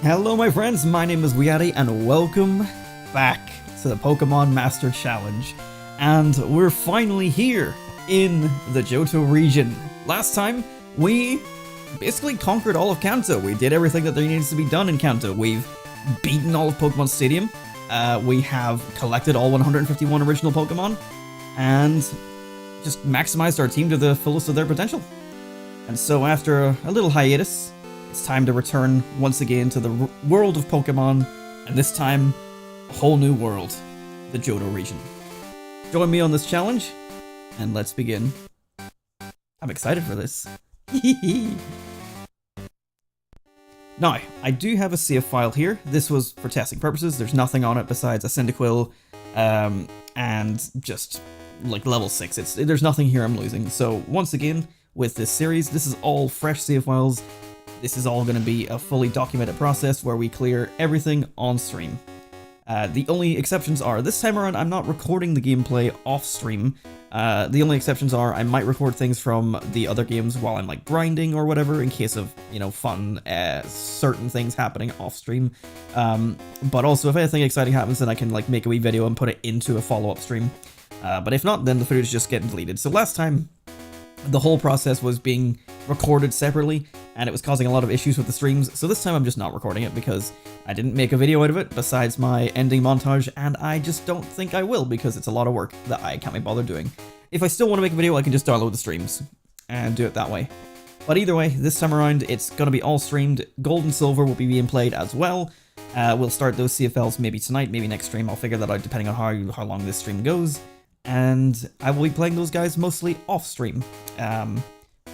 Hello my friends, my name is WeeAddy and welcome back to the Pokémon Master Challenge. And we're finally here in the Johto region. Last time, we basically conquered all of Kanto. We did everything that there needs to be done in Kanto. We've beaten all of Pokémon Stadium. We have collected all 151 original Pokémon and just maximized our team to the fullest of their potential. And so after a little hiatus, it's time to return once again to the world of Pokemon, and this time, a whole new world, the Johto region. Join me on this challenge, and let's begin. I'm excited for this. Now, I do have a save file here. This was for testing purposes. There's nothing on it besides a Cyndaquil, and just like level 6. There's nothing here I'm losing. So once again, with this series, this is all fresh save files. This is all going to be a fully documented process where we clear everything on stream. The only exceptions are, this time around I'm not recording the gameplay off stream. The only exceptions are I might record things from the other games while I'm like grinding or whatever in case of, you know, fun, certain things happening off stream. But also if anything exciting happens then I can like make a wee video and put it into a follow-up stream. But if not, then the footage is just getting deleted. So last time the whole process was being recorded separately and it was causing a lot of issues with the streams, so this time I'm just not recording it because I didn't make a video out of it besides my ending montage, and I just don't think I will because it's a lot of work that I can't be bothered doing. If I still want to make a video, I can just download the streams and do it that way. But either way, this time around it's going to be all streamed. Gold and Silver will be being played as well. We'll start those CFLs maybe tonight, maybe next stream. I'll figure that out depending on how long this stream goes. And I will be playing those guys mostly off stream.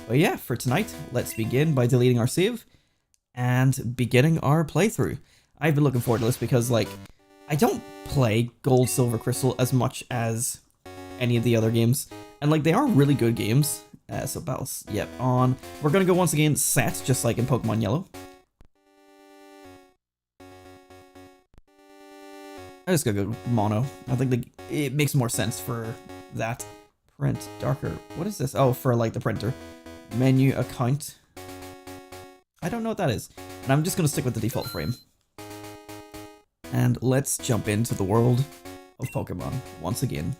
But yeah, for tonight, let's begin by deleting our save and beginning our playthrough. I've been looking forward to this because, like, I don't play Gold, Silver, Crystal as much as any of the other games, and like they are really good games. So battles, yep, on. We're gonna go once again set, just like in Pokemon Yellow. I'm just gonna go mono. I think it makes more sense for that. Print darker. What is this? Oh, for like the printer. Menu account. I don't know what that is. And I'm just gonna stick with the default frame. And let's jump into the world of Pokemon once again.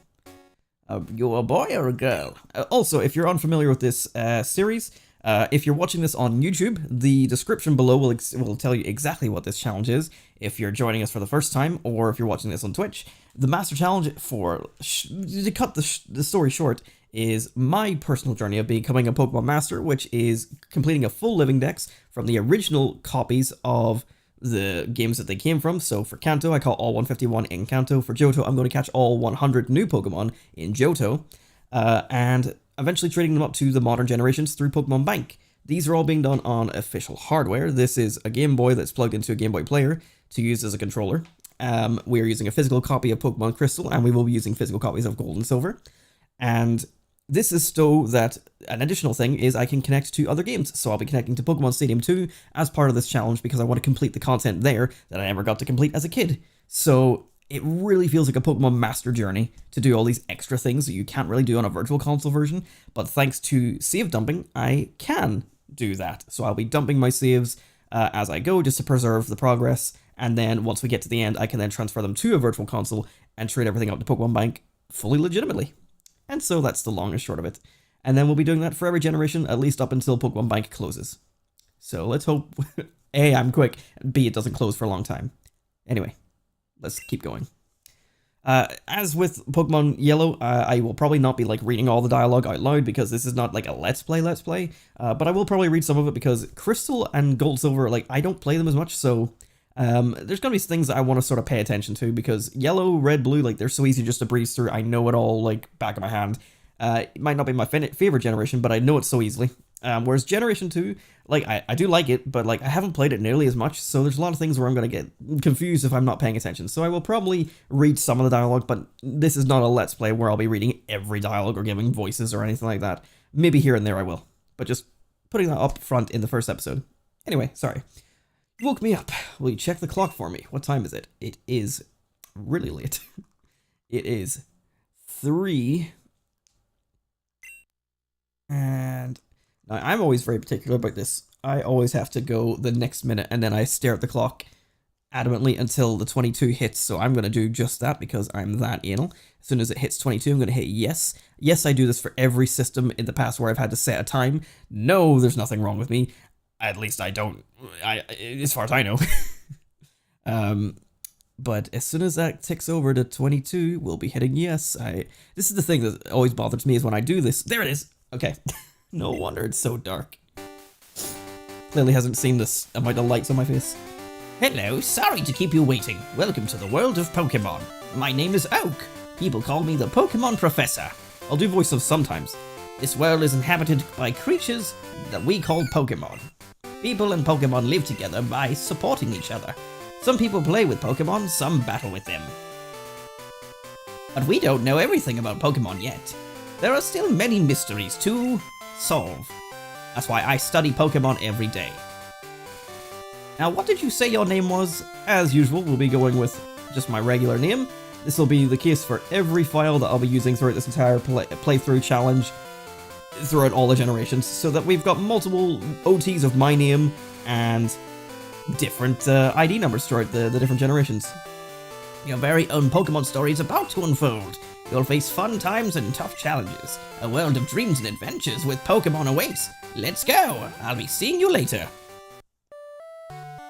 You a boy or a girl? Also, if you're unfamiliar with this series, if you're watching this on YouTube, the description below will tell you exactly what this challenge is. If you're joining us for the first time, or if you're watching this on Twitch, the Master Challenge, to cut the story short, is my personal journey of becoming a Pokemon Master, which is completing a full Living Dex from the original copies of the games that they came from. So for Kanto, I caught all 151 in Kanto. For Johto, I'm going to catch all 100 new Pokemon in Johto, and eventually trading them up to the modern generations through Pokémon Bank. These are all being done on official hardware. This is a Game Boy that's plugged into a Game Boy player to use as a controller. We are using a physical copy of Pokemon Crystal, and we will be using physical copies of Gold and Silver. And this is so that an additional thing is I can connect to other games. So I'll be connecting to Pokémon Stadium 2 as part of this challenge because I want to complete the content there that I never got to complete as a kid. So it really feels like a Pokemon Master journey to do all these extra things that you can't really do on a virtual console version. But thanks to save dumping, I can do that. So I'll be dumping my saves as I go just to preserve the progress. And then once we get to the end, I can then transfer them to a virtual console and trade everything out to Pokémon Bank fully legitimately. And so that's the long and short of it. And then we'll be doing that for every generation, at least up until Pokemon Bank closes. So let's hope, A, I'm quick, and B, it doesn't close for a long time. Anyway, let's keep going. As with Pokemon Yellow, I will probably not be like reading all the dialogue out loud because this is not like a let's play, but I will probably read some of it because Crystal and Gold Silver, like, I don't play them as much, so there's gonna be things that I want to sort of pay attention to because Yellow, Red, Blue, like, they're so easy just to breeze through. I know it all, like, back of my hand. It might not be my favorite generation, but I know it so easily. Whereas Generation 2, like, I do like it, but, like, I haven't played it nearly as much, so there's a lot of things where I'm going to get confused if I'm not paying attention. So I will probably read some of the dialogue, but this is not a Let's Play where I'll be reading every dialogue or giving voices or anything like that. Maybe here and there I will, but just putting that up front in the first episode. Anyway, sorry. You woke me up. Will you check the clock for me? What time is it? It is really late. It is 3... And now I'm always very particular about this. I always have to go the next minute and then I stare at the clock adamantly until the 22 hits. So I'm going to do just that because I'm that anal. As soon as it hits 22, I'm going to hit yes. Yes, I do this for every system in the past where I've had to set a time. No, there's nothing wrong with me. At least I don't, as far as I know. But as soon as that ticks over to 22, we'll be hitting yes. This is the thing that always bothers me is when I do this. There it is. Okay, no wonder it's so dark. Clearly hasn't seen this amount of lights on my face. Hello, sorry to keep you waiting. Welcome to the world of Pokemon. My name is Oak. People call me the Pokemon Professor. I'll do voiceovers sometimes. This world is inhabited by creatures that we call Pokemon. People and Pokemon live together by supporting each other. Some people play with Pokemon, some battle with them. But we don't know everything about Pokemon yet. There are still many mysteries to solve. That's why I study Pokemon every day. Now, what did you say your name was? As usual, we'll be going with just my regular name. This will be the case for every file that I'll be using throughout this entire playthrough challenge, throughout all the generations, so that we've got multiple OTs of my name and different ID numbers throughout the different generations. Your very own Pokemon story is about to unfold. You'll face fun times and tough challenges. A world of dreams and adventures with Pokemon awaits. Let's go! I'll be seeing you later.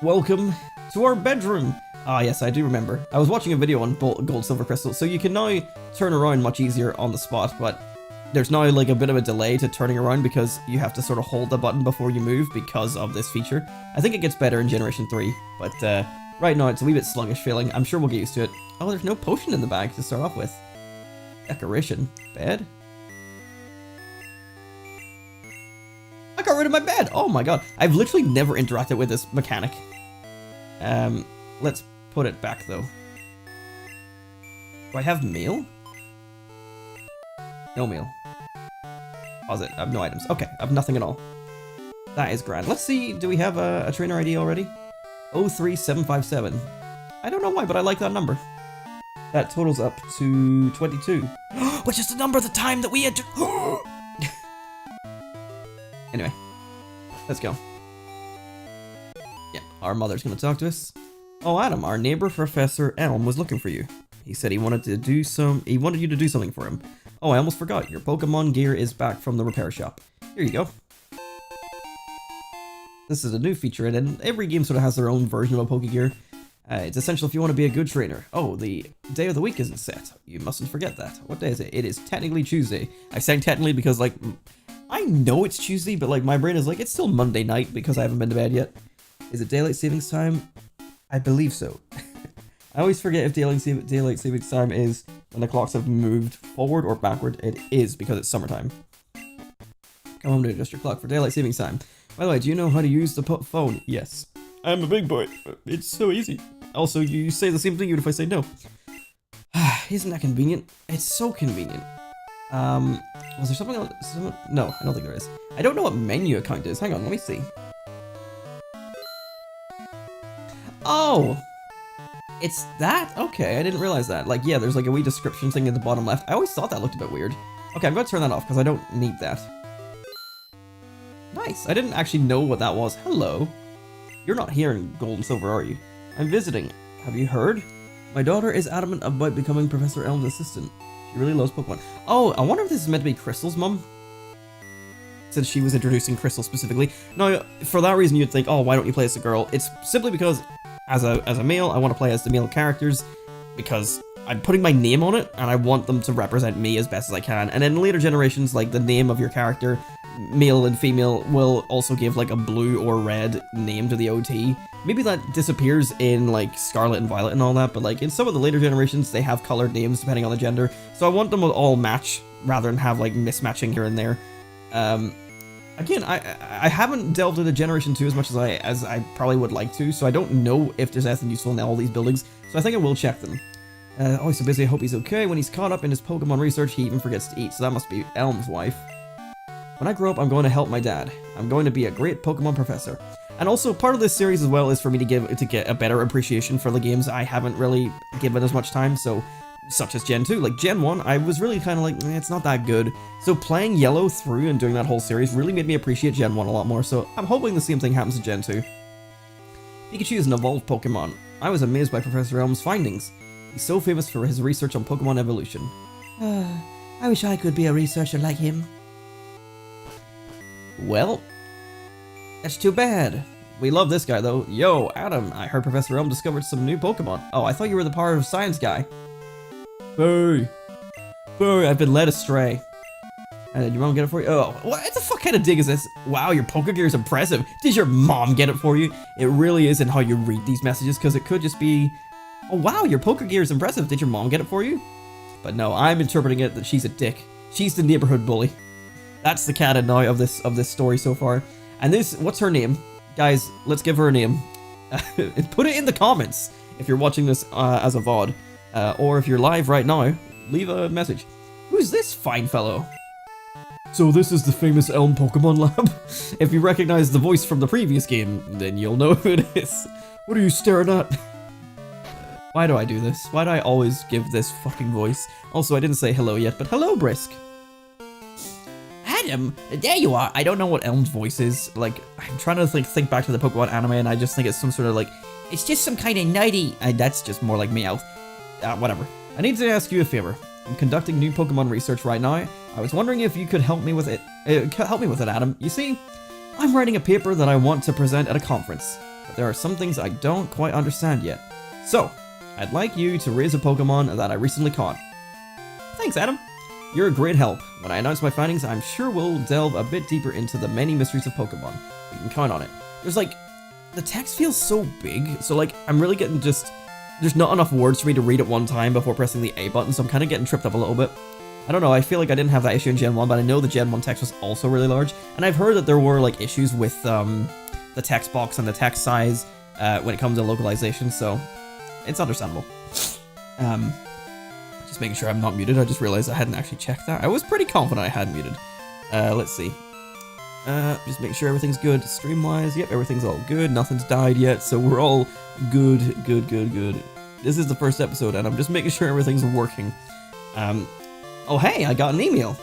Welcome to our bedroom. Ah, yes, I do remember. I was watching a video on Gold, Silver, Crystal, so you can now turn around much easier on the spot, but there's now like a bit of a delay to turning around because you have to sort of hold the button before you move because of this feature. I think it gets better in Generation 3, but right now it's a wee bit sluggish feeling. I'm sure we'll get used to it. Oh, there's no potion in the bag to start off with. Decoration. Bed? I got rid of my bed! Oh my god. I've literally never interacted with this mechanic. Let's put it back though. Do I have mail? No mail. Pause it. I have no items. Okay, I have nothing at all. That is grand. Let's see, do we have a trainer ID already? 03757. I don't know why, but I like that number. That totals up to 22. Which is the number of the time that we had to... Anyway, let's go. Yeah, our mother's gonna talk to us. Oh, Adam, our neighbor Professor Elm was looking for you. He said he wanted you to do something for him. Oh, I almost forgot. Your Pokemon gear is back from the repair shop. Here you go. This is a new feature, and every game sort of has their own version of a Pokegear. It's essential if you want to be a good trainer. Oh, the day of the week isn't set. You mustn't forget that. What day is it? It is technically Tuesday. I say technically because, like, I know it's Tuesday, but, like, my brain is like, it's still Monday night because I haven't been to bed yet. Is it daylight savings time? I believe so. I always forget if daylight savings time is when the clocks have moved forward or backward. It is because it's summertime. Come home to adjust your clock for daylight savings time. By the way, do you know how to use the phone? Yes. I'm a big boy. It's so easy. Also, you say the same thing even if I say no. Isn't that convenient? It's so convenient. Was there something else? No, I don't think there is. I don't know what menu account is. Hang on, let me see. Oh! It's that? Okay, I didn't realize that. Like, yeah, there's like a wee description thing at the bottom left. I always thought that looked a bit weird. Okay, I'm going to turn that off because I don't need that. Nice. I didn't actually know what that was. Hello. You're not here in Gold and Silver, are you? I'm visiting. Have you heard? My daughter is adamant about becoming Professor Elm's assistant. She really loves Pokemon. Oh, I wonder if this is meant to be Crystal's mum? Since she was introducing Crystal specifically. No, for that reason you'd think, oh, why don't you play as a girl? It's simply because, as a male, I want to play as the male characters, because I'm putting my name on it, and I want them to represent me as best as I can. And in later generations, like, the name of your character, male and female, will also give, like, a blue or red name to the OT. Maybe that disappears in, like, Scarlet and Violet and all that, but, like, in some of the later generations, they have colored names depending on the gender. So I want them to all match, rather than have, like, mismatching here and there. Again, I haven't delved into Generation 2 as much as I probably would like to, so I don't know if there's anything useful in all these buildings, so I think I will check them. Oh, he's so busy, I hope he's okay. When he's caught up in his Pokemon research, he even forgets to eat, so that must be Elm's wife. When I grow up, I'm going to help my dad. I'm going to be a great Pokemon professor. And also, part of this series as well is for me to get a better appreciation for the games I haven't really given as much time, so such as Gen 2. Like, Gen 1, I was really kind of like, it's not that good. So playing Yellow through and doing that whole series really made me appreciate Gen 1 a lot more, so I'm hoping the same thing happens in Gen 2. Pikachu is an evolved Pokemon. I was amazed by Professor Elm's findings. He's so famous for his research on Pokemon evolution. I wish I could be a researcher like him. Well, that's too bad. We love this guy though. Yo, Adam, I heard Professor Elm discovered some new Pokemon. Oh, I thought you were the power of science guy. Hey, I've been led astray. Did your mom get it for you? Oh, what the fuck kind of dig is this? Wow, your Pokegear is impressive. Did your mom get it for you? It really is in how you read these messages, because it could just be, oh wow, your Pokegear is impressive. Did your mom get it for you? But no, I'm interpreting it that she's a dick. She's the neighborhood bully. That's the canon now of this story so far. And this, what's her name? Guys, let's give her a name. Put it in the comments if you're watching this as a VOD. Or if you're live right now, leave a message. Who's this fine fellow? So this is the famous Elm Pokemon Lab. If you recognize the voice from the previous game, then you'll know who it is. What are you staring at? Why do I do this? Why do I always give this fucking voice? Also, I didn't say hello yet, but hello, Brisk. Adam, there you are. I don't know what Elm's voice is. Like, I'm trying to think back to the Pokemon anime, and I just think it's some sort of like, it's just some kind of nutty. That's just more like Meowth. Whatever. I need to ask you a favor. I'm conducting new Pokemon research right now. I was wondering if you could help me with it. Help me with it, Adam. You see, I'm writing a paper that I want to present at a conference, but there are some things I don't quite understand yet. So, I'd like you to raise a Pokemon that I recently caught. Thanks, Adam. You're a great help. When I announce my findings, I'm sure we'll delve a bit deeper into the many mysteries of Pokemon. You can count on it. There's like, the text feels so big, so like, I'm really getting just, there's not enough words for me to read at one time before pressing the A button, so I'm kind of getting tripped up a little bit. I don't know, I feel like I didn't have that issue in Gen 1, but I know the Gen 1 text was also really large, and I've heard that there were like issues with the text box and the text size when it comes to localization, so it's understandable. Just making sure I'm not muted. I just realized I hadn't actually checked that. I was pretty confident I had muted. Let's see. Just make sure everything's good stream-wise. Yep, everything's all good. Nothing's died yet, so we're all good. This is the first episode, and I'm just making sure everything's working. Oh hey, I got an email.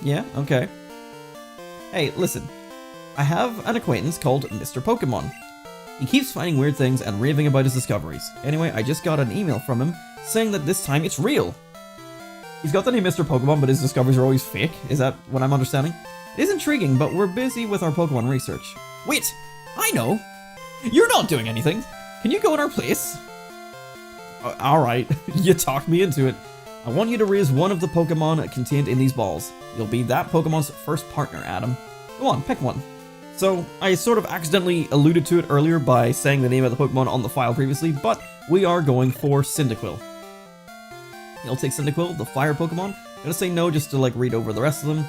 Yeah, okay. Hey, listen. I have an acquaintance called Mr. Pokémon. He keeps finding weird things and raving about his discoveries. Anyway, I just got an email from him saying that this time it's real. He's got the name Mr. Pokémon, but his discoveries are always fake. Is that what I'm understanding? It is intriguing, but we're busy with our Pokemon research. Wait, I know. You're not doing anything. Can you go in our place? Alright, you talked me into it. I want you to raise one of the Pokemon contained in these balls. You'll be that Pokemon's first partner, Adam. Go on, pick one. So, I sort of accidentally alluded to it earlier by saying the name of the Pokemon on the file previously, but we are going for Cyndaquil. You'll take Cyndaquil, the fire Pokemon. I'm gonna say no just to like read over the rest of them.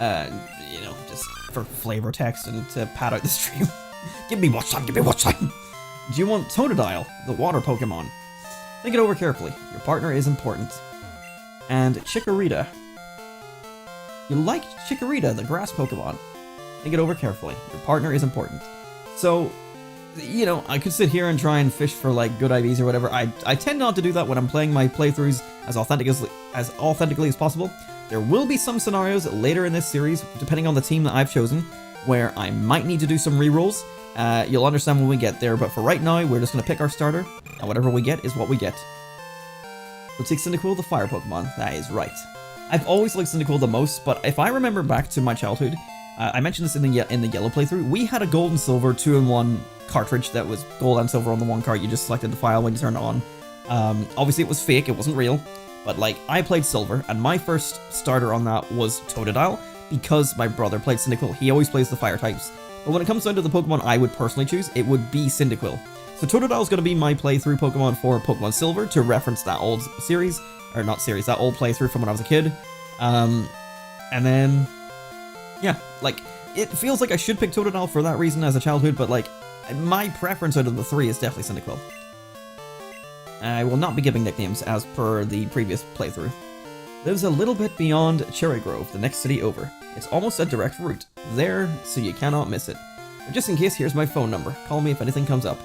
You know, just for flavor text and to pad out the stream. Give me watch time, give me watch time! Do you want Totodile, the water Pokemon? Think it over carefully. Your partner is important. And Chikorita. You like Chikorita, the grass Pokemon. Think it over carefully. Your partner is important. So, you know, I could sit here and try and fish for like good IVs or whatever. I tend not to do that when I'm playing my playthroughs as authentically as possible. There will be some scenarios later in this series, depending on the team that I've chosen, where I might need to do some rerolls. You'll understand when we get there, but for right now, we're just going to pick our starter, and whatever we get is what we get. We'll take Cyndaquil, the fire Pokemon. That is right. I've always liked Cyndaquil the most, but if I remember back to my childhood, I mentioned this in the yellow playthrough, we had a gold and silver 2-in-1 cartridge that was gold and silver on the one card. You just selected the file when you turned it on. Obviously it was fake, it wasn't real, but like I played silver, and my first starter on that was Totodile, because my brother played Cyndaquil. He always plays the fire types. But when it comes down to the Pokemon I would personally choose, it would be Cyndaquil. So Totodile is going to be my playthrough Pokemon for Pokemon Silver, to reference that old series, or not series, that old playthrough from when I was a kid. And then, yeah, like, it feels like I should pick Totodile for that reason as a childhood, but like, my preference out of the three is definitely Cyndaquil. I will not be giving nicknames as per the previous playthrough. Lives a little bit beyond Cherry Grove, the next city over. It's almost a direct route. There, so you cannot miss it. But just in case, here's my phone number. Call me if anything comes up.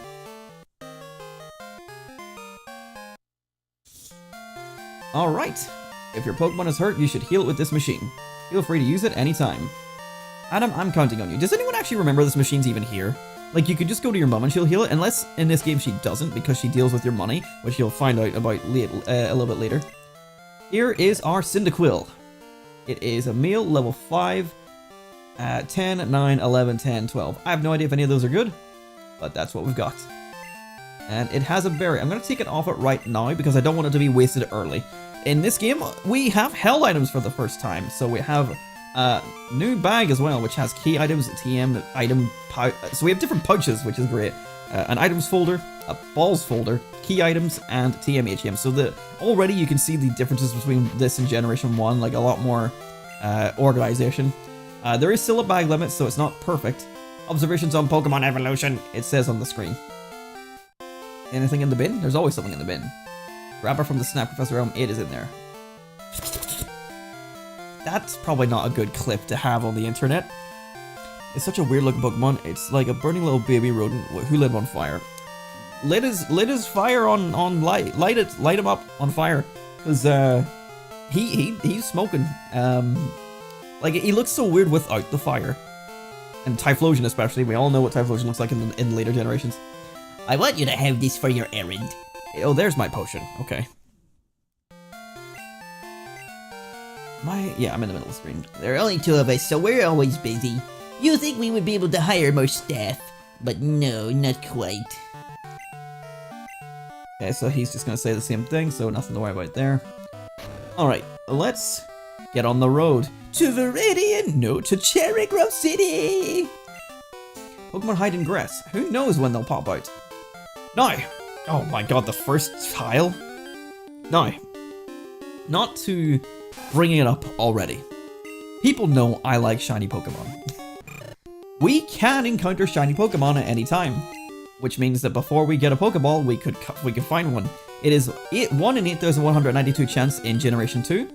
Alright. If your Pokemon is hurt, you should heal it with this machine. Feel free to use it anytime. Adam, I'm counting on you. Does anyone actually remember this machine's even here? Like, you could just go to your mum and she'll heal it, unless in this game she doesn't, because she deals with your money, which you'll find out about a little bit later. Here is our Cyndaquil. It is a male, level 5, 10, 9, 11, 10, 12. I have no idea if any of those are good, but that's what we've got. And it has a berry. I'm going to take it off it right now because I don't want it to be wasted early. In this game, we have hell items for the first time. So we have a new bag as well, which has key items, TM, item pouch. So we have different pouches, which is great. An items folder, a balls folder, key items, and TM, HM. So already you can see the differences between this and Generation 1, like a lot more organization. There is still a bag limit, so it's not perfect. Observations on Pokemon evolution, it says on the screen. Anything in the bin? There's always something in the bin. Grabber from the Snap Professor Realm, it is in there. That's probably not a good clip to have on the internet. It's such a weird looking Pokemon. It's like a burning little baby rodent who lit on fire. Lit his fire on light him up on fire, because he's smoking. Like, he looks so weird without the fire. And Typhlosion especially. We all know what Typhlosion looks like in later generations. I want you to have this for your errand. Oh, there's my potion. Okay. Yeah, I'm in the middle of the screen. There are only two of us, so we're always busy. You think we would be able to hire more staff, but no, not quite. Okay, so he's just gonna say the same thing, so nothing to worry about there. Alright, let's get on the road to Viridian, no, to Cherry Grove City! Pokemon hide in grass. Who knows when they'll pop out? Now! Oh my god, the first tile? Now, not to bring it up already. People know I like shiny Pokemon. We can encounter shiny Pokemon at any time, which means that before we get a Pokeball, we could find one. It is 1 in 8,192 chance in Generation 2,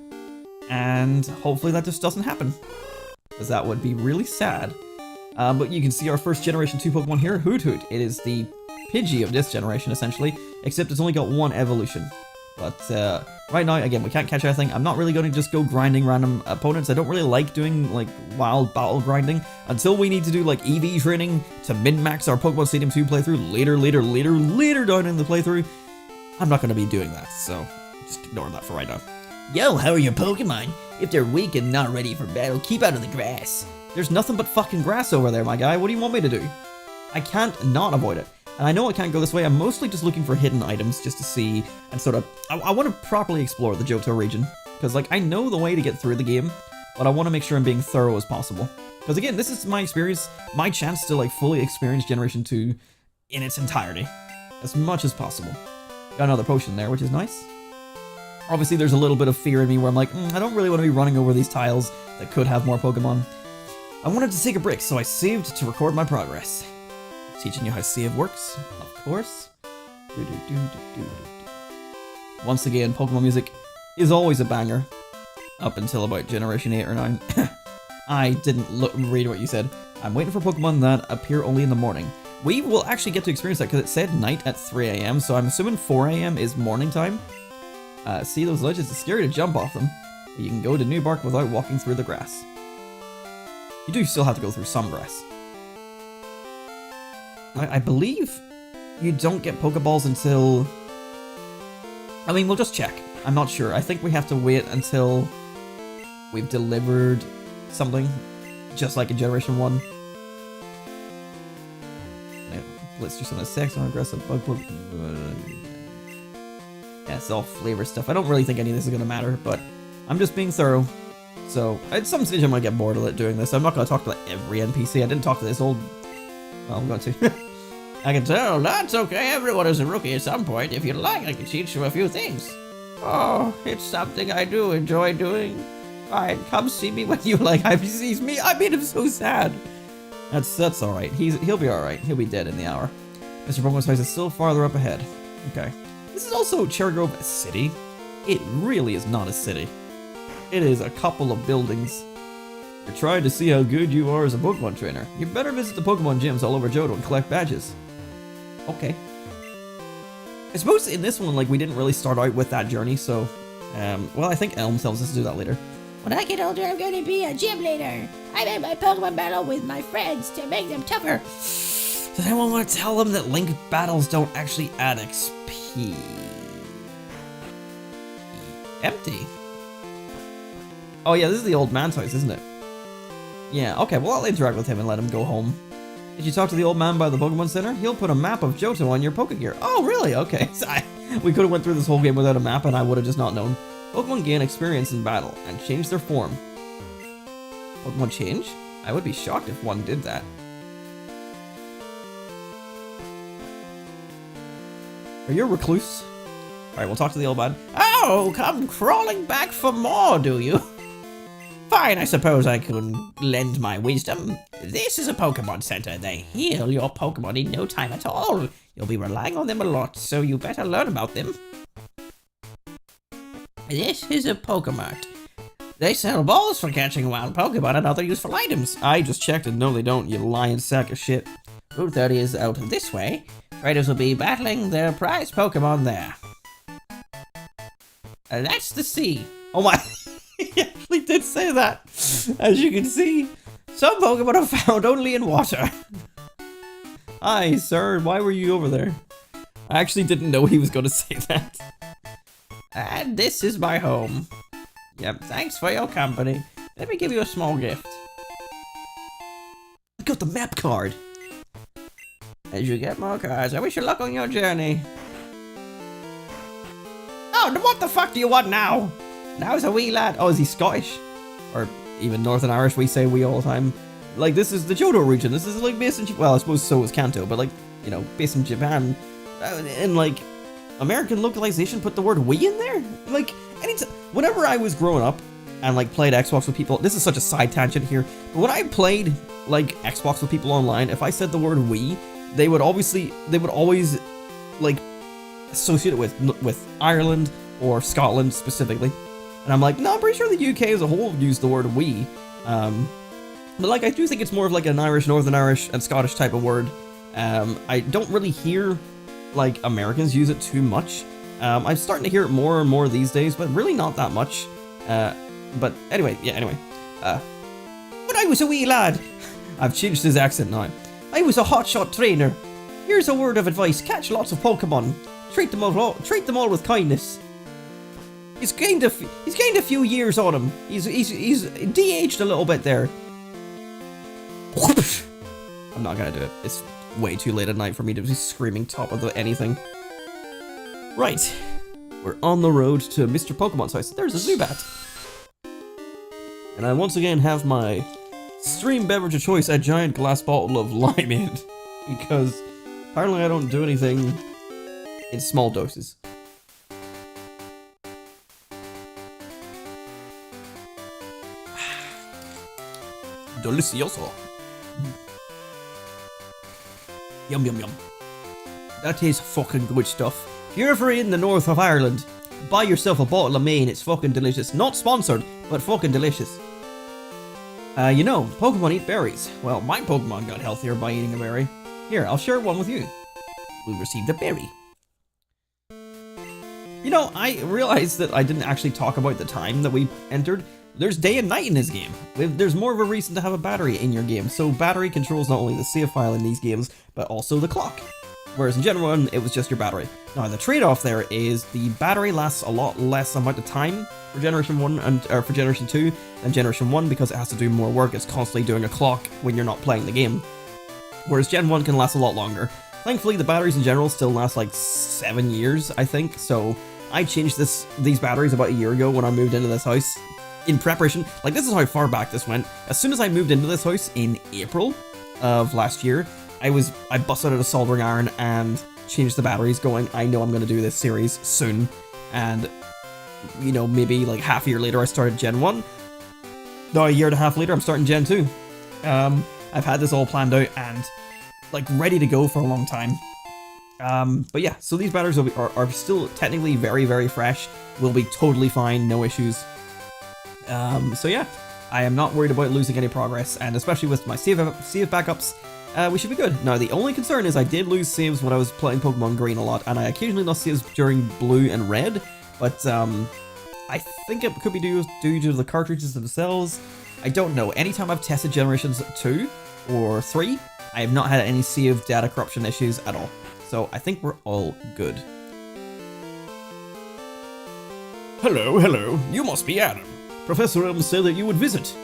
and hopefully that just doesn't happen, because that would be really sad. But you can see our first Generation 2 Pokemon here, Hoot Hoot. It is the Pidgey of this generation, essentially, except it's only got one evolution. But right now, again, we can't catch anything. I'm not really going to just go grinding random opponents. I don't really like doing, like, wild battle grinding until we need to do, like, EV training to min-max our Pokemon Stadium 2 playthrough later down in the playthrough. I'm not going to be doing that, so just ignore that for right now. Yo, how are your Pokemon? If they're weak and not ready for battle, keep out of the grass. There's nothing but fucking grass over there, my guy. What do you want me to do? I can't not avoid it. And I know I can't go this way. I'm mostly just looking for hidden items just to see and sort of... I want to properly explore the Johto region. Because, like, I know the way to get through the game, but I want to make sure I'm being thorough as possible. Because, again, this is my experience, my chance to, like, fully experience Generation 2 in its entirety. As much as possible. Got another potion there, which is nice. Obviously, there's a little bit of fear in me where I'm like, I don't really want to be running over these tiles that could have more Pokemon. I wanted to take a break, so I saved to record my progress. Teaching you how save works, of course. Once again, Pokemon music is always a banger. Up until about Generation 8 or 9. I didn't read what you said. I'm waiting for Pokemon that appear only in the morning. We will actually get to experience that because it said night at 3 AM, so I'm assuming 4 AM is morning time. See those ledges? It's scary to jump off them. But you can go to New Bark without walking through the grass. You do still have to go through some grass. I believe you don't get Pokeballs until... I mean, we'll just check. I'm not sure. I think we have to wait until we've delivered something, just like in Generation 1. Let's do some of the sex on aggressive bug. Yeah, it's all flavor stuff. I don't really think any of this is going to matter, but I'm just being thorough. So, at some stage I might get bored of it doing this. I'm not going to talk to like every NPC. I didn't talk to this old... Well, I'm going to. I can tell, that's okay. Everyone is a rookie at some point. If you'd like, I can teach you a few things. Oh, it's something I do enjoy doing. Fine, come see me when you like. He's me. I made him so sad. That's all right. He'll be all right. He'll be dead in the hour. Mr. Pokemon's house is still farther up ahead. Okay. This is also Cherry Grove, a city. It really is not a city. It is a couple of buildings. You're trying to see how good you are as a Pokemon trainer. You better visit the Pokemon gyms all over Johto and collect badges. Okay. I suppose in this one, like, we didn't really start out with that journey, so... well, I think Elm tells us to do that later. When I get older, I'm going to be a gym leader. I made my Pokemon battle with my friends to make them tougher. Does anyone want to tell them that Link battles don't actually add XP? Empty. Oh yeah, this is the old man's house, isn't it? Yeah, okay, well I'll interact with him and let him go home. Did you talk to the old man by the Pokemon Center? He'll put a map of Johto on your Pokegear. Oh, really? Okay. So we could have went through this whole game without a map and I would have just not known. Pokemon gain experience in battle and change their form. Pokemon change? I would be shocked if one did that. Are you a recluse? Alright, we'll talk to the old man. Oh, come crawling back for more, do you? Fine, I suppose I could lend my wisdom. This is a Pokemon Center. They heal your Pokemon in no time at all. You'll be relying on them a lot, so you better learn about them. This is a Pokemart. They sell balls for catching wild Pokemon and other useful items. I just checked and no they don't, you lying sack of shit. Route 30 is out this way. Traders will be battling their prized Pokemon there. That's the sea. Oh my, he actually did say that. As you can see, some Pokemon are found only in water. Hi, sir, why were you over there? I actually didn't know he was going to say that. And this is my home. Yep, thanks for your company. Let me give you a small gift. I got the map card. As you get more cards, I wish you luck on your journey. Oh, what the fuck do you want now? Now's a wee lad. Oh, is he Scottish? Or even Northern Irish, we say we all the time. Like, this is the Johto region. This is, like, based in... Well, I suppose so is Kanto, but, like, you know, based in Japan. And, like, American localization put the word we in there? Like, whenever I was growing up and, like, played Xbox with people... This is such a side tangent here. But when I played, like, Xbox with people online, if I said the word we, they would always, like, associate it with Ireland or Scotland specifically. And I'm like, no, I'm pretty sure the UK as a whole used the word we. But like, I do think it's more of like an Irish, Northern Irish, and Scottish type of word. I don't really hear like Americans use it too much. I'm starting to hear it more and more these days, but really not that much. But anyway, when I was a wee lad, I've changed his accent now. I was a hotshot trainer. Here's a word of advice: catch lots of Pokemon. Treat them all with kindness. He's gained a few years on him. He's de-aged a little bit there. I'm not gonna do it. It's way too late at night for me to be screaming top of anything. Right, we're on the road to Mr. Pokemon's house. There's a Zubat. And I once again have my stream beverage of choice, a giant glass bottle of limeade, because apparently I don't do anything in small doses. delicioso. Yum, yum, yum. That is fucking good stuff. If you're ever in the north of Ireland, buy yourself a bottle of Maine. It's fucking delicious. Not sponsored, but fucking delicious. You know, Pokemon eat berries. Well, my Pokemon got healthier by eating a berry. Here, I'll share one with you. We received a berry. You know, I realized that I didn't actually talk about the time that we entered. There's day and night in this game. There's more of a reason to have a battery in your game. So battery controls not only the save file in these games, but also the clock. Whereas in Gen 1, it was just your battery. Now, the trade-off there is the battery lasts a lot less amount of time for Generation 1 or for Generation 2 than Generation 1 because it has to do more work. It's constantly doing a clock when you're not playing the game. Whereas Gen 1 can last a lot longer. Thankfully, the batteries in general still last like 7 years, I think. So I changed these batteries about a year ago when I moved into this house. In preparation, like this is how far back this went. As soon as I moved into this house in April of last year, I busted out a soldering iron and changed the batteries going, I know I'm going to do this series soon. And, you know, maybe like half a year later I started Gen 1. Now a year and a half later I'm starting Gen 2. I've had this all planned out and like ready to go for a long time. But yeah, so these batteries are still technically very, very fresh. Will be totally fine, no issues. So yeah, I am not worried about losing any progress, and especially with my save backups, we should be good. Now, the only concern is I did lose saves when I was playing Pokemon Green a lot, and I occasionally lost saves during Blue and Red, but I think it could be due to the cartridges themselves. I don't know. Anytime I've tested Generations 2 or 3, I have not had any save data corruption issues at all. So I think we're all good. Hello, hello. You must be Adam. Professor Elm said that you would visit.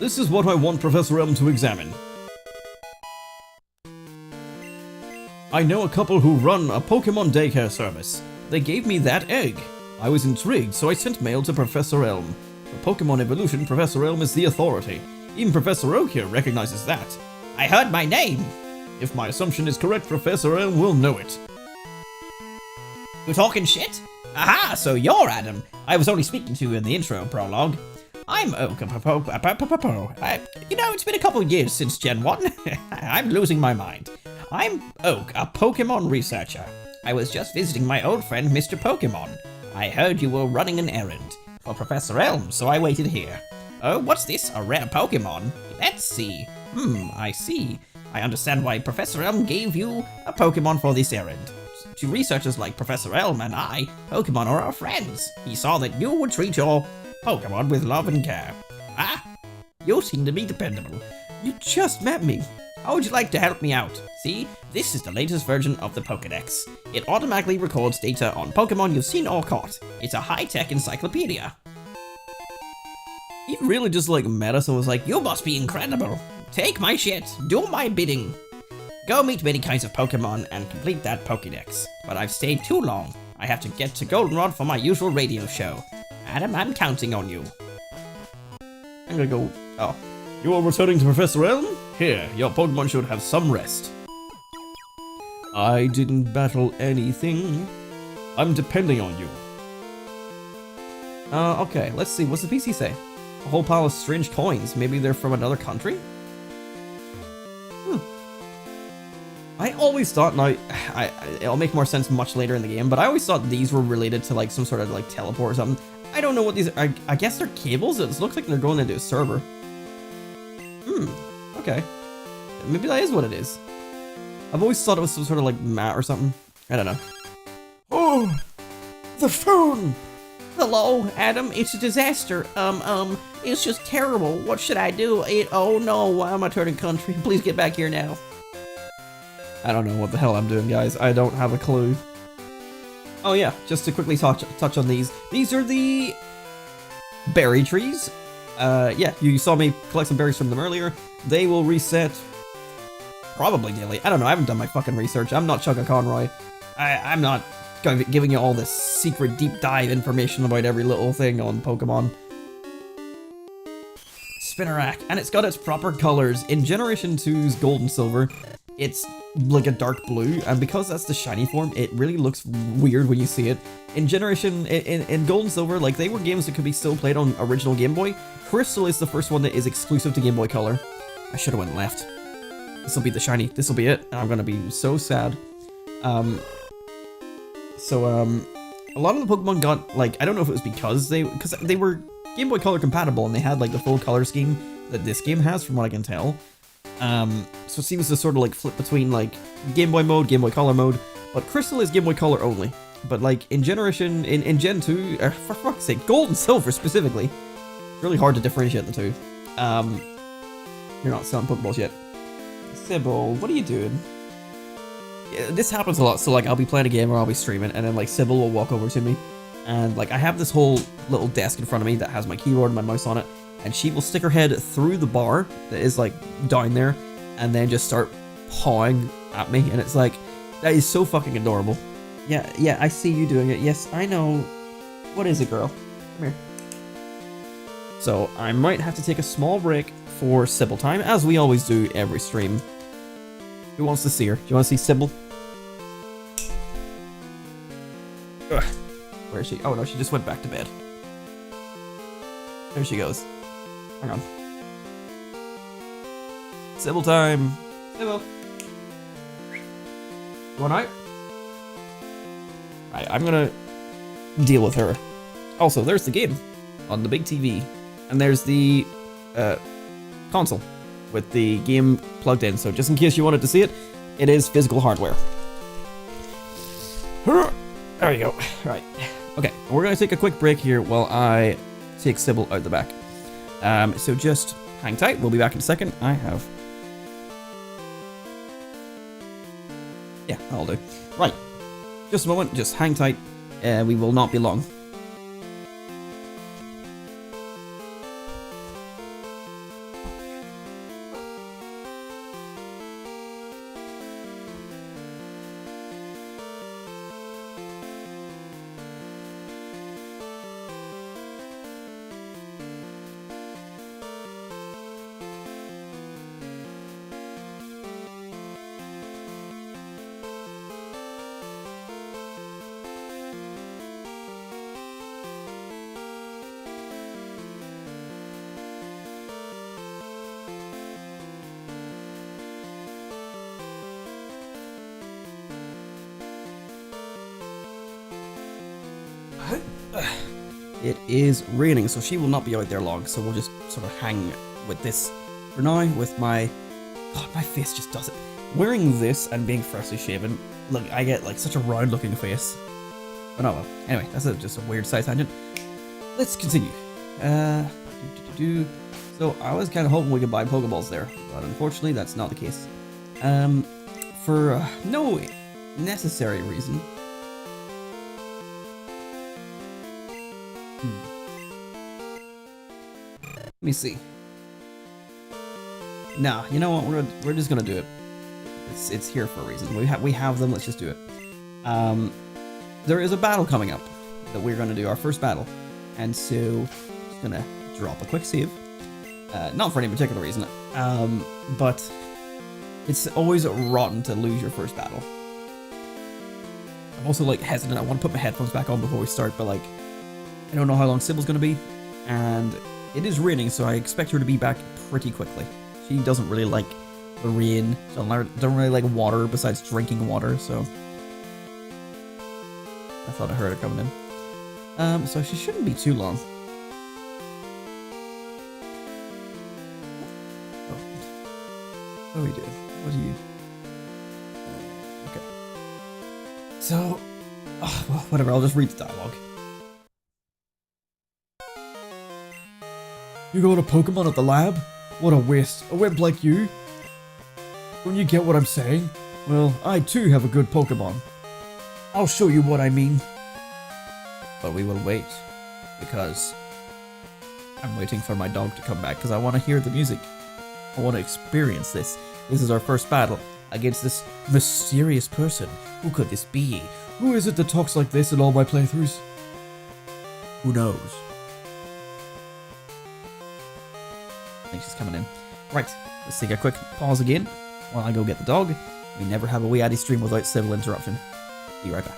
This is what I want Professor Elm to examine. I know a couple who run a Pokemon daycare service. They gave me that egg. I was intrigued, so I sent mail to Professor Elm. For Pokemon evolution, Professor Elm is the authority. Even Professor Oak here recognizes that. I heard my name. If my assumption is correct, Professor Elm will know it. You talking shit? Aha, so you're Adam. I was only speaking to you in the intro prologue. I'm Oak. You know, it's been a couple of years since Gen 1. I'm losing my mind. I'm Oak, a Pokemon researcher. I was just visiting my old friend, Mr. Pokemon. I heard you were running an errand for Professor Elm, so I waited here. Oh, what's this? A rare Pokemon? Let's see. I see. I understand why Professor Elm gave you a Pokemon for this errand. To researchers like Professor Elm and I, Pokemon are our friends. He saw that you would treat your Pokemon with love and care. Ah, you seem to be dependable. You just met me. How would you like to help me out? See, this is the latest version of the Pokédex. It automatically records data on Pokemon you've seen or caught. It's a high-tech encyclopedia. He really just like met us and was like, you must be incredible. Take my shit, do my bidding. Go meet many kinds of Pokemon and complete that Pokédex. But I've stayed too long. I have to get to Goldenrod for my usual radio show. Adam, I'm counting on you. I'm gonna go... Oh. You are returning to Professor Elm? Here, your Pokemon should have some rest. I didn't battle anything. I'm depending on you. Okay, let's see. What's the PC say? A whole pile of strange coins. Maybe they're from another country? I always thought, now, it'll make more sense much later in the game, but I always thought these were related to like some sort of like teleport or something. I don't know what these are. I guess they're cables. It looks like they're going into a server. Okay. Maybe that is what it is. I've always thought it was some sort of like mat or something. I don't know. Oh, the phone. Hello, Adam. It's a disaster. It's just terrible. What should I do? Oh no, why am I turning country? Please get back here now. I don't know what the hell I'm doing, guys. I don't have a clue. Oh yeah, just to quickly touch on these. These are the berry trees. Yeah, you saw me collect some berries from them earlier. They will reset probably daily. I don't know, I haven't done my fucking research. I'm not Chugga Conroy. I'm not giving you all this secret deep dive information about every little thing on Pokemon. Spinnerack, and it's got its proper colors. In Generation 2's Gold and Silver, it's like a dark blue, and because that's the shiny form, it really looks weird when you see it. In Gold and Silver, like, they were games that could be still played on original Game Boy. Crystal is the first one that is exclusive to Game Boy Color. I should have went left. This will be the shiny. This will be it. And I'm gonna be so sad. A lot of the Pokemon got, like, I don't know if it was because they were Game Boy Color compatible and they had like the full color scheme that this game has, from what I can tell. So it seems to sort of like flip between like Game Boy mode, Game Boy Color mode, but Crystal is Game Boy Color only. But like in Gen 2, for fuck's sake, Gold and Silver specifically, it's really hard to differentiate the two. You're not selling Pokeballs yet. Sybil, what are you doing? Yeah, this happens a lot, so like I'll be playing a game or I'll be streaming, and then like Sybil will walk over to me, and like I have this whole little desk in front of me that has my keyboard and my mouse on it, and she will stick her head through the bar that is like down there, and then just start pawing at me, and it's like, that is so fucking adorable. Yeah, I see you doing it. Yes, I know. What is it, girl? Come here. So I might have to take a small break for Sybil time, as we always do every stream. Who wants to see her? Do you want to see Sybil? Ugh. Where is she? Oh no, she just went back to bed. There she goes. Hang on. Sybil time. Sybil. Going out? Right, I'm gonna deal with her. Also, there's the game on the big TV, and there's the console with the game plugged in. So just in case you wanted to see it, it is physical hardware. There you go. Right. Okay, we're gonna take a quick break here while I take Sybil out the back. So just hang tight. We'll be back in a second. Yeah, that'll do. Right. Just a moment. Just hang tight. We will not be long. It is raining, so she will not be out there long, so we'll just sort of hang with this for now with my... God, my face just does it. Wearing this and being freshly shaven, look, I get like such a round looking face. But oh well. Anyway, that's just a weird side tangent. Let's continue. So I was kind of hoping we could buy Pokeballs there, but unfortunately that's not the case. For no necessary reason. Let me see. Nah, you know what? We're just gonna do it. It's here for a reason. We have them. Let's just do it. There is a battle coming up that we're gonna do, our first battle, and so just gonna drop a quick save. Not for any particular reason, but it's always rotten to lose your first battle. I'm also like hesitant. I want to put my headphones back on before we start, but like I don't know how long Sybil's gonna be, and it is raining, so I expect her to be back pretty quickly. She doesn't really like the rain, so don't really like water besides drinking water, so I thought I heard her coming in. So she shouldn't be too long. Oh. What are we doing? What do you... okay. So, well, whatever, I'll just read the dialogue. You got a Pokemon at the lab? What a waste. A wimp like you? Don't you get what I'm saying? Well, I too have a good Pokemon. I'll show you what I mean. But we will wait, because I'm waiting for my dog to come back, because I want to hear the music. I want to experience this. This is our first battle against this mysterious person. Who could this be? Who is it that talks like this in all my playthroughs? Who knows? I think she's coming in. Right, let's take a quick pause again. while I go get the dog. We never have a WeeAddy stream without civil interruption. Be right back.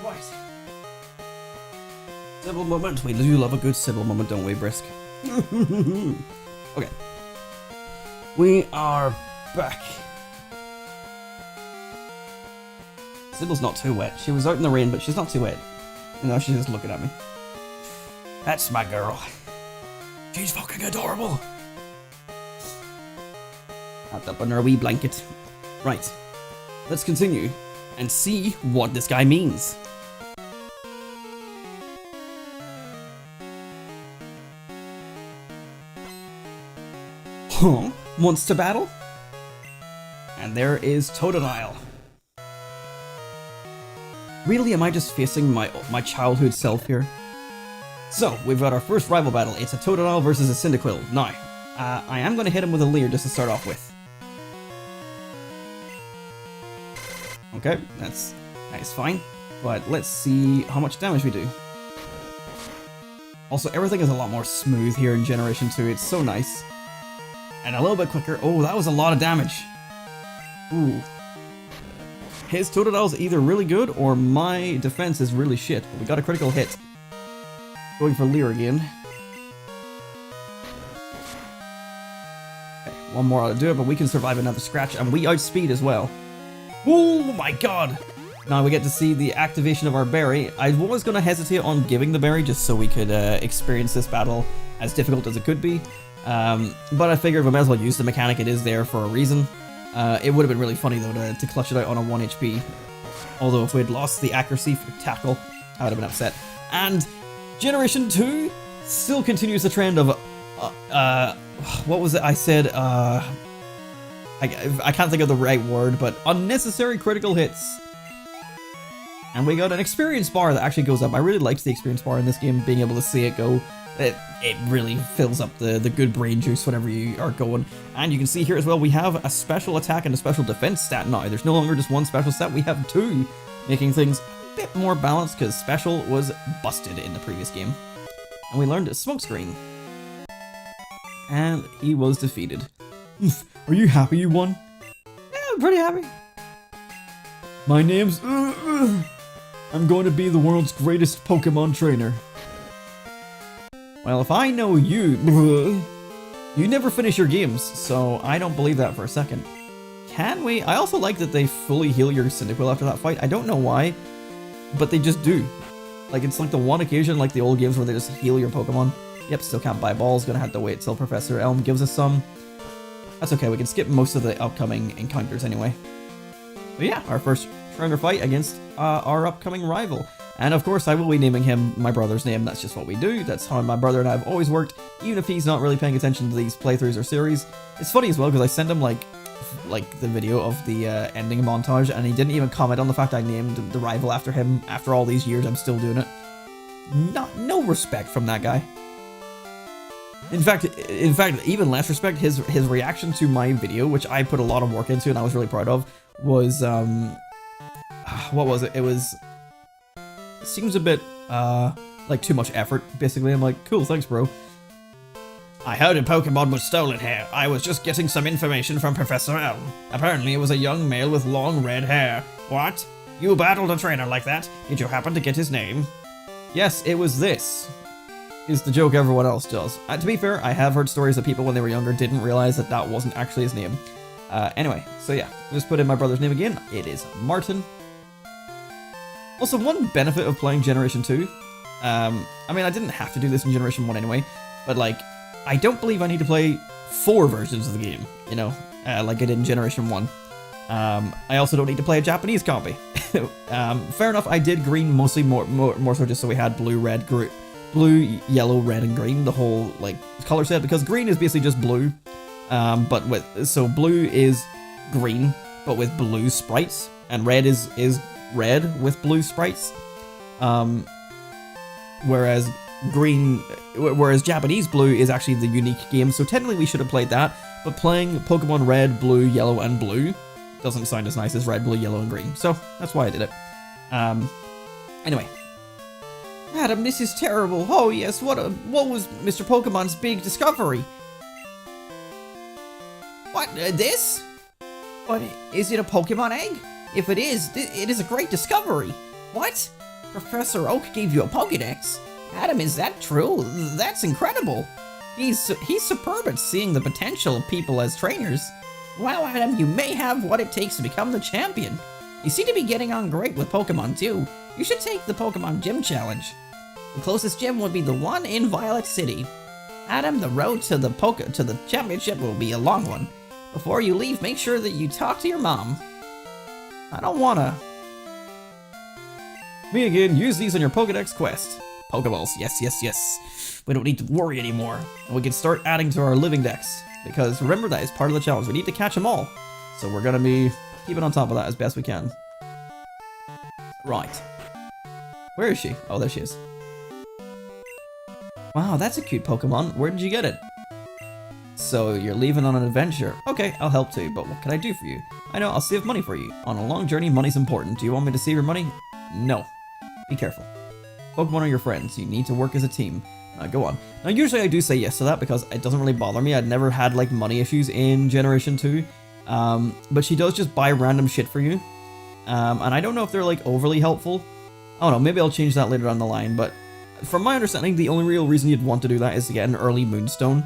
Right. Civil moment. We do love a good civil moment, don't we, Brisk? Okay. We are back. Sybil's not too wet. She was out in the rain, but she's not too wet. You know, she's just looking at me. That's my girl. She's fucking adorable. Wrapped up in her wee blanket. Right. Let's continue and see what this guy means. Huh? Wants to battle? And there is Totodile. Really, am I just facing my childhood self here? So, we've got our first rival battle. It's a Totodile versus a Cyndaquil. Now, I am going to hit him with a Leer just to start off with. Okay, that's fine. But let's see how much damage we do. Also, everything is a lot more smooth here in Generation 2. It's so nice. And a little bit quicker. Oh, that was a lot of damage. Ooh. His Totodile's either really good or my defense is really shit. But we got a critical hit. Going for Leer again. Okay, one more ought to do it, but we can survive another scratch, and we outspeed as well. Oh my god! Now we get to see the activation of our berry. I was going to hesitate on giving the berry just so we could experience this battle as difficult as it could be. But I figured we might as well use the mechanic. It is there for a reason. It would have been really funny though to clutch it out on a 1 HP. Although if we'd lost the accuracy for tackle, I would have been upset. And Generation 2 still continues the trend of, what was it I said, I can't think of the right word, but unnecessary critical hits. And we got an experience bar that actually goes up. I really liked the experience bar in this game, being able to see it go. It really fills up the good brain juice whenever you are going. And you can see here as well, we have a special attack and a special defense stat now. There's no longer just one special stat, we have two, making things a bit more balanced because special was busted in the previous game. And we learned Smokescreen. And he was defeated. Are you happy you won? Yeah, I'm pretty happy. My name's... I'm going to be the world's greatest Pokemon trainer. Well, if I know you... You never finish your games, so I don't believe that for a second. Can we? I also like that they fully heal your Cyndaquil after that fight. I don't know why, but they just do. Like, it's like the one occasion, like the old games where they just heal your Pokemon. Yep, still can't buy balls. Gonna have to wait till Professor Elm gives us some. That's okay, we can skip most of the upcoming encounters anyway. But yeah, our first trainer fight against our upcoming rival. And of course, I will be naming him my brother's name. That's just what we do. That's how my brother and I have always worked, even if he's not really paying attention to these playthroughs or series. It's funny as well, because I sent him like the video of the ending montage, and he didn't even comment on the fact I named the rival after him. After all these years, I'm still doing it. No respect from that guy. In fact, even less respect. His reaction to my video, which I put a lot of work into and I was really proud of, was what was it? It seems a bit like too much effort. Basically, I'm like, cool, thanks, bro. I heard a Pokemon was stolen here. I was just getting some information from Professor Elm. Apparently, it was a young male with long red hair. What? You battled a trainer like that? Did you happen to get his name? Yes, it was this. Is the joke everyone else does. To be fair, I have heard stories that people when they were younger didn't realize that that wasn't actually his name. Anyway, so yeah, just put in my brother's name again. It is Martin. Also, one benefit of playing Generation 2 I mean, I didn't have to do this in Generation 1 anyway, but like, I don't believe I need to play 4 versions of the game, you know, like I did in Generation 1. I also don't need to play a Japanese copy. Fair enough, I did green mostly more so just so we had blue, red, blue, yellow, red, and green, the whole like color set, because green is basically just blue, so blue is green, but with blue sprites, and red is red with blue sprites, whereas Japanese blue is actually the unique game, so technically we should have played that, but playing Pokemon red, blue, yellow, and blue doesn't sound as nice as red, blue, yellow, and green, so that's why I did it. Anyway. Adam, this is terrible. Oh yes, what was Mr. Pokemon's big discovery? What, this? What, is it a Pokemon egg? If it is, it is a great discovery. What? Professor Oak gave you a Pokédex? Adam, is that true? That's incredible. He's superb at seeing the potential of people as trainers. Wow, Adam, you may have what it takes to become the champion. You seem to be getting on great with Pokemon too. You should take the Pokemon Gym Challenge. The closest gym would be the one in Violet City. Adam, the road to the championship will be a long one. Before you leave, make sure that you talk to your mom. I don't wanna. Me again, use these on your Pokedex quest. Pokeballs, yes, yes, yes. We don't need to worry anymore. And we can start adding to our Living Dex. Because remember, that is part of the challenge. We need to catch them all. So we're gonna be keeping on top of that as best we can. Right. Where is she? Oh, there she is. Wow, that's a cute Pokemon. Where did you get it? So, you're leaving on an adventure. Okay, I'll help too, but what can I do for you? I know, I'll save money for you. On a long journey, money's important. Do you want me to save your money? No. Be careful. Pokemon are your friends. You need to work as a team. Now, go on. Now, usually I do say yes to that because it doesn't really bother me. I'd never had, like, money issues in Generation 2. But she does just buy random shit for you. And I don't know if they're, like, overly helpful. I don't know, maybe I'll change that later down the line, but from my understanding, the only real reason you'd want to do that is to get an early Moonstone.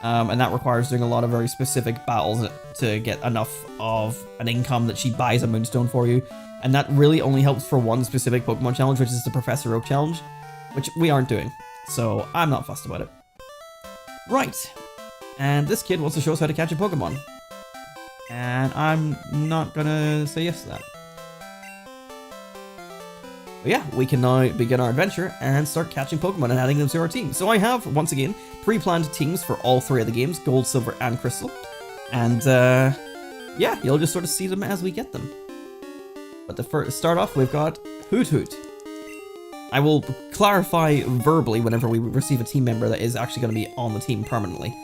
And that requires doing a lot of very specific battles to get enough of an income that she buys a Moonstone for you. And that really only helps for one specific Pokemon challenge, which is the Professor Oak challenge, which we aren't doing. So I'm not fussed about it. Right. And this kid wants to show us how to catch a Pokemon. And I'm not gonna say yes to that. But yeah, we can now begin our adventure and start catching Pokemon and adding them to our team. So I have, once again, pre-planned teams for all 3 of the games, Gold, Silver, and Crystal. And yeah, you'll just sort of see them as we get them. But to start off, we've got Hoot Hoot. I will clarify verbally whenever we receive a team member that is actually going to be on the team permanently.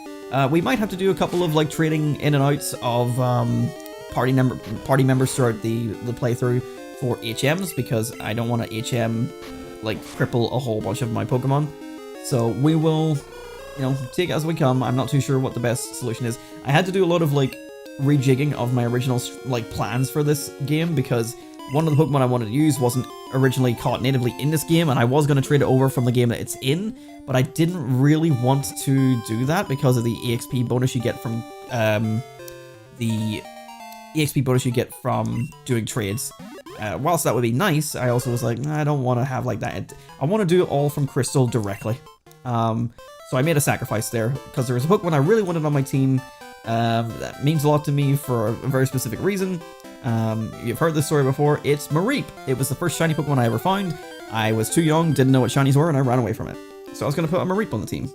We might have to do a couple of like trading in and outs of party members throughout the playthrough for HMs, because I don't want to HM like cripple a whole bunch of my Pokemon. So we will, you know, take it as we come. I'm not too sure what the best solution is. I had to do a lot of like rejigging of my original like plans for this game, because one of the Pokemon I wanted to use wasn't originally caught natively in this game, and I was going to trade it over from the game that it's in, but I didn't really want to do that because of the EXP bonus you get from doing trades. Whilst that would be nice, I also was like, nah, I don't want to have like that. I want to do it all from Crystal directly. So I made a sacrifice there because there was a Pokemon I really wanted on my team. That means a lot to me for a very specific reason. You've heard this story before. It's Mareep. It was the first shiny Pokemon I ever found. I was too young, didn't know what shinies were, and I ran away from it. So I was going to put a Mareep on the team.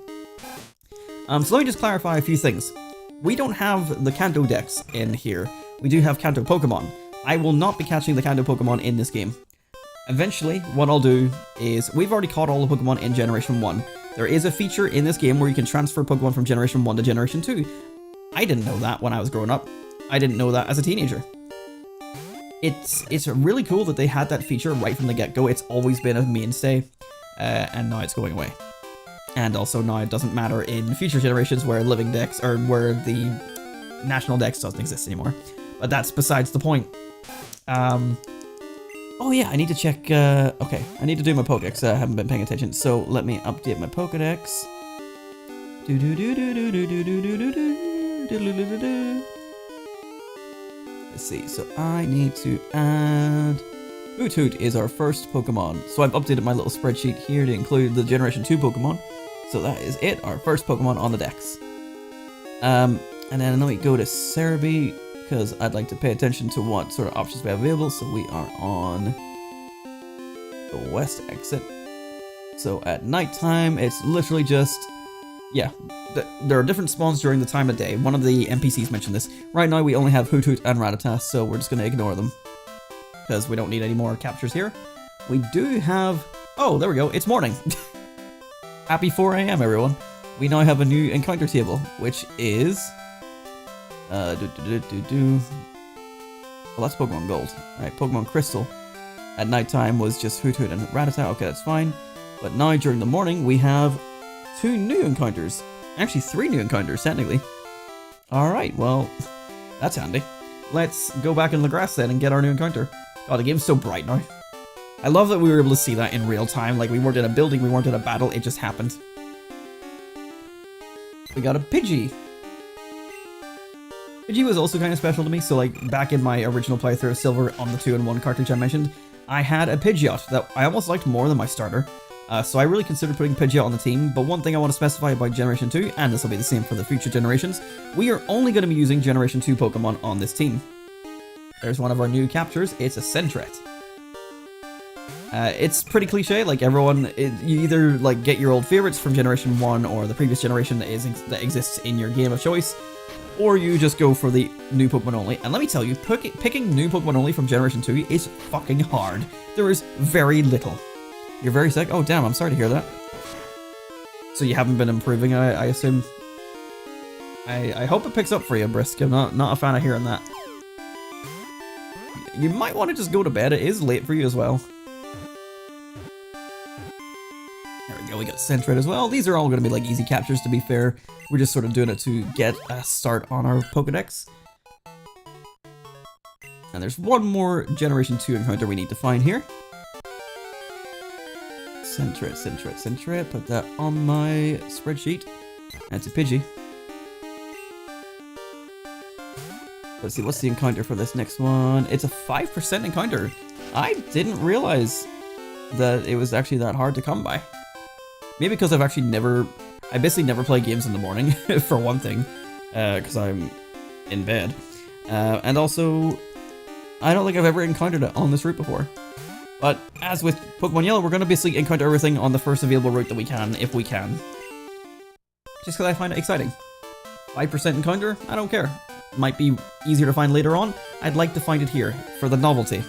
So let me just clarify a few things. We don't have the Kanto Dex in here. We do have Kanto Pokémon. I will not be catching the Kanto Pokémon in this game. Eventually, what I'll do is, we've already caught all the Pokemon in Generation 1. There is a feature in this game where you can transfer Pokemon from Generation 1 to Generation 2. I didn't know that when I was growing up. I didn't know that as a teenager. It's really cool that they had that feature right from the get-go. It's always been a mainstay, and now it's going away. And also now it doesn't matter in future generations where Living Dex, or where the National Dex doesn't exist anymore. But that's besides the point. Oh yeah, I need to check, okay, I need to do my Pokedex. I haven't been paying attention, so let me update my Pokedex. Let's see, so I need to add Hoot Hoot is our first Pokemon. So I've updated my little spreadsheet here to include the Generation 2 Pokemon. So that is it, our first Pokemon on the Dex. And then let me go to Cerebi, because I'd like to pay attention to what sort of options we have available. So we are on the west exit. So at nighttime, it's literally just, yeah, there are different spawns during the time of day. One of the NPCs mentioned this. Right now we only have Hoot Hoot and Rattata, so we're just going to ignore them, because we don't need any more captures here. We do have, oh, there we go, it's morning. Happy 4 AM, everyone. We now have a new encounter table, which is, well, that's Pokemon Gold. Right, Pokemon Crystal at nighttime was just Hoot Hoot and Rattata. Okay, that's fine. But now during the morning, we have 2 new encounters. Actually, 3 new encounters, technically. Alright, well, that's handy. Let's go back in the grass then and get our new encounter. God, the game's so bright now. I love that we were able to see that in real time. Like, we weren't in a building, we weren't in a battle, it just happened. We got a Pidgey. Pidgey was also kind of special to me, so like, back in my original playthrough of Silver on the 2-in-1 cartridge I mentioned, I had a Pidgeot that I almost liked more than my starter. So I really considered putting Pidgeot on the team, but one thing I want to specify about Generation 2, and this will be the same for the future generations, we are only going to be using Generation 2 Pokemon on this team. There's one of our new captures, it's a Sentret. It's pretty cliche, like everyone, you either like get your old favorites from Generation 1 or the previous generation that exists in your game of choice, or you just go for the new Pokemon only. And let me tell you, picking new Pokemon only from Generation 2 is fucking hard. There is very little. You're very sick? Oh damn, I'm sorry to hear that. So you haven't been improving, I assume? I hope it picks up for you, Brisk. I'm not a fan of hearing that. You might want to just go to bed, it is late for you as well. There we go, we got Sentret as well. These are all going to be like easy captures, to be fair. We're just sort of doing it to get a start on our Pokedex. And there's one more Generation 2 encounter we need to find here. Sentret, put that on my spreadsheet. That's a Pidgey. Let's see, what's the encounter for this next one? It's a 5% encounter. I didn't realize that it was actually that hard to come by. Maybe because I basically never play games in the morning, for one thing, because I'm in bed. And also, I don't think I've ever encountered it on this route before. But as with Pokemon Yellow, we're going to basically encounter everything on the first available route that we can, if we can. Just because I find it exciting. 5% encounter? I don't care. Might be easier to find later on. I'd like to find it here, for the novelty.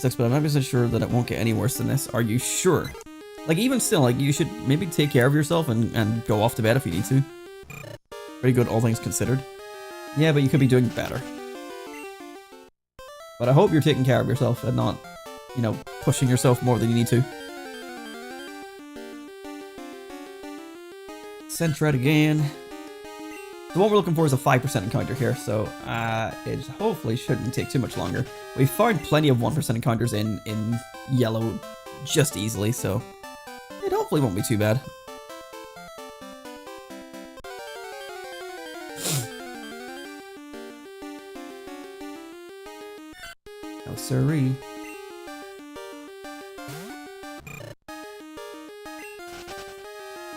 But I'm not sure that it won't get any worse than this. Are you sure? Like, even still, like, you should maybe take care of yourself and go off to bed if you need to. Pretty good, all things considered. Yeah, but you could be doing better. But I hope you're taking care of yourself and not, you know, pushing yourself more than you need to. Sentret again. The one we're looking for is a 5% encounter here, so it hopefully shouldn't take too much longer. We've found plenty of 1% encounters in Yellow just easily, so it hopefully won't be too bad. Oh, sirree.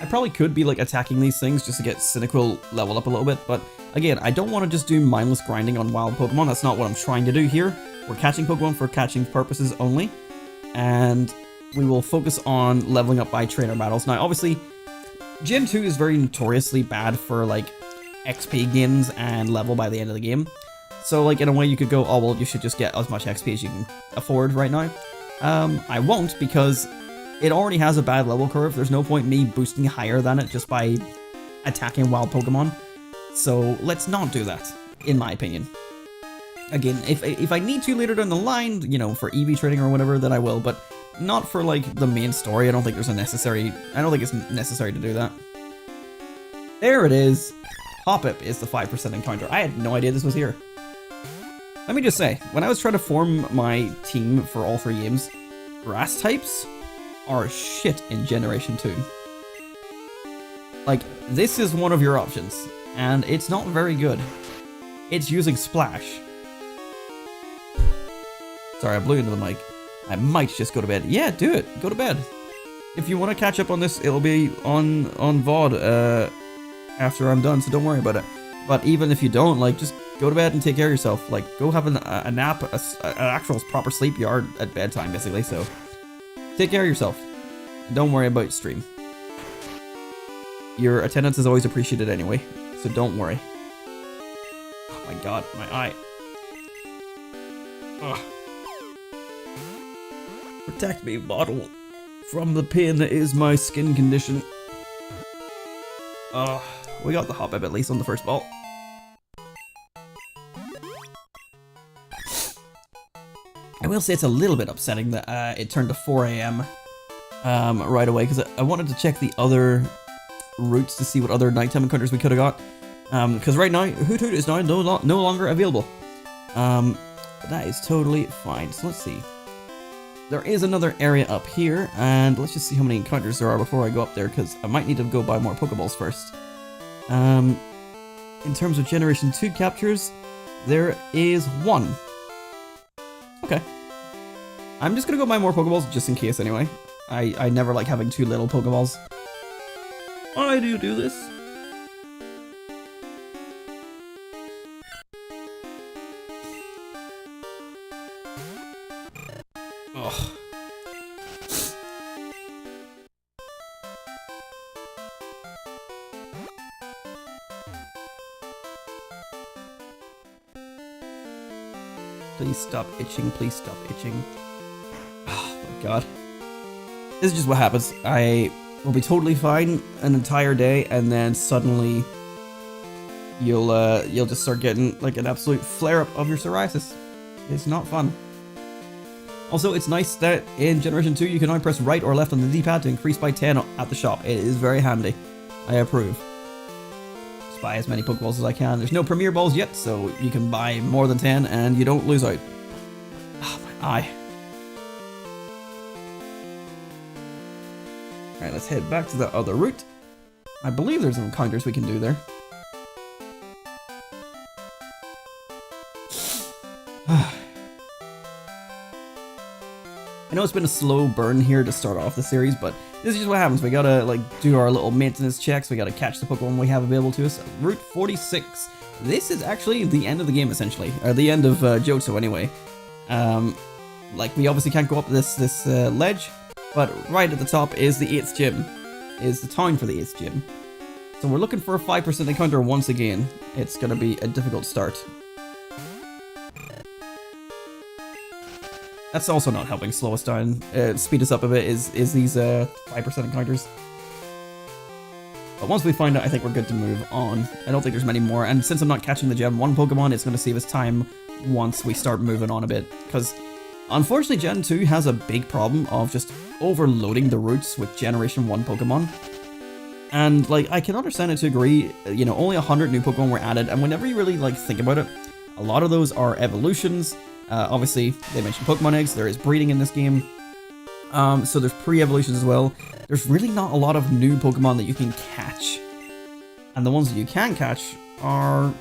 I probably could be like attacking these things just to get Cynical leveled up a little bit, but again, I don't want to just do mindless grinding on wild Pokemon. That's not what I'm trying to do here. We're catching Pokemon for catching purposes only, and we will focus on leveling up by trainer battles. Now, obviously, Gen 2 is very notoriously bad for like XP gains and level by the end of the game. So like in a way you could go, oh well, you should just get as much XP as you can afford right now. I won't, because it already has a bad level curve. There's no point in me boosting higher than it just by attacking wild Pokemon. So let's not do that, in my opinion. Again, if I need to later down the line, you know, for EV trading or whatever, then I will, but not for like the main story. I don't think it's necessary to do that. There it is. Hoppip is the 5% encounter. I had no idea this was here. Let me just say, when I was trying to form my team for all 3 games, grass types are shit in Generation 2. Like, this is one of your options, and it's not very good. It's using Splash. Sorry, I blew into the mic. I might just go to bed. Yeah, do it. Go to bed. If you want to catch up on this, it'll be on VOD after I'm done, so don't worry about it. But even if you don't, like, just go to bed and take care of yourself. Like, go have a nap, an actual proper sleep. You are at bedtime, basically, so take care of yourself. Don't worry about stream. Your attendance is always appreciated anyway, so don't worry. Oh my god, my eye. Ugh. Protect me, bottle, from the pain that is my skin condition. We got the hop up at least on the first ball. I will say it's a little bit upsetting that it turned to 4 AM right away, because I wanted to check the other routes to see what other nighttime encounters we could have got. Because right now, Hoot Hoot is now no longer available. But that is totally fine. So let's see. There is another area up here, and let's just see how many encounters there are before I go up there, because I might need to go buy more Pokeballs first. In terms of Generation 2 captures, there is 1. Okay. I'm just gonna go buy more Pokeballs just in case anyway. I never like having too little Pokeballs. Why do you do this? Ugh. Please stop itching, please stop itching. Oh my god. This is just what happens. I will be totally fine an entire day, and then suddenly you'll just start getting like an absolute flare-up of your psoriasis. It's not fun. Also, it's nice that in Generation 2 you can now press right or left on the D-pad to increase by 10 at the shop. It is very handy. I approve. Just buy as many Pokeballs as I can. There's no Premier Balls yet, so you can buy more than 10 and you don't lose out. Oh, my eye. Alright, let's head back to the other route. I believe there's some encounters we can do there. I know it's been a slow burn here to start off the series, but this is just what happens. We gotta like do our little maintenance checks. We gotta catch the Pokemon we have available to us. Route 46. This is actually the end of the game, essentially, or the end of Johto, anyway. Like we obviously can't go up this ledge, but right at the top is the 8th gym, is the town for the 8th gym. So we're looking for a 5% encounter once again. It's gonna be a difficult start. That's also not helping slow us down, speed us up a bit, is these 5% encounters. But once we find out, I think we're good to move on. I don't think there's many more, and since I'm not catching the Gen 1 Pokemon, it's going to save us time once we start moving on a bit. Because, unfortunately, Gen 2 has a big problem of just overloading the routes with Generation 1 Pokemon. And, like, I can understand it to agree, you know, only 100 new Pokemon were added, and whenever you really, like, think about it, a lot of those are evolutions. Obviously, they mentioned Pokemon eggs. There is breeding in this game. So there's pre-evolutions as well. There's really not a lot of new Pokemon that you can catch. And the ones that you can catch are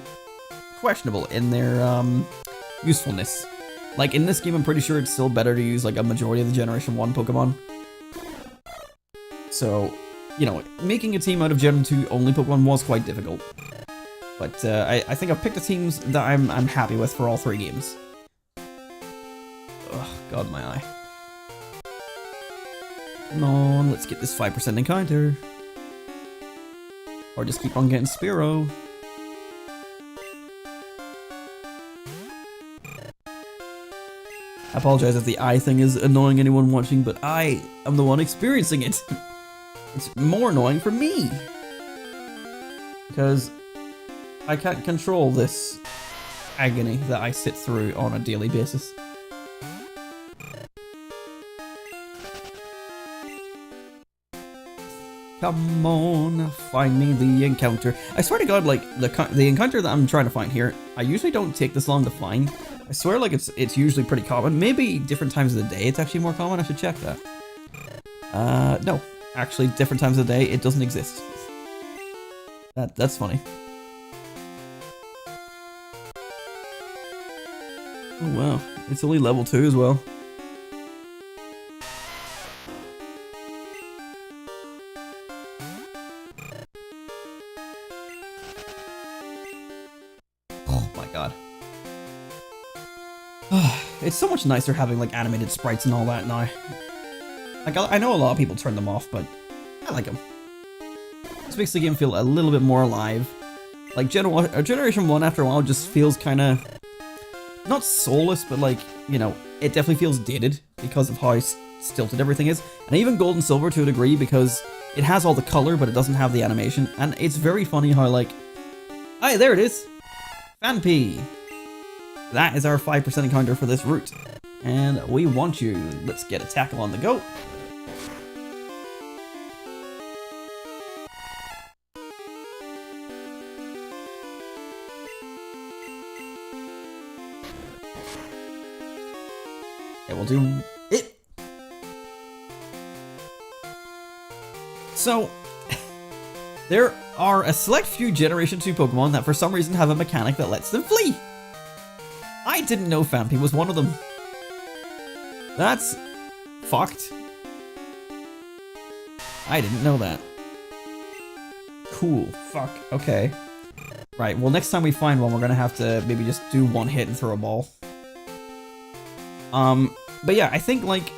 questionable in their usefulness. Like, in this game, I'm pretty sure it's still better to use, like, a majority of the Generation 1 Pokemon. So, you know, making a team out of Gen 2 only Pokemon was quite difficult. But I think I've picked the teams that I'm happy with for all 3 games. Oh, God, my eye. Come on, let's get this 5% encounter. Or just keep on getting Spearow. I apologize if the eye thing is annoying anyone watching, but I am the one experiencing it. It's more annoying for me. Because I can't control this agony that I sit through on a daily basis. Come on, find me the encounter. I swear to God, like, the encounter that I'm trying to find here, I usually don't take this long to find. I swear, like, it's usually pretty common. Maybe different times of the day it's actually more common. I should check that. No. Actually, different times of the day, it doesn't exist. That's funny. Oh, wow. It's only level 2 as well. Oh my god. It's so much nicer having like animated sprites and all that now. Like I know a lot of people turn them off, but I like them. This makes the game feel a little bit more alive. Like Generation 1 after a while just feels kind of not soulless, but like, you know, it definitely feels dated because of how stilted everything is. And even Gold and Silver to a degree because it has all the color, but it doesn't have the animation. And it's very funny how like, hey, there it is. Phanpy. That is our 5% encounter for this route. And we want you. Let's get a tackle on the go. Yeah, we'll do it. So, there are a select few Generation 2 Pokemon that for some reason have a mechanic that lets them flee. I didn't know Phanpy was one of them. That's fucked. I didn't know that. Cool. Fuck. Okay. Right, well next time we find one we're gonna have to maybe just do one hit and throw a ball. But yeah, I think like,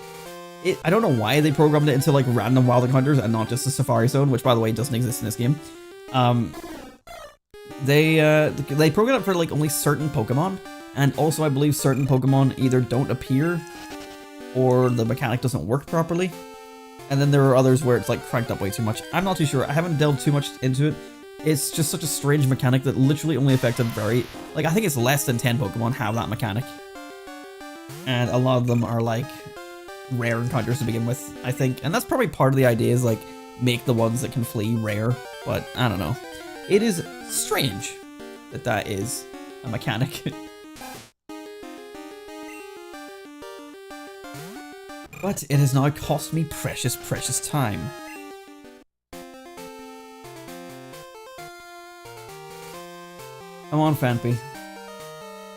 I don't know why they programmed it into like random wild encounters and not just the Safari Zone, which by the way doesn't exist in this game. They programmed it for like only certain Pokemon. And also, I believe certain Pokemon either don't appear or the mechanic doesn't work properly. And then there are others where it's like cranked up way too much. I'm not too sure. I haven't delved too much into it. It's just such a strange mechanic that literally only affected I think it's less than 10 Pokemon have that mechanic. And a lot of them are like rare encounters to begin with, I think. And that's probably part of the idea is like make the ones that can flee rare. But I don't know. It is strange that that is a mechanic. But it has now cost me precious, precious time. I'm on Phanpy.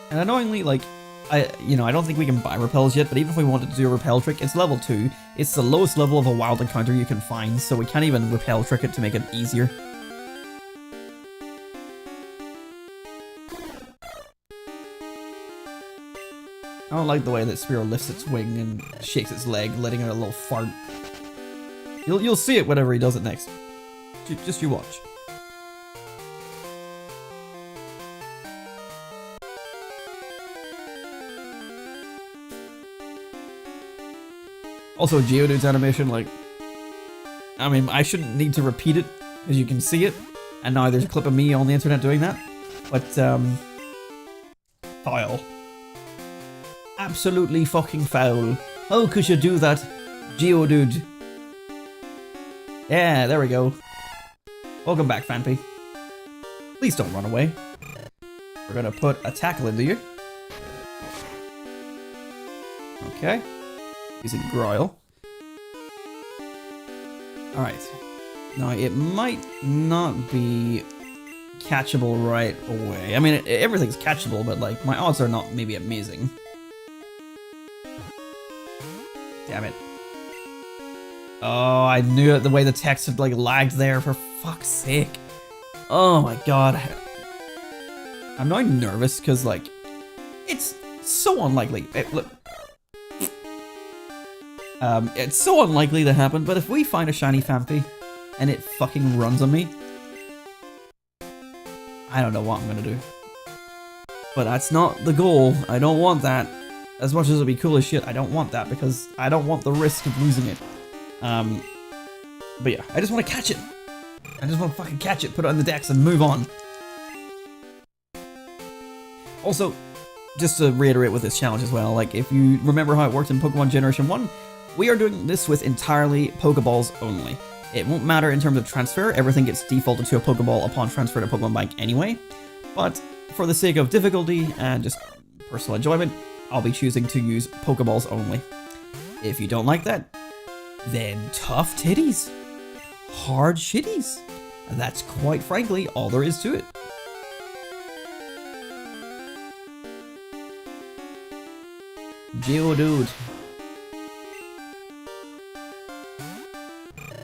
And annoyingly, like, I don't think we can buy repels yet, but even if we wanted to do a repel trick, it's level 2. It's the lowest level of a wild encounter you can find, so we can't even repel trick it to make it easier. I don't like the way that Spearow lifts its wing and shakes its leg, letting out a little fart. You'll see it whenever he does it next. Just you watch. Also, Geodude's animation, like, I mean, I shouldn't need to repeat it, because you can see it, and now there's a clip of me on the internet doing that, but, foul. Absolutely fucking foul. How could you do that, Geodude? Yeah, there we go. Welcome back, Phanpy. Please don't run away. We're gonna put a tackle into you. Okay. Using Groyle. Alright. Now, it might not be catchable right away. I mean, everything's catchable, but, like, my odds are not maybe amazing. Damn it. Oh, I knew it. The way the text had, like, lagged there, for fuck's sake. Oh my god. I'm now nervous, because, like, it's so unlikely. Look. It's so unlikely to happen, but if we find a shiny Phanpy and it fucking runs on me, I don't know what I'm gonna do. But that's not the goal. I don't want that. As much as it'd be cool as shit, I don't want that because I don't want the risk of losing it. But yeah, I just want to catch it. I just want to fucking catch it, put it on the Dex, and move on. Also, just to reiterate with this challenge as well, like if you remember how it worked in Pokemon Generation 1, we are doing this with entirely Pokeballs only. It won't matter in terms of transfer, everything gets defaulted to a Pokeball upon transfer to Pokemon Bank anyway, but for the sake of difficulty and just personal enjoyment, I'll be choosing to use Pokeballs only. If you don't like that, then tough titties. Hard shitties. And that's quite frankly all there is to it. Geodude.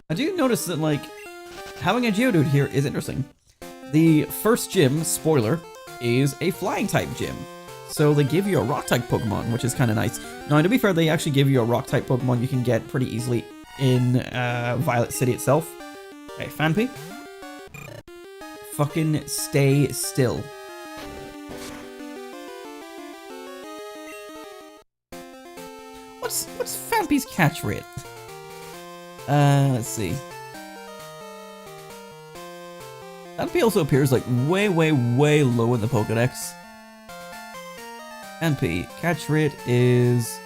I do notice that, like, having a Geodude here is interesting. The first gym, spoiler, is a flying type gym. So they give you a rock type Pokemon, which is kind of nice. Now, to be fair, they actually give you a rock type Pokemon you can get pretty easily in Violet City itself. Okay, Phanpy. Fucking stay still. What's Phanpy's catch rate? Let's see. Phanpy also appears like way low in the Pokedex. Phanpy catch rate is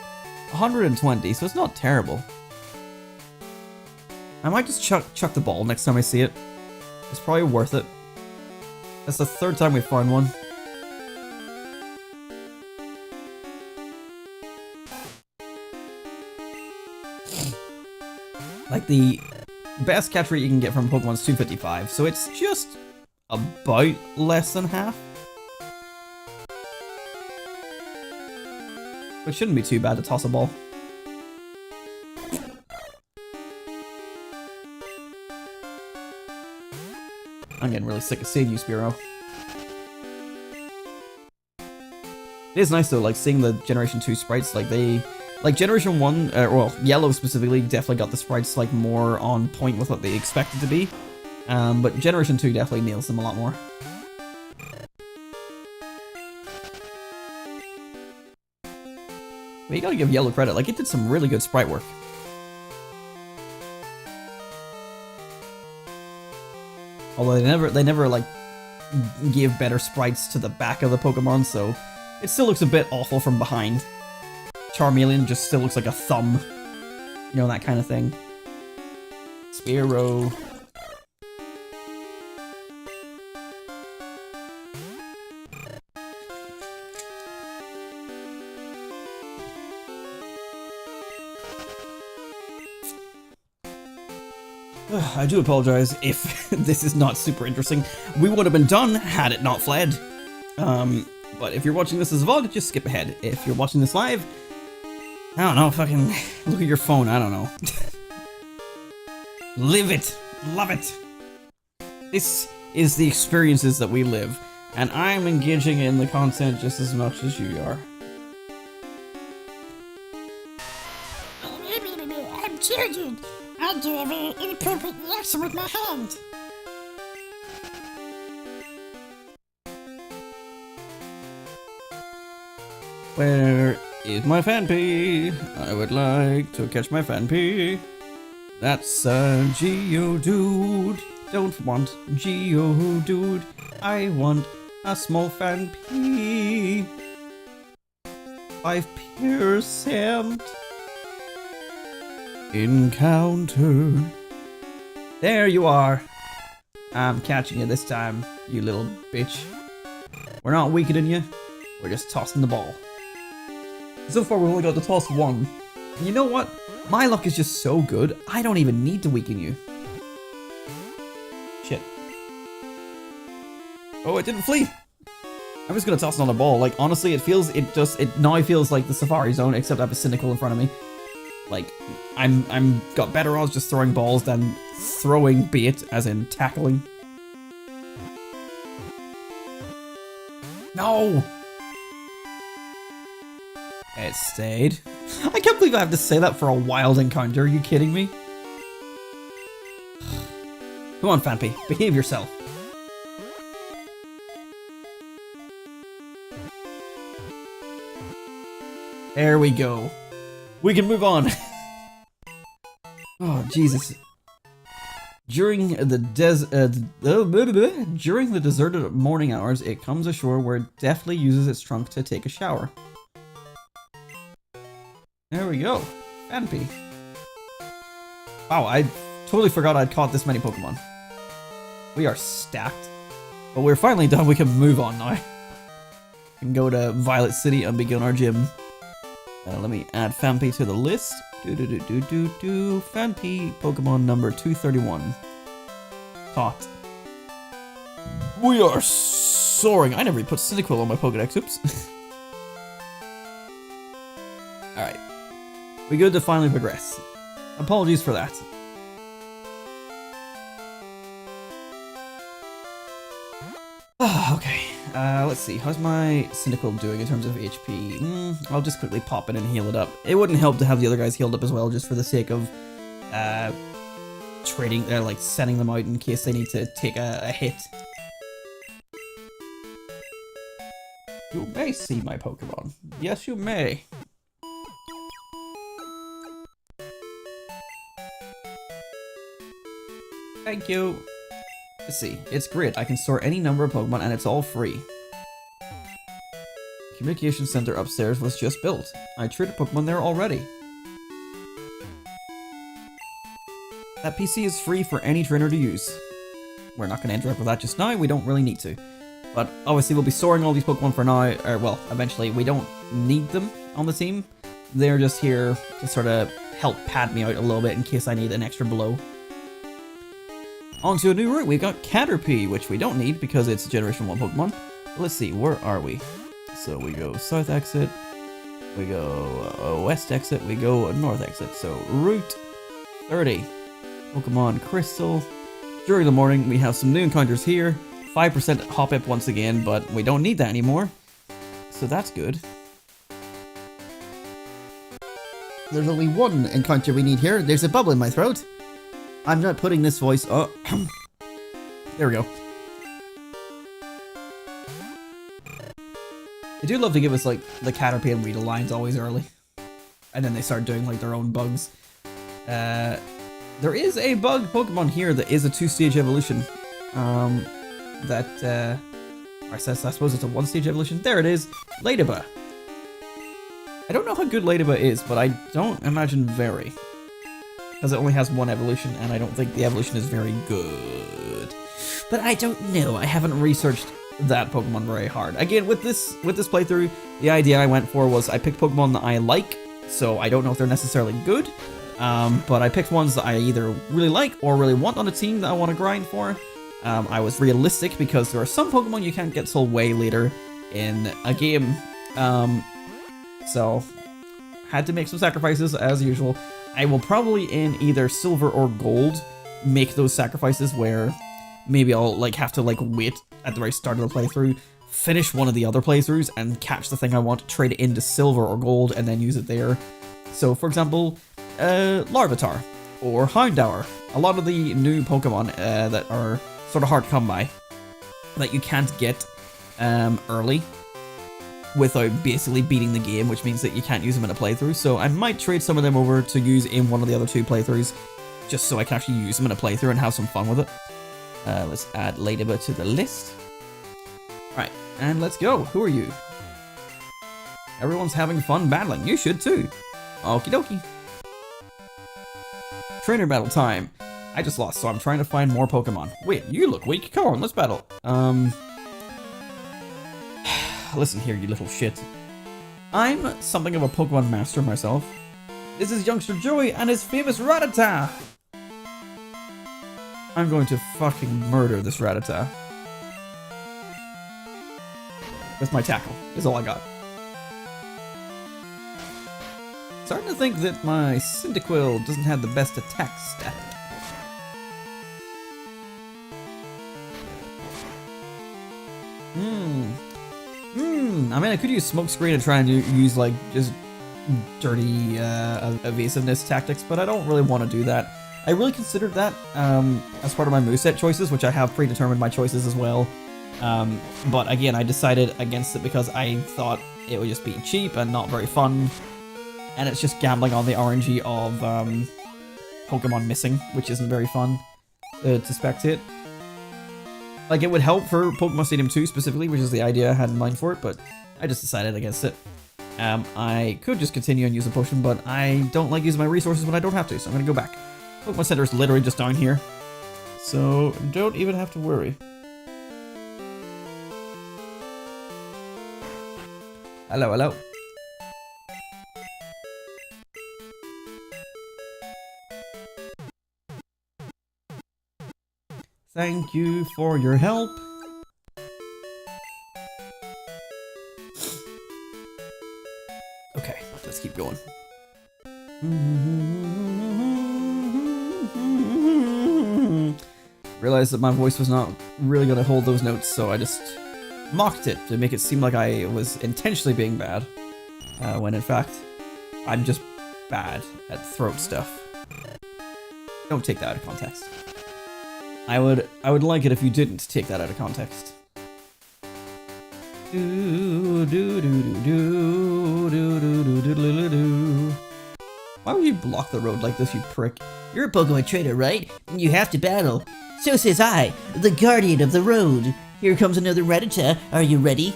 120, so it's not terrible. I might just chuck the ball next time I see it. It's probably worth it. That's the third time we found one. Like, the best catch rate you can get from Pokemon is 255, so it's just about less than half. It shouldn't be too bad to toss a ball. I'm getting really sick of seeing you, Spearow. It is nice though, like, seeing the Generation 2 sprites, like, Generation 1, well, Yellow specifically, definitely got the sprites, like, more on point with what they expected to be. But Generation 2 definitely nails them a lot more. But you gotta give Yellow credit, like, it did some really good sprite work. Although they never like give better sprites to the back of the Pokemon, so it still looks a bit awful from behind. Charmeleon just still looks like a thumb, you know, that kind of thing. Spearow. I do apologize if this is not super interesting. We would have been done had it not fled. But if you're watching this as a vlog, just skip ahead. If you're watching this live, I don't know, fucking look at your phone, I don't know. Live it, love it. This is the experiences that we live, and I'm engaging in the content just as much as you are. I'm children. I do every inappropriate reaction with my hand. Where is my Phanpy? I would like to catch my Phanpy. That's a Geodude. Don't want Geodude. I want a small Phanpy. 5%. Encounter. There you are. I'm catching you this time, you little bitch. We're not weakening you. We're just tossing the ball. So far we've only got to toss one. And you know what? My luck is just so good, I don't even need to weaken you. Shit. Oh, it didn't flee! I'm just gonna toss another ball. Like, honestly, it now feels like the Safari Zone, except I have a Cynical in front of me. Like, I'm got better odds just throwing balls than throwing bait, as in tackling. No! It stayed. I can't believe I have to say that for a wild encounter. Are you kidding me? Come on, Phanpy. Behave yourself. There we go. We can move on. Oh, Jesus. During the deserted morning hours, it comes ashore where it deftly uses its trunk to take a shower. There we go. Phanpy. Wow, I totally forgot I'd caught this many Pokemon. We are stacked. But we're finally done. We can move on now. We can go to Violet City and begin our gym. Let me add Phanpy to the list. Phanpy, Pokemon number 231. Caught. We are soaring. I never put Cyndaquil on my Pokedex. Oops. Alright. We good to finally progress. Apologies for that. Okay. let's see. How's my Cyndaquil doing in terms of HP? I'll just quickly pop it and heal it up. It wouldn't help to have the other guys healed up as well, just for the sake of trading, like sending them out in case they need to take a hit. You may see my Pokemon. Yes, you may. Thank you. Let's see. It's great. I can store any number of Pokemon and it's all free. The communication center upstairs was just built. I traded Pokemon there already. That PC is free for any trainer to use. We're not going to interact with that just now. We don't really need to. But obviously we'll be storing all these Pokemon for now. Or, well, eventually. We don't need them on the team. They're just here to sort of help pad me out a little bit in case I need an extra blow. On to a new route. We've got Caterpie, which we don't need because it's a Generation 1 Pokemon. Let's see, where are we? So we go south exit, we go west exit, we go north exit. So Route 30, Pokemon Crystal. During the morning, we have some new encounters here. 5% Hoppip once again, but we don't need that anymore. So that's good. There's only one encounter we need here. There's a bubble in my throat. I'm not putting this voice. Oh, there we go. They do love to give us like the Caterpie and Weedle lines always early, and then they start doing like their own bugs. There is a bug Pokemon here that is a 2-stage evolution. I suppose it's a 1-stage evolution. There it is, Ladybug. I don't know how good Ladybug is, but I don't imagine very. Because it only has one evolution, and I don't think the evolution is very good. But I don't know. I haven't researched that Pokemon very hard. Again, with this playthrough, the idea I went for was I picked Pokemon that I like, so I don't know if they're necessarily good. But I picked ones that I either really like or really want on a team that I want to grind for. I was realistic because there are some Pokemon you can't get till way later in a game. So had to make some sacrifices as usual. I will probably in either silver or gold make those sacrifices where maybe I'll like have to like wait at the very start of the playthrough, finish one of the other playthroughs and catch the thing I want, trade it into silver or gold and then use it there. So for example, Larvitar or Houndour, a lot of the new Pokemon that are sort of hard to come by that you can't get early without basically beating the game, which means that you can't use them in a playthrough. So I might trade some of them over to use in one of the other 2 playthroughs, just so I can actually use them in a playthrough and have some fun with it. Let's add Ladybug to the list. Alright, and let's go. Who are you? Everyone's having fun battling. You should too. Okie dokie. Trainer battle time. I just lost, so I'm trying to find more Pokemon. Wait, you look weak. Come on, let's battle. Listen here, you little shit. I'm something of a Pokemon master myself. This is youngster Joey and his famous Rattata. I'm going to fucking murder this Rattata. That's my tackle. That's all I got. Starting to think that my Cyndaquil doesn't have the best attack stat. I mean, I could use Smokescreen and try and use, like, just dirty evasiveness tactics, but I don't really want to do that. I really considered that as part of my moveset choices, which I have predetermined my choices as well. But again, I decided against it because I thought it would just be cheap and not very fun. And it's just gambling on the RNG of Pokemon missing, which isn't very fun to spectate. Like, it would help for Pokémon Stadium 2 specifically, which is the idea I had in mind for it, but I just decided against it. I could just continue and use a potion, but I don't like using my resources when I don't have to, so I'm going to go back. Pokémon Center is literally just down here, so don't even have to worry. Hello, hello. Thank you for your help. Okay, let's keep going. Realized that my voice was not really going to hold those notes, so I just mocked it to make it seem like I was intentionally being bad, when in fact, I'm just bad at throat stuff. Don't take that out of context. I would like it if you didn't take that out of context. Why would you block the road like this, you prick? You're a Pokemon trainer, right? And you have to battle. So says I, the guardian of the road. Here comes another Rattata. Are you ready?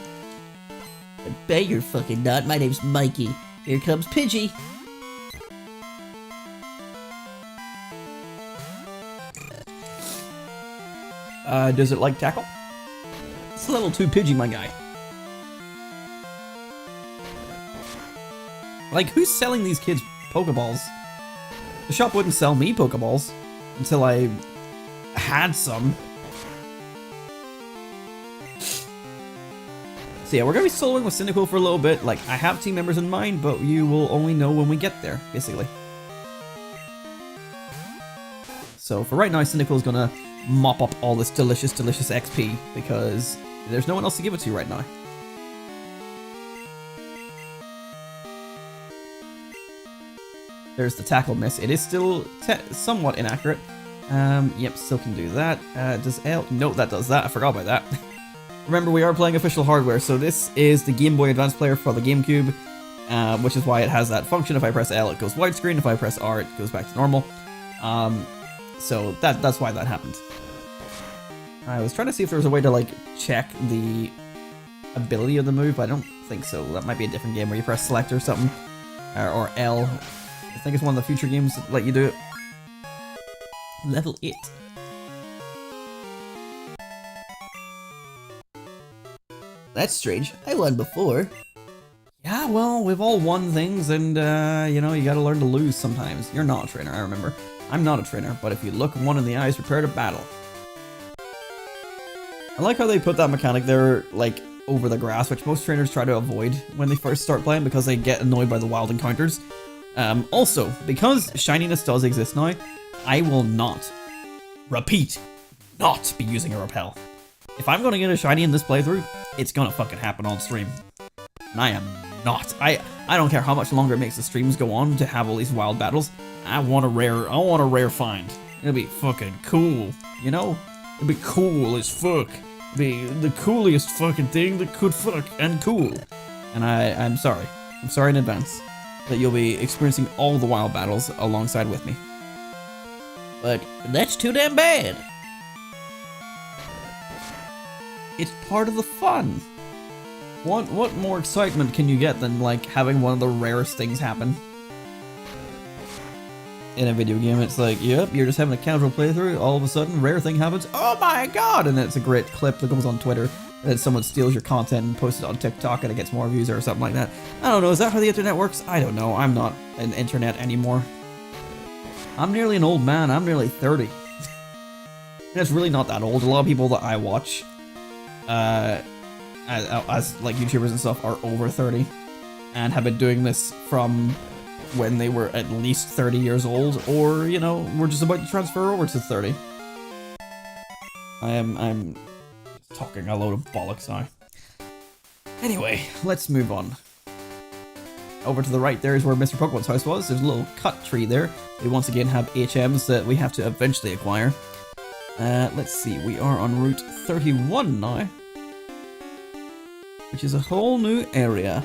I bet you're fucking not. My name's Mikey. Here comes Pidgey. Does it like tackle? It's level 2 Pidgey, my guy. Like, who's selling these kids Pokeballs? The shop wouldn't sell me Pokeballs until I had some. So yeah, we're gonna be soloing with Cyndaquil for a little bit. Like, I have team members in mind, but you will only know when we get there, basically. So for right now, Cyndaquil is gonna mop up all this delicious, delicious XP because there's no one else to give it to right now. There's the tackle miss. It is still somewhat inaccurate. Yep, still can do that. Does L? No, that does that. I forgot about that. Remember, we are playing official hardware, so this is the Game Boy Advance player for the GameCube, which is why it has that function. If I press L, it goes widescreen. If I press R, it goes back to normal. So that's why that happened. I was trying to see if there was a way to like check the ability of the move, but I don't think so. That might be a different game where you press select or something, or L. I think it's one of the future games that let you do it. Level 8. That's strange. I won before. Yeah, well, we've all won things, and you know, you gotta learn to lose sometimes. You're not a trainer, I remember. I'm not a trainer, but if you look one in the eyes, prepare to battle. I like how they put that mechanic there, like, over the grass, which most trainers try to avoid when they first start playing because they get annoyed by the wild encounters. Also, because shininess does exist now, I will not, repeat, not be using a repel. If I'm gonna get a shiny in this playthrough, it's gonna fucking happen on stream. And I am not. I don't care how much longer it makes the streams go on to have all these wild battles. I want a rare find. It'll be fucking cool, you know? It'll be cool as fuck. It'll be the coolest fucking thing that could fuck and cool. And I'm sorry. I'm sorry in advance that you'll be experiencing all the wild battles alongside with me. But that's too damn bad. It's part of the fun. What more excitement can you get than like having one of the rarest things happen? In a video game, it's like, yep, you're just having a casual playthrough, all of a sudden, rare thing happens, oh my god! And then it's a great clip that goes on Twitter, and then someone steals your content and posts it on TikTok and it gets more views or something like that. I don't know, is that how the internet works? I don't know, I'm not an internet anymore. I'm nearly an old man, I'm nearly 30. And it's really not that old. A lot of people that I watch, as like YouTubers and stuff, are over 30, and have been doing this from when they were at least 30 years old, or, you know, we're just about to transfer over to 30. I'm talking a load of bollocks now. Anyway, let's move on. Over to the right there is where Mr. Pokemon's house was. There's a little cut tree there. We once again have HMs that we have to eventually acquire. Let's see, we are on Route 31 now, which is a whole new area,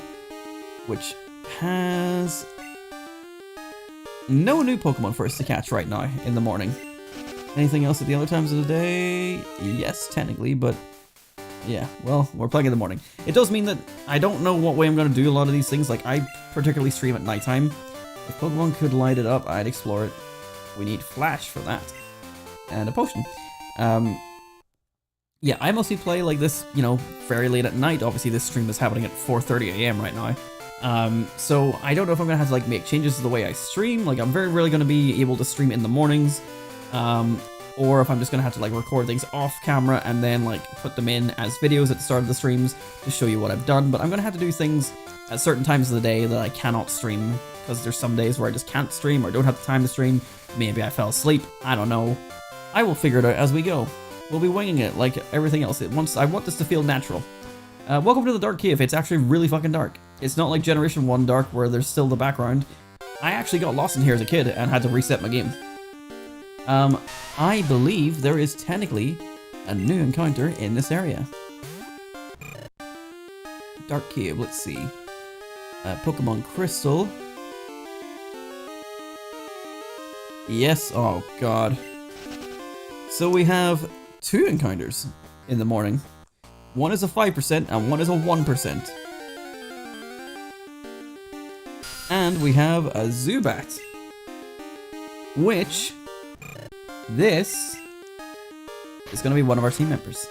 which has no new Pokemon for us to catch right now in the morning. Anything else at the other times of the day? Yes, technically, but yeah, well, we're playing in the morning. It does mean that I don't know what way I'm going to do a lot of these things. Like, I particularly stream at nighttime. If Pokemon could light it up, I'd explore it. We need Flash for that. And a potion. Yeah, I mostly play like this, you know, very late at night. Obviously, this stream is happening at 4:30 AM right now. So I don't know if I'm gonna have to like make changes to the way I stream. Like, I'm very rarely gonna be able to stream in the mornings, or if I'm just gonna have to like record things off camera and then like put them in as videos at the start of the streams to show you what I've done. But I'm gonna have to do things at certain times of the day that I cannot stream, because there's some days where I just can't stream or don't have the time to stream. Maybe I fell asleep. I don't know. I will figure it out as we go. We'll be winging it like everything else. I want this to feel natural. Welcome to the Dark Cave. It's actually really fucking dark. It's not like Generation 1 Dark where there's still the background. I actually got lost in here as a kid and had to reset my game. I believe there is technically a new encounter in this area. Dark Cave, let's see. Pokemon Crystal. Yes, oh god. So we have 2 encounters in the morning. One is a 5% and one is a 1%. And we have a Zubat. Which, this is going to be one of our team members.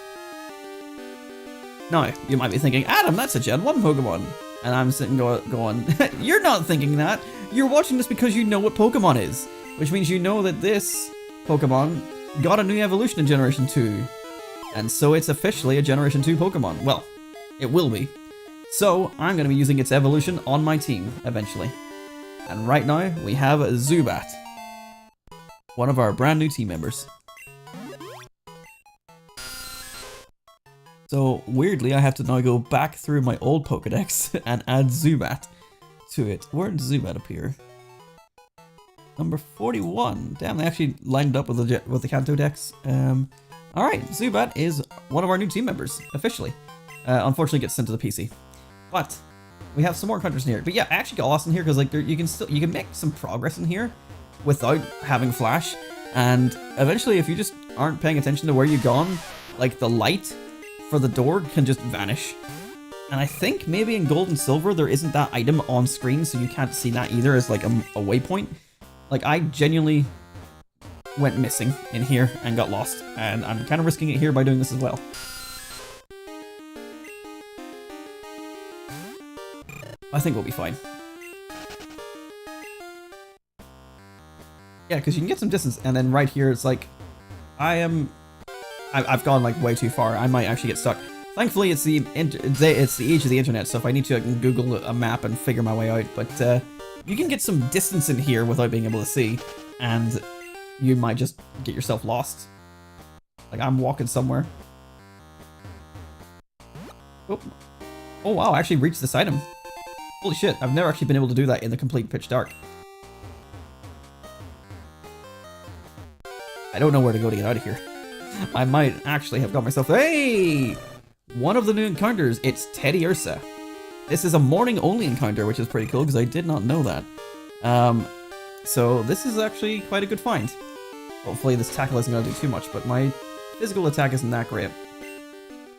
Now, you might be thinking, Adam, that's a Gen 1 Pokemon. And I'm sitting going, you're not thinking that. You're watching this because you know what Pokemon is. Which means you know that this Pokemon got a new evolution in Generation 2. And so it's officially a Generation 2 Pokemon. Well, it will be. So I'm going to be using its evolution on my team eventually. And right now we have Zubat. One of our brand new team members. So weirdly I have to now go back through my old Pokedex and add Zubat to it. Where did Zubat appear? Number 41. Damn, they actually lined up with the Kanto Dex. Alright, Zubat is one of our new team members, officially. Unfortunately gets sent to the PC. But we have some more encounters in here. But yeah, I actually got lost in here because like you can make some progress in here without having flash. And eventually if you just aren't paying attention to where you've gone, like the light for the door can just vanish. And I think maybe in Gold and Silver there isn't that item on screen, so you can't see that either as like a waypoint. Like I genuinely went missing in here and got lost, and I'm kind of risking it here by doing this as well. I think we'll be fine. Yeah, because you can get some distance, and then right here it's like, I've gone like way too far. I might actually get stuck. Thankfully, it's the age of the internet, so if I need to, I can Google a map and figure my way out. But you can get some distance in here without being able to see, and you might just get yourself lost. Like I'm walking somewhere. Oh, oh wow! I actually reached this item. Holy shit! I've never actually been able to do that in the complete pitch dark. I don't know where to go to get out of here. I might actually have got myself... Hey! One of the new encounters, it's Teddy Ursa. This is a morning only encounter, which is pretty cool because I did not know that. So this is actually quite a good find. Hopefully this tackle isn't going to do too much, but my physical attack isn't that great.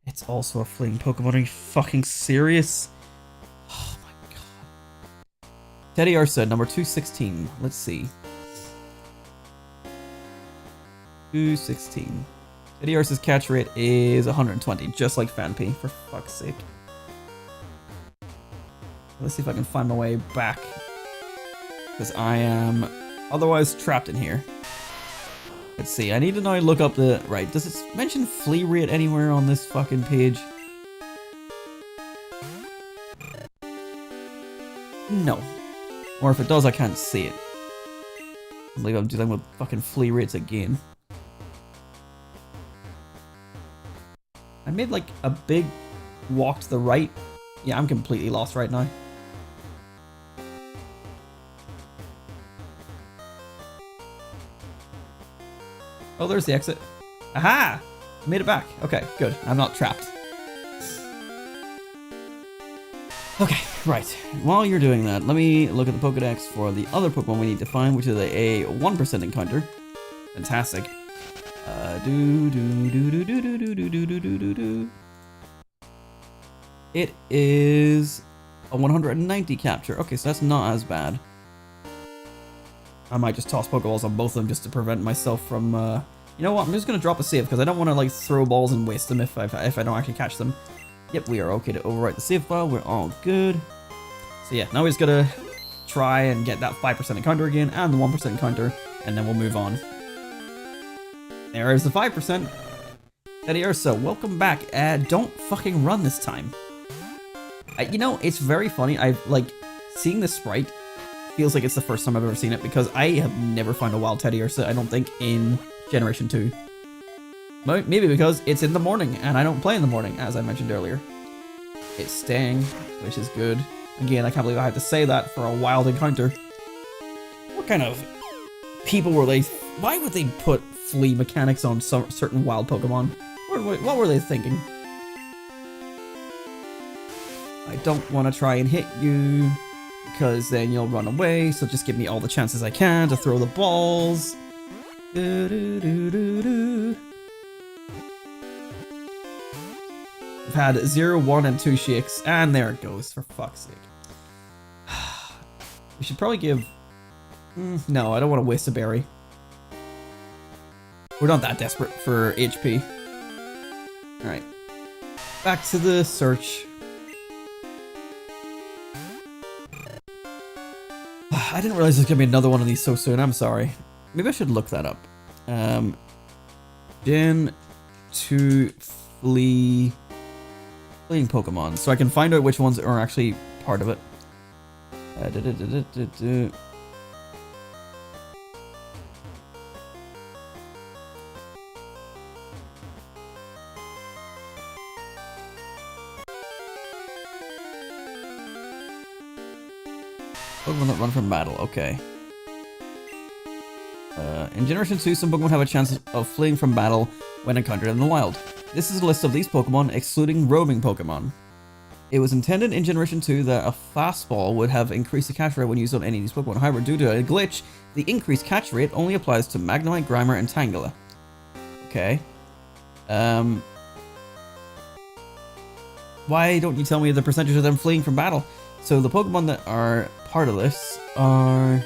It's also a fleeing Pokemon, are you fucking serious? Oh my god. Teddy Ursa, number 216, let's see. 216. Teddy Ursa's catch rate is 120, just like Fanpy, for fuck's sake. Let's see if I can find my way back, because I am otherwise trapped in here. Let's see, I need to now look up the... Right, does it mention flea rate anywhere on this fucking page? No. Or if it does, I can't see it. I believe I'm dealing with fucking flea rates again. I made like a big walk to the right. Yeah, I'm completely lost right now. Oh, there's the exit. Aha! Made it back. Okay, good. I'm not trapped. Okay, right. While you're doing that, let me look at the Pokedex for the other Pokemon we need to find, which is a 1% encounter. Fantastic. It is a 190 capture. Okay, so that's not as bad. I might just toss Pokeballs on both of them just to prevent myself from, you know what, I'm just going to drop a save because I don't want to, like, throw balls and waste them if I don't actually catch them. Yep, we are okay to overwrite the save file. We're all good. So yeah, now we just got to try and get that 5% encounter again and the 1% encounter, and then we'll move on. There is the 5%. Teddy Ursa, welcome back. Don't fucking run this time. You know, it's very funny. Seeing this sprite feels like it's the first time I've ever seen it because I have never found a wild Teddy Ursa, I don't think, in Generation 2. Maybe because it's in the morning and I don't play in the morning, as I mentioned earlier. It's staying, which is good. Again, I can't believe I had to say that for a wild encounter. What kind of people were they? Why would they put flea mechanics on some certain wild Pokemon? What were they thinking? I don't want to try and hit you, because then you'll run away, so just give me all the chances I can to throw the balls. I've had 0, 1, and 2 shakes, and there it goes, for fuck's sake. We should probably give... no, I don't want to waste a berry. We're not that desperate for HP. Alright. Back to the search. I didn't realize there's gonna be another one of these so soon, I'm sorry. Maybe I should look that up. Gen 2 fleeing Pokemon, so I can find out which ones are actually part of it. Pokemon that run from battle, okay. In Generation 2, some Pokemon have a chance of fleeing from battle when encountered in the wild. This is a list of these Pokemon, excluding roaming Pokemon. It was intended in Generation 2 that a fastball would have increased the catch rate when used on any of these Pokemon. However, due to a glitch, the increased catch rate only applies to Magnemite, Grimer, and Tangela. Okay. Why don't you tell me the percentage of them fleeing from battle? So the Pokemon that are part of this are...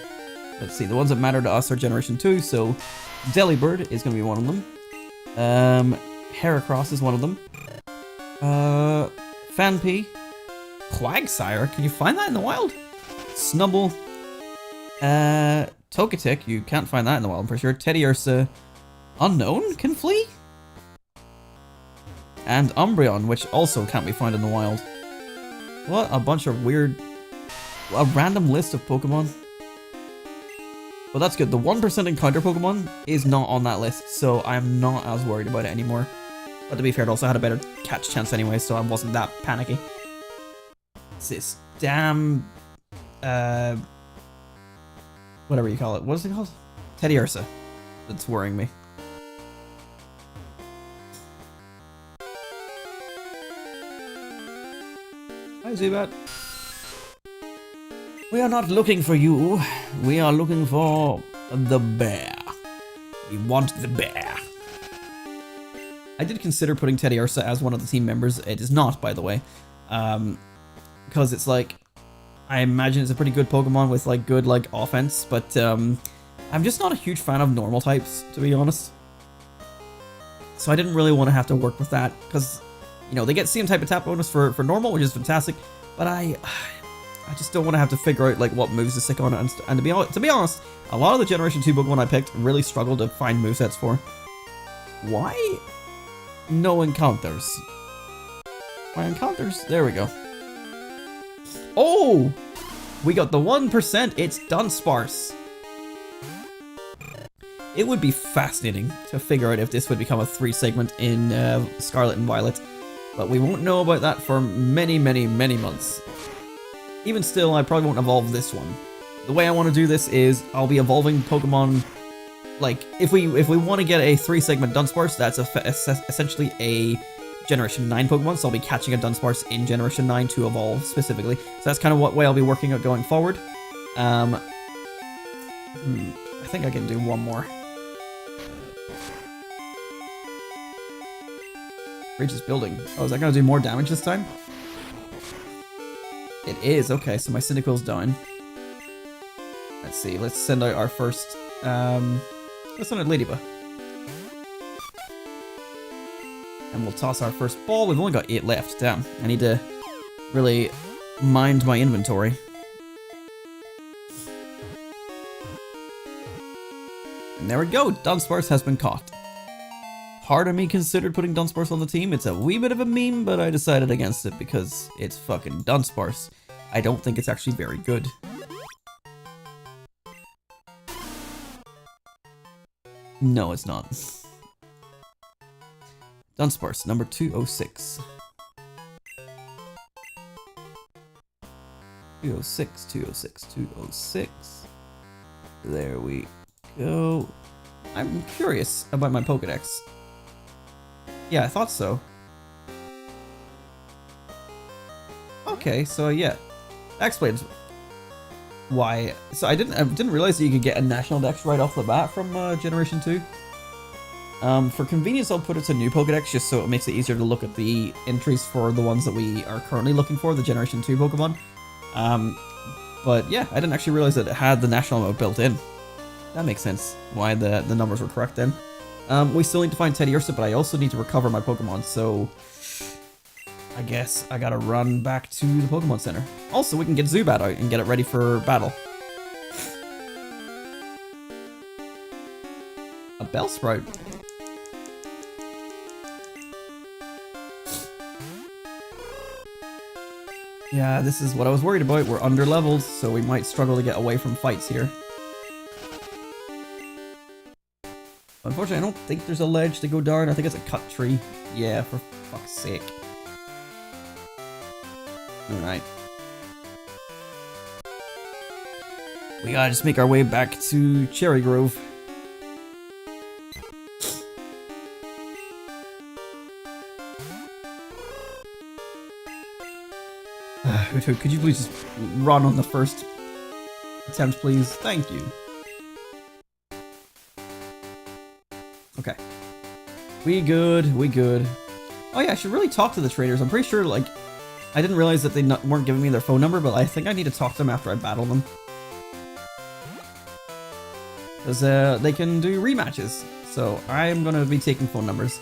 let's see, the ones that matter to us are Generation 2, so Delibird is going to be one of them. Heracross is one of them. Phanpy. Quagsire? Can you find that in the wild? Snubble. Togetic, you can't find that in the wild, I'm pretty sure. Teddiursa. Unknown can flee? And Umbreon, which also can't be found in the wild. What a bunch of weird... a random list of Pokemon. Well, that's good. The 1% encounter Pokemon is not on that list, so I'm not as worried about it anymore. But to be fair, it also had a better catch chance anyway, so I wasn't that panicky. It's this damn... whatever you call it. What is it called? Teddiursa. That's worrying me. Hi, Zubat. We are not looking for you. We are looking for the bear. We want the bear. I did consider putting Teddiursa as one of the team members. It is not, by the way. Because it's like... I imagine it's a pretty good Pokemon with like good like offense, but I'm just not a huge fan of normal types, to be honest. So I didn't really want to have to work with that, because, you know, they get CM type attack bonus for normal, which is fantastic, but I just don't want to have to figure out like what moves to stick on it, and to be honest, a lot of the Generation 2 Pokemon I picked really struggled to find movesets for. Why? No encounters. My encounters? There we go. Oh! We got the 1%. It's Dunsparce. It would be fascinating to figure out if this would become a 3-segment in Scarlet and Violet, but we won't know about that for many, many, many months. Even still, I probably won't evolve this one. The way I want to do this is I'll be evolving Pokemon. Like, if we want to get a 3-segment Dunsparce, that's essentially a Generation 9 Pokemon, so I'll be catching a Dunsparce in Generation 9 to evolve specifically. So that's kind of what way I'll be working out going forward. I think I can do one more. Bridge is building. Oh, is that going to do more damage this time? It is. Okay, so my Cyndaquil's down. Let's see. Let's send out our first... let's send out Ladybug. And we'll toss our first ball. We've only got 8 left. Damn. I need to really mind my inventory. And there we go. Dunsparce has been caught. Part of me considered putting Dunsparce on the team. It's a wee bit of a meme, but I decided against it because it's fucking Dunsparce. I don't think it's actually very good. No, it's not. Dunsparce, number 206. 206, 206, 206. There we go. I'm curious about my Pokedex. Yeah, I thought so. Okay, so yeah, that explains why. So I didn't realize that you could get a national dex right off the bat from Generation 2. For convenience, I'll put it to new Pokedex just so it makes it easier to look at the entries for the ones that we are currently looking for, the Generation 2 Pokemon. But yeah, I didn't actually realize that it had the national mode built in. That makes sense why the numbers were correct then. We still need to find Teddiursa, but I also need to recover my Pokemon, so I guess I gotta run back to the Pokemon Center. Also, we can get Zubat out and get it ready for battle. A Bellsprout. Yeah, this is what I was worried about. We're under-leveled, so we might struggle to get away from fights here. Unfortunately, I don't think there's a ledge to go down. I think it's a cut tree. Yeah, for fuck's sake. Alright. We gotta just make our way back to Cherry Grove. Could you please just run on the first attempt, please? Thank you. Okay. We good, we good. Oh yeah, I should really talk to the traders. I'm pretty sure, like, I didn't realize that they weren't giving me their phone number, but I think I need to talk to them after I battle them. Because they can do rematches, so I'm gonna be taking phone numbers.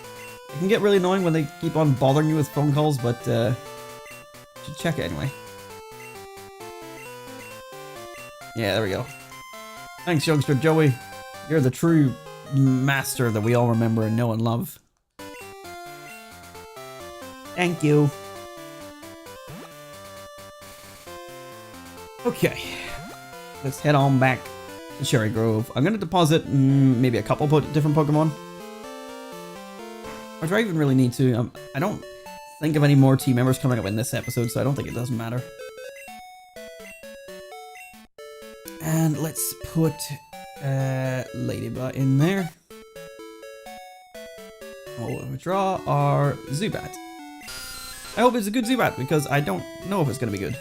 It can get really annoying when they keep on bothering you with phone calls, but should check it anyway. Yeah, there we go. Thanks, youngster Joey. You're the true master that we all remember and know and love. Thank you. Okay, let's head on back to Cherry Grove. I'm gonna deposit maybe a couple different Pokemon. Or do I even really need to? I don't think of any more team members coming up in this episode, so I don't think it doesn't matter. And let's put Ladybug in there. We'll draw our Zubat. I hope it's a good Zubat because I don't know if it's going to be good.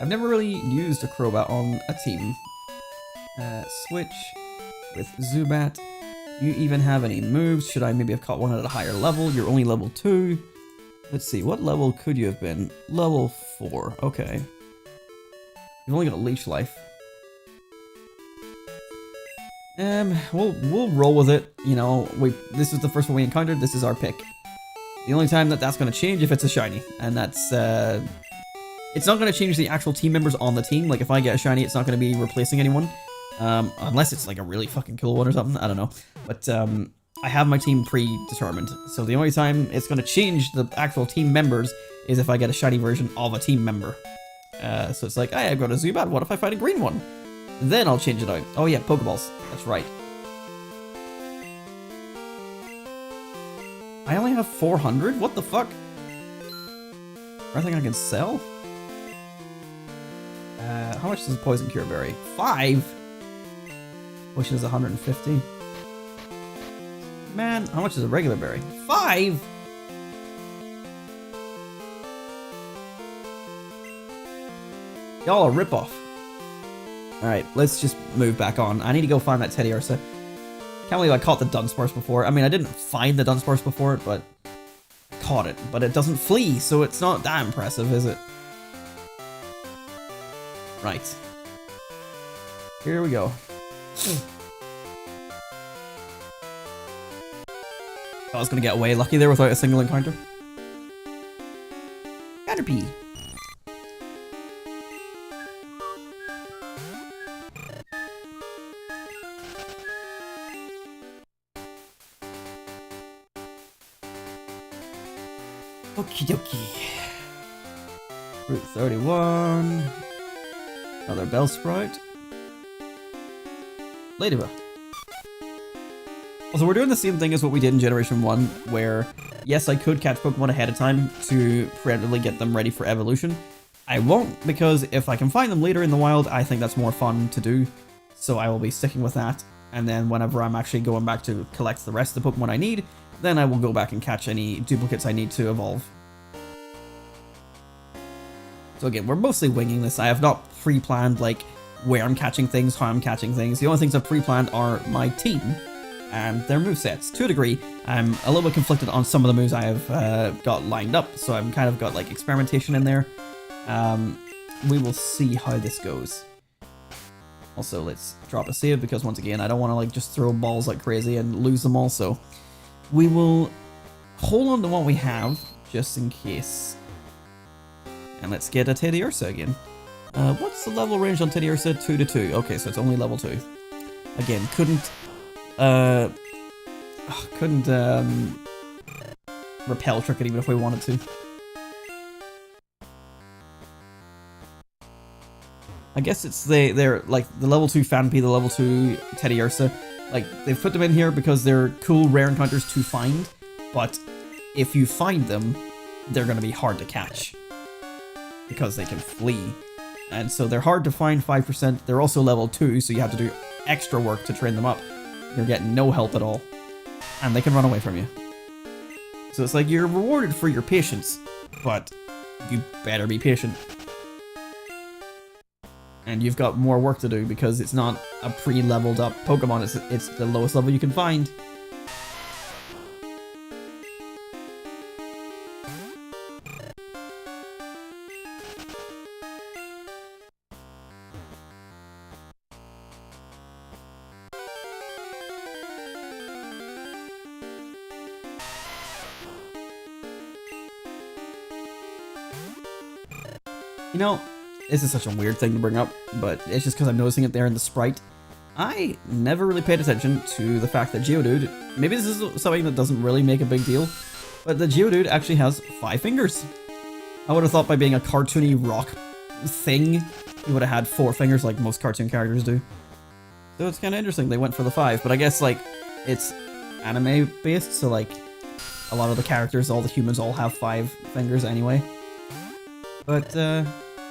I've never really used a Crobat on a team. Switch with Zubat. Do you even have any moves? Should I maybe have caught one at a higher level? You're only level 2. Let's see, what level could you have been? Level 4, okay. You've only got Leech Life. We'll roll with it. You know, this is the first one we encountered. This is our pick. The only time that's going to change if it's a shiny, and that's it's not going to change the actual team members on the team. Like if I get a shiny, it's not going to be replacing anyone, unless it's like a really fucking cool one or something. I don't know, but I have my team predetermined. So the only time it's going to change the actual team members is if I get a shiny version of a team member. So it's like, hey, I've got a Zubat. What if I find a green one? Then I'll change it out. Oh yeah, Pokeballs. That's right. I only have 400? What the fuck? Anything I can sell? How much is a Poison Cure Berry? 5? Which is 150. Man, how much is a regular berry? 5? Y'all a ripoff. Alright, let's just move back on. I need to go find that Teddiursa. Can't believe I caught the Dunsparce before. I mean, I didn't find the Dunsparce before it, but I caught it. But it doesn't flee, so it's not that impressive, is it? Right. Here we go. I was gonna get away lucky there without a single encounter. Caterpie. Okie dokie. Route 31. Another Bellsprout. Ladybug. So we're doing the same thing as what we did in Generation 1, where, yes, I could catch Pokemon ahead of time to preemptively get them ready for evolution. I won't, because if I can find them later in the wild, I think that's more fun to do. So I will be sticking with that. And then whenever I'm actually going back to collect the rest of the Pokemon I need, then I will go back and catch any duplicates I need to evolve. So again, we're mostly winging this. I have not pre-planned, like, where I'm catching things, how I'm catching things. The only things I've pre-planned are my team and their movesets. To a degree, I'm a little bit conflicted on some of the moves I have got lined up, so I've kind of got, like, experimentation in there. We will see how this goes. Also, let's drop a save, because once again, I don't want to, like, just throw balls like crazy and lose them all, so we will hold on to what we have, just in case. And let's get a Teddiursa again. What's the level range on Teddiursa? 2-2. Okay, so it's only level 2. Again, couldn't repel trick it even if we wanted to. I guess it's they're like the level 2 Phanpy, the level 2 Teddiursa. Like, they've put them in here because they're cool rare encounters to find, but if you find them, they're going to be hard to catch because they can flee. And so they're hard to find, 5%. They're also level 2, so you have to do extra work to train them up. You're getting no help at all. And they can run away from you. So it's like you're rewarded for your patience, but you better be patient. And you've got more work to do because it's not a pre-leveled up Pokemon, it's the lowest level you can find. You know, this is such a weird thing to bring up, but it's just because I'm noticing it there in the sprite. I never really paid attention to the fact that Geodude, maybe this is something that doesn't really make a big deal, but the Geodude actually has 5 fingers. I would have thought by being a cartoony rock thing, he would have had 4 fingers like most cartoon characters do. So it's kind of interesting they went for the 5, but I guess like it's anime based, so like a lot of the characters, all the humans all have 5 fingers anyway. But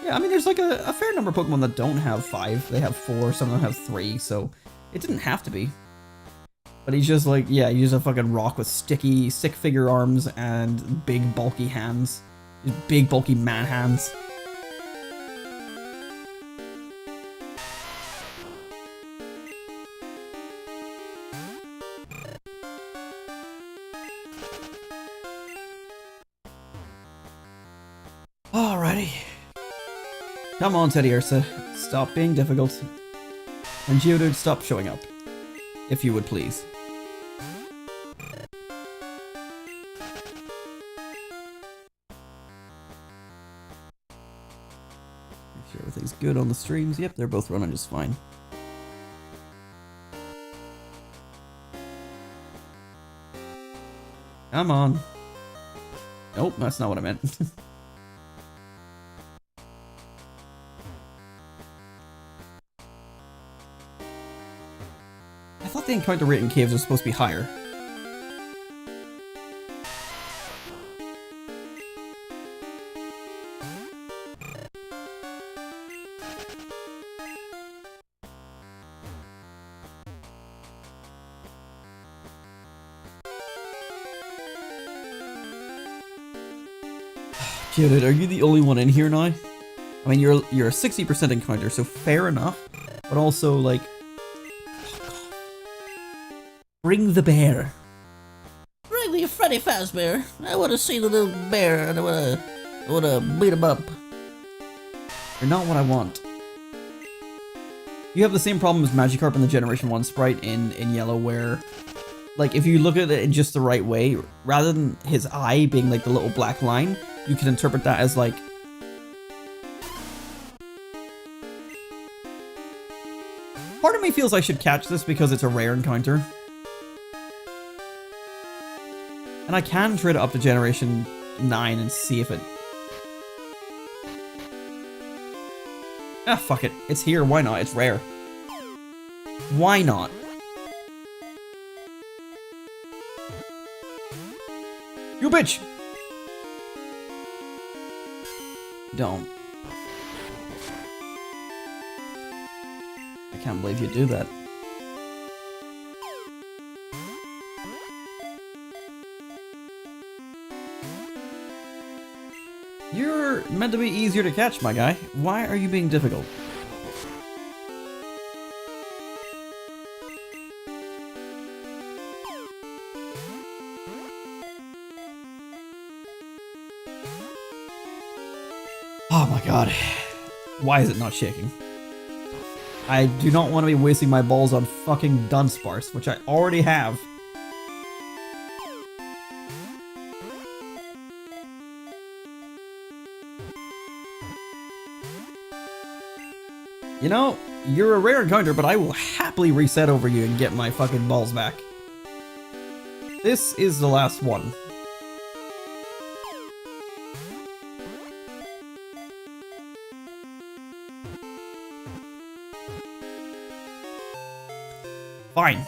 yeah, I mean, there's like a fair number of Pokemon that don't have 5. They have 4, some of them have 3, so it didn't have to be. But he's just like, yeah, he's a fucking rock with stick figure arms and big bulky hands. Big bulky man hands. Alrighty. Come on, Teddiursa. Stop being difficult. And Geodude, stop showing up. If you would please. Make sure everything's good on the streams. Yep, they're both running just fine. Come on. Nope, that's not what I meant. I thought the encounter rate in caves was supposed to be higher. Geodude, are you the only one in here now? I mean, you're a 60% encounter, so fair enough. But also, like, bring the bear. Bring me Freddy Fazbear. I want to see the little bear and I want to beat him up. You're not what I want. You have the same problem as Magikarp in the Generation 1 sprite in Yellow, where, like, if you look at it in just the right way, rather than his eye being like the little black line, you can interpret that as like, part of me feels I should catch this because it's a rare encounter. And I can trade it up to Generation 9 and see if it... Ah, fuck it. It's here. Why not? It's rare. Why not? You bitch! Don't. I can't believe you do that. You're meant to be easier to catch, my guy. Why are you being difficult? Oh my god. Why is it not shaking? I do not want to be wasting my balls on fucking Dunsparce, which I already have. You know, you're a rare encounter, but I will happily reset over you and get my fucking balls back. This is the last one. Fine.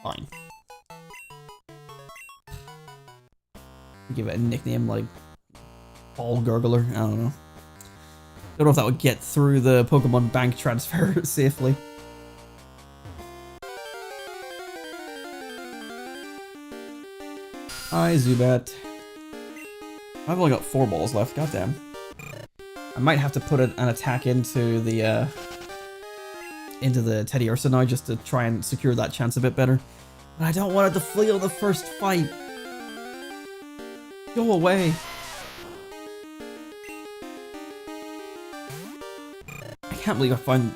Fine. Give it a nickname like Ball Gurgler. I don't know. Don't know if that would get through the Pokemon Bank transfer safely. Hi, Zubat. I've only got 4 balls left. Goddamn. I might have to put an attack into the Teddy Ursa now just to try and secure that chance a bit better. But I don't want it to flee on the first fight. Go away. I can't believe I found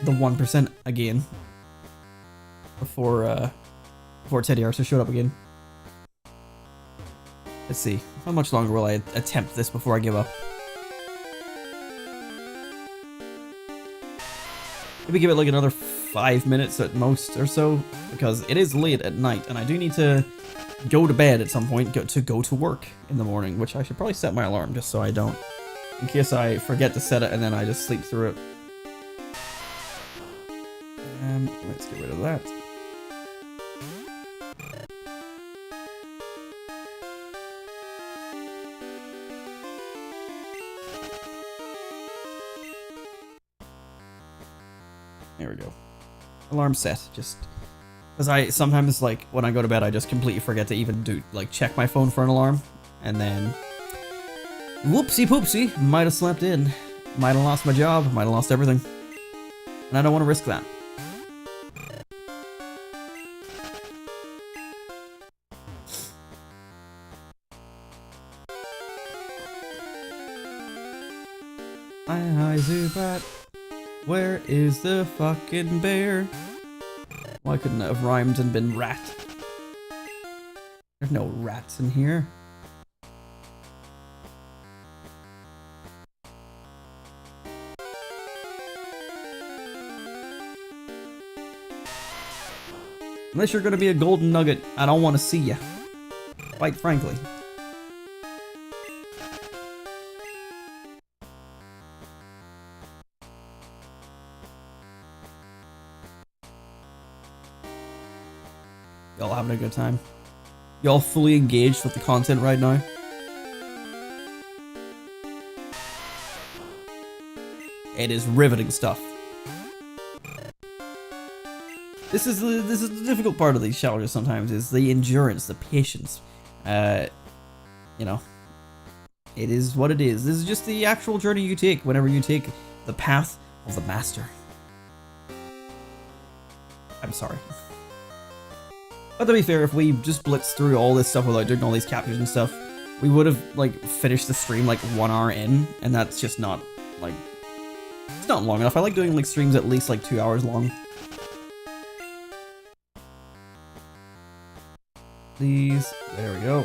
the 1% again before Teddy Ursa showed up again. Let's see. How much longer will I attempt this before I give up? Maybe give it like another 5 minutes at most or so, because it is late at night and I do need to go to bed at some point to go to work in the morning, which I should probably set my alarm just so I don't, in case I forget to set it and then I just sleep through it. Let's get rid of that. There we go. Alarm set. Just because I sometimes, like, when I go to bed, I just completely forget to even check my phone for an alarm, and then whoopsie poopsie, might have slept in, might have lost my job, might have lost everything, and I don't want to risk that. Hi, Zubat. Where is the fucking bear? Why couldn't it have rhymed and been rat? There's no rats in here. Unless you're gonna be a golden nugget, I don't want to see ya. Quite frankly. Y'all having a good time? Y'all fully engaged with the content right now? It is riveting stuff. This is the difficult part of these challenges sometimes, is the endurance, the patience. You know, it is what it is. This is just the actual journey you take whenever you take the path of the master. I'm sorry. But to be fair, if we just blitzed through all this stuff without doing all these captures and stuff, we would have, like, finished the stream, like, 1 hour in, and that's just not, like, it's not long enough. I like doing, like, streams at least, like, 2 hours long. Please. There we go.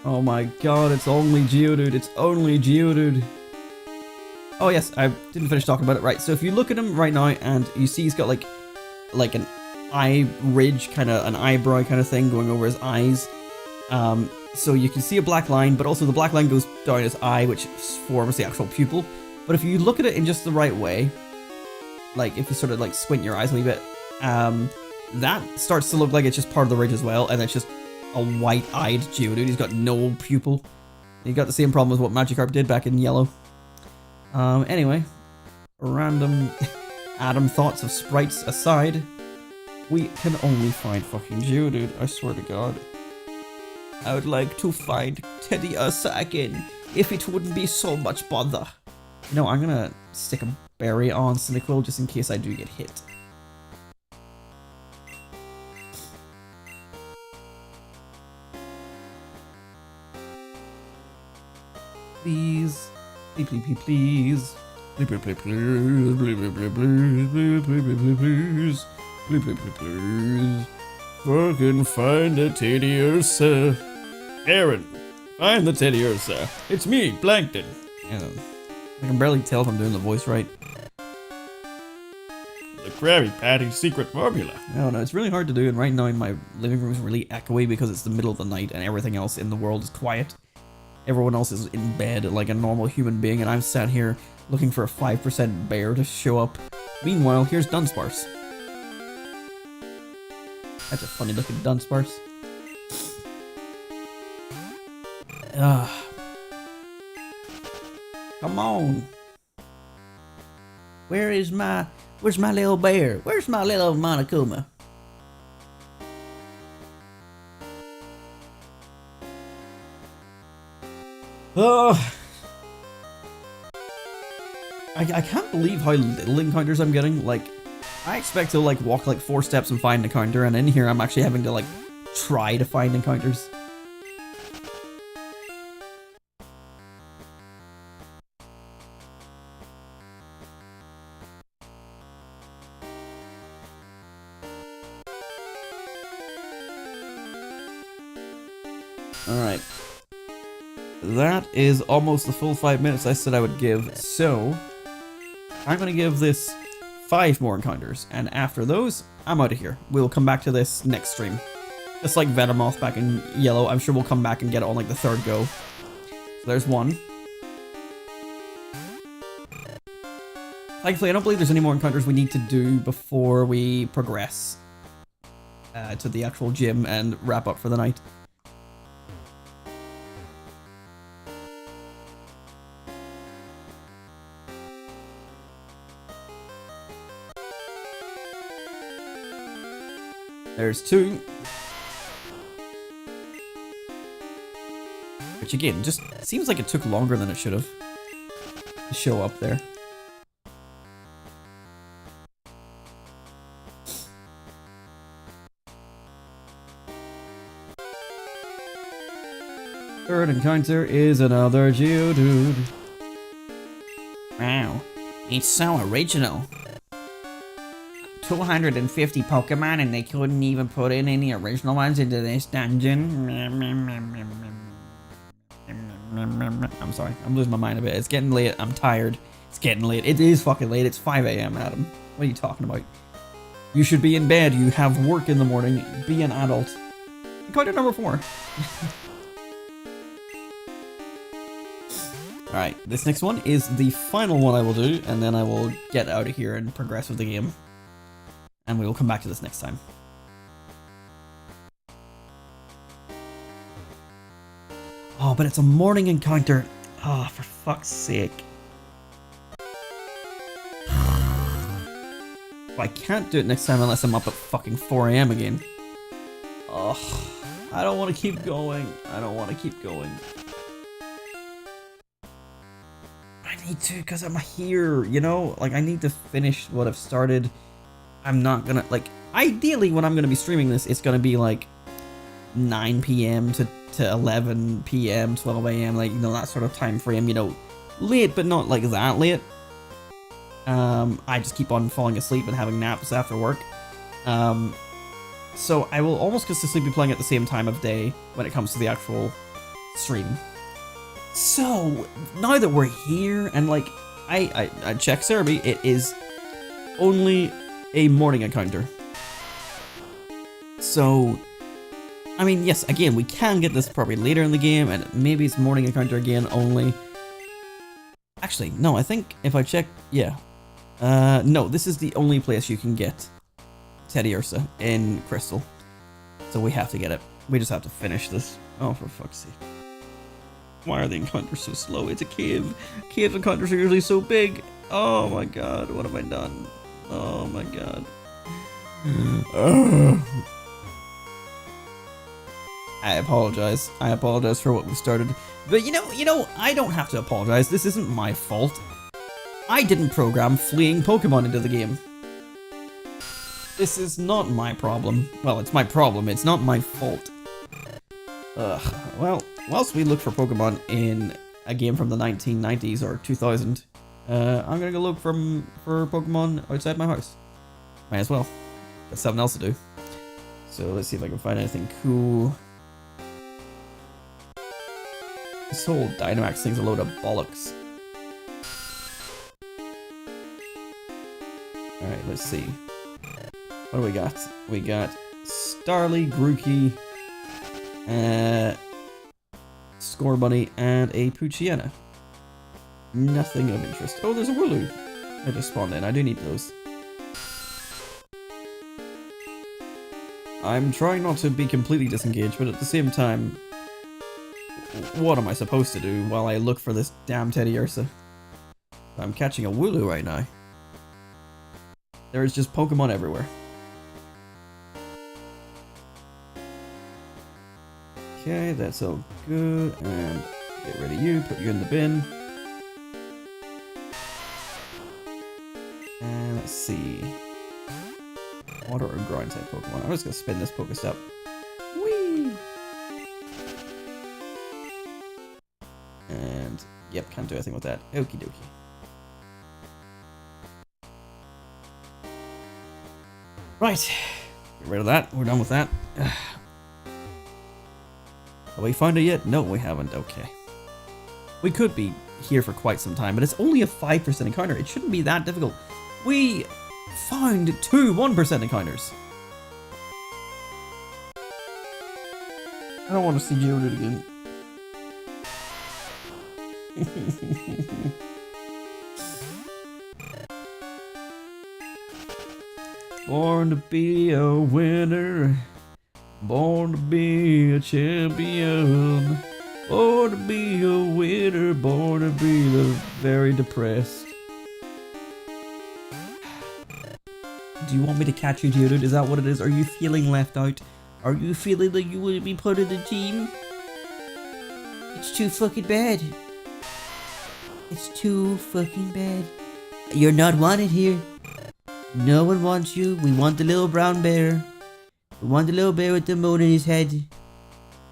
Oh my god, it's only Geodude. It's only Geodude. Oh yes, I didn't finish talking about it. Right, so if you look at him right now and you see he's got, like an eye ridge, kind of an eyebrow kind of thing going over his eyes. So you can see a black line, but also the black line goes down his eye, which forms the actual pupil. But if you look at it in just the right way, like if you sort of like squint your eyes a wee bit, that starts to look like it's just part of the ridge as well, and it's just a white-eyed Geodude. He's got no pupil. He got the same problem as what Magikarp did back in Yellow. Anyway, random Adam thoughts of sprites aside, we can only find fucking Geodude, I swear to God. I would like to find Teddy Ursa again, if it wouldn't be so much bother. You know, I'm gonna stick a berry on Cyndaquil just in case I do get hit. Please. Please, please, please. Please, please, please, please, please, please, please, please, please, please. Fucking find the Teddy Ursa. Aaron, find the Teddy Ursa. It's me, Plankton. I can barely tell if I'm doing the voice right. The Krabby Patty secret formula. I don't know, it's really hard to do, and right now my living room is really echoey because it's the middle of the night and everything else in the world is quiet. Everyone else is in bed like a normal human being, and I'm sat here looking for a 5% bear to show up. Meanwhile, here's Dunsparce. That's a funny looking Dunsparce. Come on. Where's my little bear? Where's my little Monokuma? I can't believe how little encounters I'm getting. Like, I expect to like walk like 4 steps and find an encounter, and in here I'm actually having to like try to find encounters. Alright. That is almost the full 5 minutes I said I would give, so I'm going to give this 5 more encounters, and after those, I'm out of here. We'll come back to this next stream. Just like Venomoth back in Yellow, I'm sure we'll come back and get it on like the 3rd go. So there's 1. Thankfully, I don't believe there's any more encounters we need to do before we progress to the actual gym and wrap up for the night. There's 2. Which again, just seems like it took longer than it should have to show up there. Third encounter is another Geodude. Wow, it's so original. 250 Pokemon and they couldn't even put in any original ones into this dungeon. I'm sorry, I'm losing my mind a bit. It's getting late, I'm tired. It's getting late. It is fucking late, it's 5 AM, Adam. What are you talking about? You should be in bed, you have work in the morning, be an adult. Encounter number 4. Alright, this next one is the final one I will do, and then I will get out of here and progress with the game. And we will come back to this next time. Oh, but it's a morning encounter. Oh, for fuck's sake. I can't do it next time unless I'm up at fucking 4 AM again. Oh, I don't want to keep going. I don't want to keep going. I need to, because I'm here, you know? Like, I need to finish what I've started. I'm not gonna, like, ideally when I'm gonna be streaming this, it's gonna be like 9 PM to 11 PM, 12 AM, like, you know, that sort of time frame, you know, late, but not like that late. I just keep on falling asleep and having naps after work. So I will almost consistently be playing at the same time of day when it comes to the actual stream. So, now that we're here, and like, I checked Cerebi, it is only a morning encounter. So, I mean, yes, again, we can get this probably later in the game, and maybe it's morning encounter again only. Actually, no, I think if I check, yeah. No, this is the only place you can get Teddiursa in Crystal. So we have to get it. We just have to finish this. Oh, for fuck's sake. Why are the encounters so slow? It's a cave. Cave encounters are usually so big. Oh my god, what have I done? Oh my god. I apologize. I apologize for what we started. But you know, I don't have to apologize. This isn't my fault. I didn't program fleeing Pokemon into the game. This is not my problem. Well, it's my problem. It's not my fault. Ugh. Well, whilst we look for Pokemon in a game from the 1990s or 2000, I'm gonna go look for Pokemon outside my house. Might as well. Got something else to do. So let's see if I can find anything cool. This whole Dynamax thing's a load of bollocks. Alright, let's see. What do we got? We got Starly, Grookey, Scorbunny, and a Poochyena. Nothing of interest. Oh, there's a Wooloo. I just spawned in. I do need those. I'm trying not to be completely disengaged, but at the same time, what am I supposed to do while I look for this damn Teddiursa? I'm catching a Wooloo right now. There is just Pokemon everywhere. Okay, that's all good. And get rid of you, put you in the bin. And let's see. Water or ground type Pokemon. I'm just gonna spin this Pokestop. Whee! And yep, can't do anything with that. Okie dokie. Right, get rid of that. We're done with that. Have we found it yet? No, we haven't. Okay. We could be here for quite some time, but it's only a 5% encounter. It shouldn't be that difficult. We found 2 1% encounters. I don't want to see Geodude again. Born to be a winner. Born to be a champion. Born to be a winner. Born to be the very depressed. Do you want me to catch you, Geodude? Is that what it is? Are you feeling left out? Are you feeling like you wouldn't be part of the team? It's too fucking bad. It's too fucking bad. You're not wanted here. No one wants you. We want the little brown bear. We want the little bear with the moon in his head.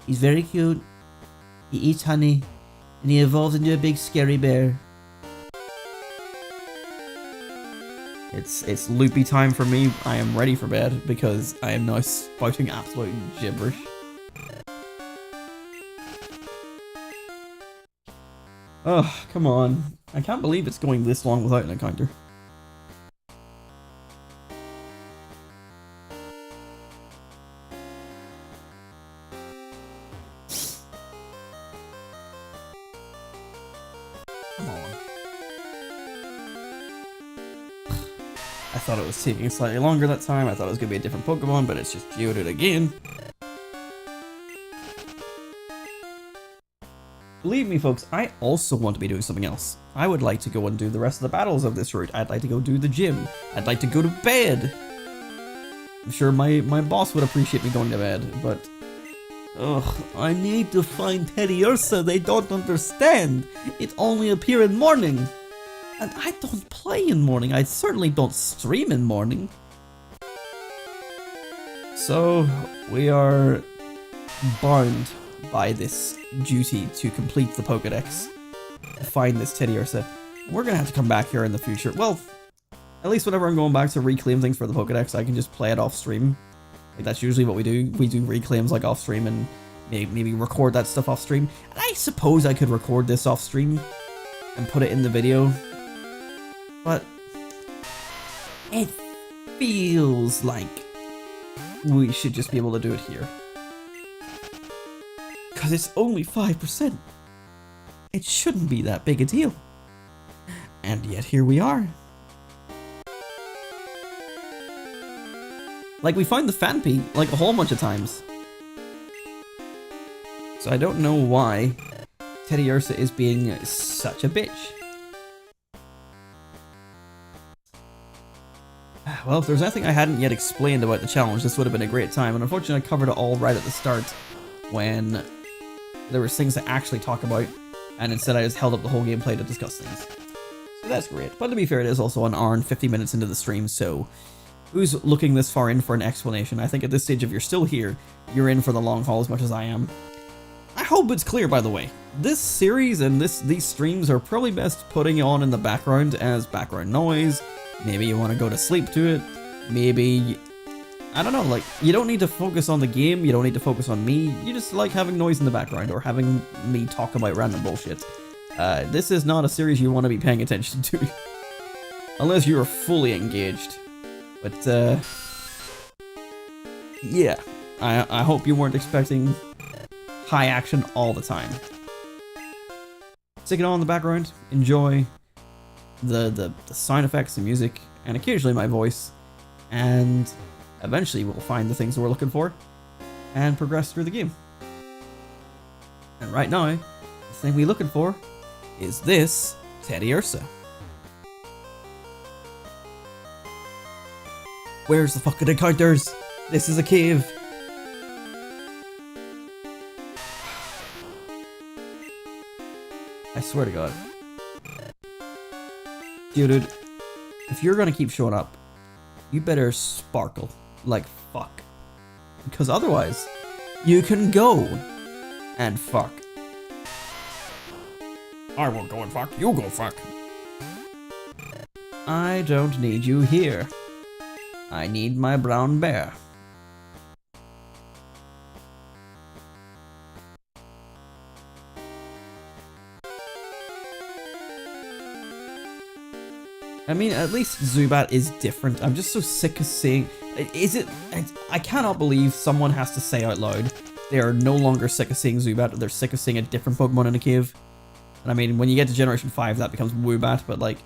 He's very cute. He eats honey. And he evolves into a big scary bear. It's loopy time for me. I am ready for bed because I am now spouting absolute gibberish. Oh, come on. I can't believe it's going this long without an encounter. Come on. I thought it was taking slightly longer that time. I thought it was going to be a different Pokemon, but it's just Geodude again. Believe me, folks, I also want to be doing something else. I would like to go and do the rest of the battles of this route. I'd like to go do the gym. I'd like to go to bed. I'm sure my boss would appreciate me going to bed, but... Ugh, I need to find Teddiursa. They don't understand. It only appear in morning. And I don't play in morning. I certainly don't stream in morning. So, we are bound by this duty to complete the Pokédex, to find this Teddiursa. We're gonna have to come back here in the future. Well, at least whenever I'm going back to reclaim things for the Pokédex, I can just play it off stream. Like, that's usually what we do. We do reclaims like off stream and maybe record that stuff off stream. And I suppose I could record this off stream and put it in the video, but it feels like we should just be able to do it here. Because it's only 5%. It shouldn't be that big a deal. And yet here we are. Like, we found the Fanpy, like, a whole bunch of times. So I don't know why Teddy Ursa is being such a bitch. Well, if there's anything I hadn't yet explained about the challenge, this would have been a great time, and unfortunately I covered it all right at the start when there was things to actually talk about, and instead I just held up the whole gameplay to discuss things. So that's great. But to be fair, it is also an hour and 50 minutes into the stream, so who's looking this far in for an explanation? I think at this stage, if you're still here, you're in for the long haul as much as I am. I hope it's clear, by the way. This series and these streams are probably best putting on in the background as background noise. Maybe you want to go to sleep to it. Maybe, I don't know, like, you don't need to focus on the game, you don't need to focus on me. You just like having noise in the background or having me talk about random bullshit. This is not a series you want to be paying attention to. Unless you are fully engaged. But, yeah. I hope you weren't expecting high action all the time. Stick it on in the background, enjoy the sound effects, the music, and occasionally my voice, and eventually we'll find the things that we're looking for and progress through the game. And right now, the thing we're looking for is this Teddy Ursa. Where's the fucking encounters? This is a cave. I swear to God. Dude, if you're gonna keep showing up, you better sparkle like fuck. Because otherwise, you can go and fuck. I won't go and fuck, you go fuck. I don't need you here. I need my brown bear. I mean, at least Zubat is different. I'm just so sick of seeing... I cannot believe someone has to say out loud they are no longer sick of seeing Zubat, they're sick of seeing a different Pokemon in a cave. And I mean, when you get to Generation 5, that becomes Woobat, but like...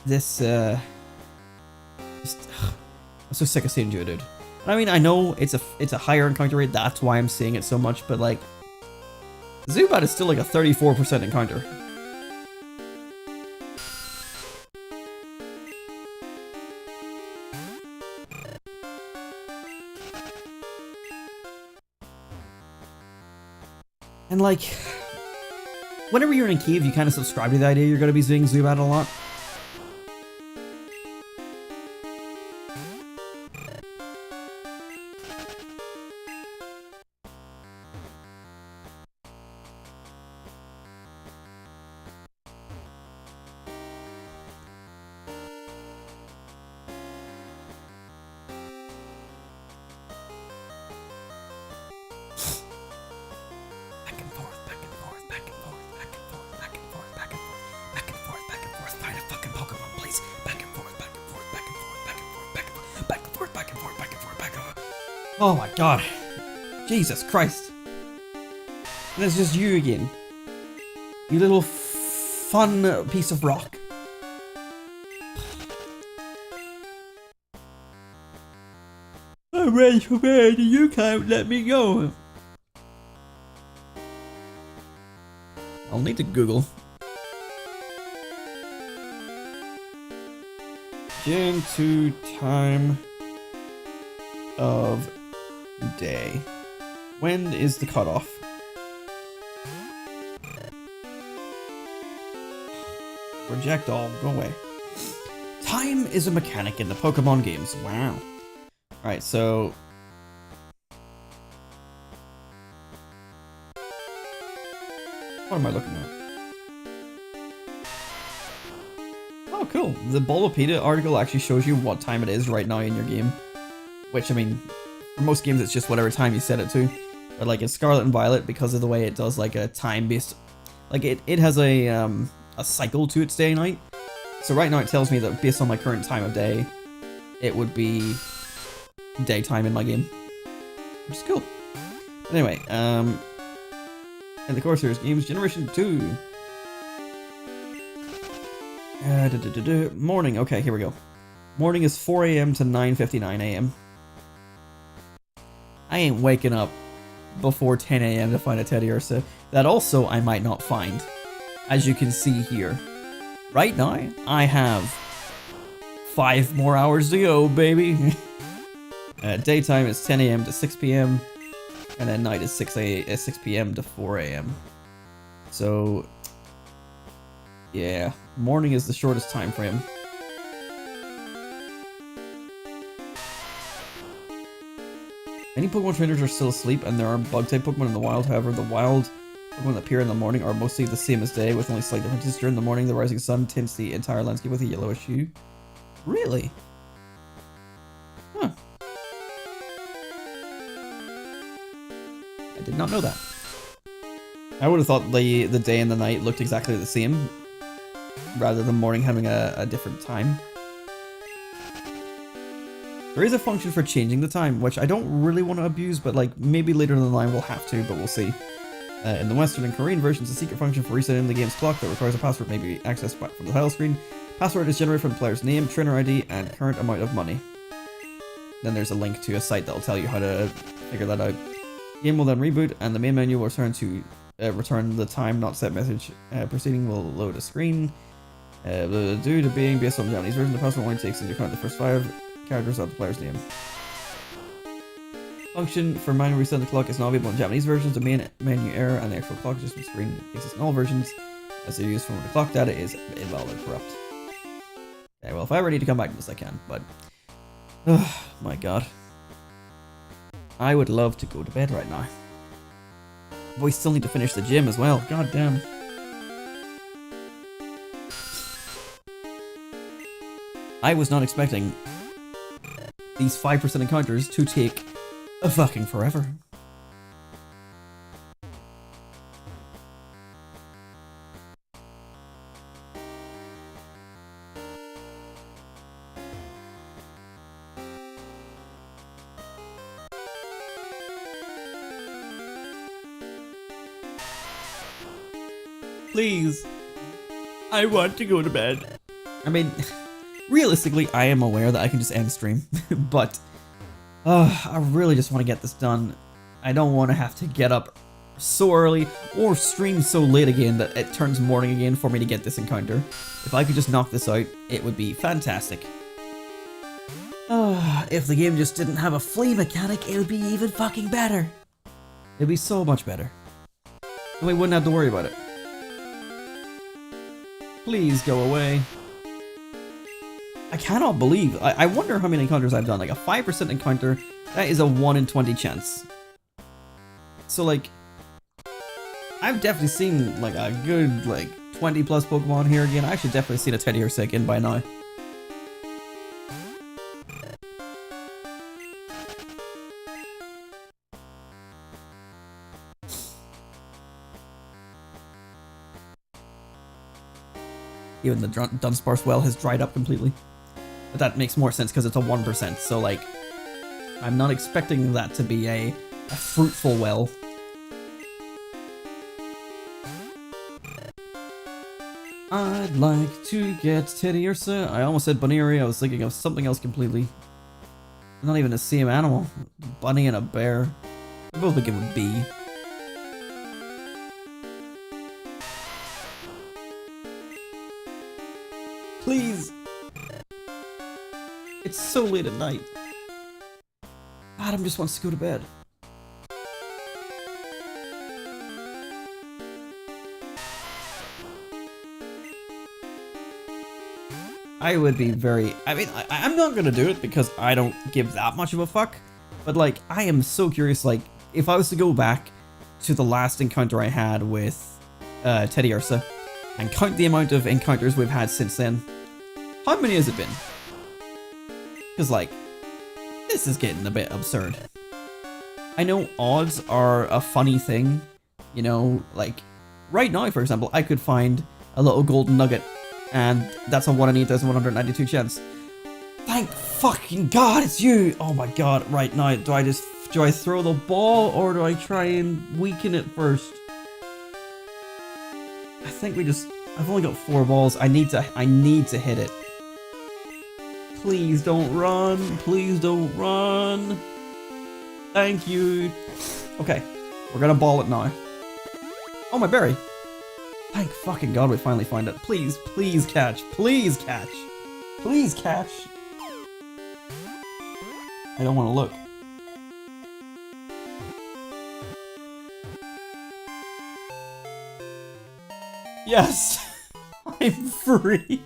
This, I'm so sick of seeing Geodude. And I mean, I know it's a higher encounter rate, that's why I'm seeing it so much, but like... Zubat is still like a 34% encounter. And like, whenever you're in a cave, you kind of subscribe to the idea you're going to be seeing Zubat a lot. Oh my god. Jesus Christ. And it's just you again. You little fun piece of rock. I ran so bad and you can't let me go. I'll need to Google. Gen 2 time of day. When is the cutoff? Reject all. Go away. Time is a mechanic in the Pokemon games. Wow. Alright, so... what am I looking at? Oh, cool. The Bulbapedia article actually shows you what time it is right now in your game. Which, I mean, for most games it's just whatever time you set it to. But like in Scarlet and Violet, because of the way it does like a time-based... like it has a cycle to its day and night. So right now it tells me that based on my current time of day, it would be daytime in my game. Which is cool. Anyway, in the Core Series games, Generation 2. Morning, okay, here we go. Morning is 4 a.m. to 9:59 a.m. I ain't waking up before 10 a.m. to find a Teddiursa. That also I might not find, as you can see here. Right now, I have 5 more hours to go, baby. Daytime is 10 a.m. to 6 p.m. and then night is 6 p.m. to 4 a.m. So, yeah, morning is the shortest time frame. Many Pokemon trainers are still asleep, and there are bug-type Pokemon in the wild. However, the wild Pokemon that appear in the morning are mostly the same as day, with only slight differences. During the morning, the rising sun tints the entire landscape with a yellowish hue. Really? Huh. I did not know that. I would have thought the day and the night looked exactly the same, rather than morning having a different time. There is a function for changing the time, which I don't really want to abuse, but like maybe later in the line we'll have to, but we'll see. In the Western and Korean versions, a secret function for resetting the game's clock that requires a password may be accessed from the title screen. Password is generated from the player's name, trainer ID, and current amount of money. Then there's a link to a site that will tell you how to figure that out. Game will then reboot, and the main menu will return the time not set message. Proceeding will load a screen. Due to being based on the Japanese version, the password only takes into account the first 5 characters of the player's name. Function for manual reset the clock is not available in Japanese versions. The main menu error and the actual clock adjustment screen exists in all versions, as they're used from the clock data is invalid or corrupt. Okay, well, if I ever need to come back to this, I can, but... Oh, my god. I would love to go to bed right now. But we still need to finish the gym as well, god damn. I was not expecting these 5% encounters to take a fucking forever. Please. I want to go to bed. I mean, realistically, I am aware that I can just end stream, but I really just want to get this done. I don't want to have to get up so early or stream so late again that it turns morning again for me to get this encounter. If I could just knock this out, it would be fantastic. If the game just didn't have a flea mechanic, it would be even fucking better. It'd be so much better. And we wouldn't have to worry about it. Please go away. I cannot believe, I wonder how many encounters I've done. Like a 5% encounter, that is a 1 in 20 chance. So like, I've definitely seen like a good like 20 plus Pokemon here again. I should definitely seen a Teddiursa again by now. Even the Dunsparce well has dried up completely. But that makes more sense because it's a 1%, so like, I'm not expecting that to be a fruitful well. I'd like to get Teddiursa. I almost said Bunnery, I was thinking of something else completely. Not even the same animal. Bunny and a bear. They both begin with B. Please. It's so late at night. Adam just wants to go to bed. I would be very... I mean, I'm not gonna do it because I don't give that much of a fuck. But like, I am so curious, like, if I was to go back to the last encounter I had with Teddiursa and count the amount of encounters we've had since then, how many has it been? Because like, this is getting a bit absurd. I know odds are a funny thing, you know, like, right now, for example, I could find a little golden nugget, and that's a 1 in 8,192 chance. Thank fucking God it's you! Oh my god, right now, do I throw the ball, or do I try and weaken it first? I think I've only got 4 balls, I need to hit it. Please don't run. Please don't run. Thank you. Okay, we're gonna ball it now. Oh, my berry. Thank fucking God we finally find it. Please, please catch. Please catch. Please catch. I don't want to look. Yes! I'm free!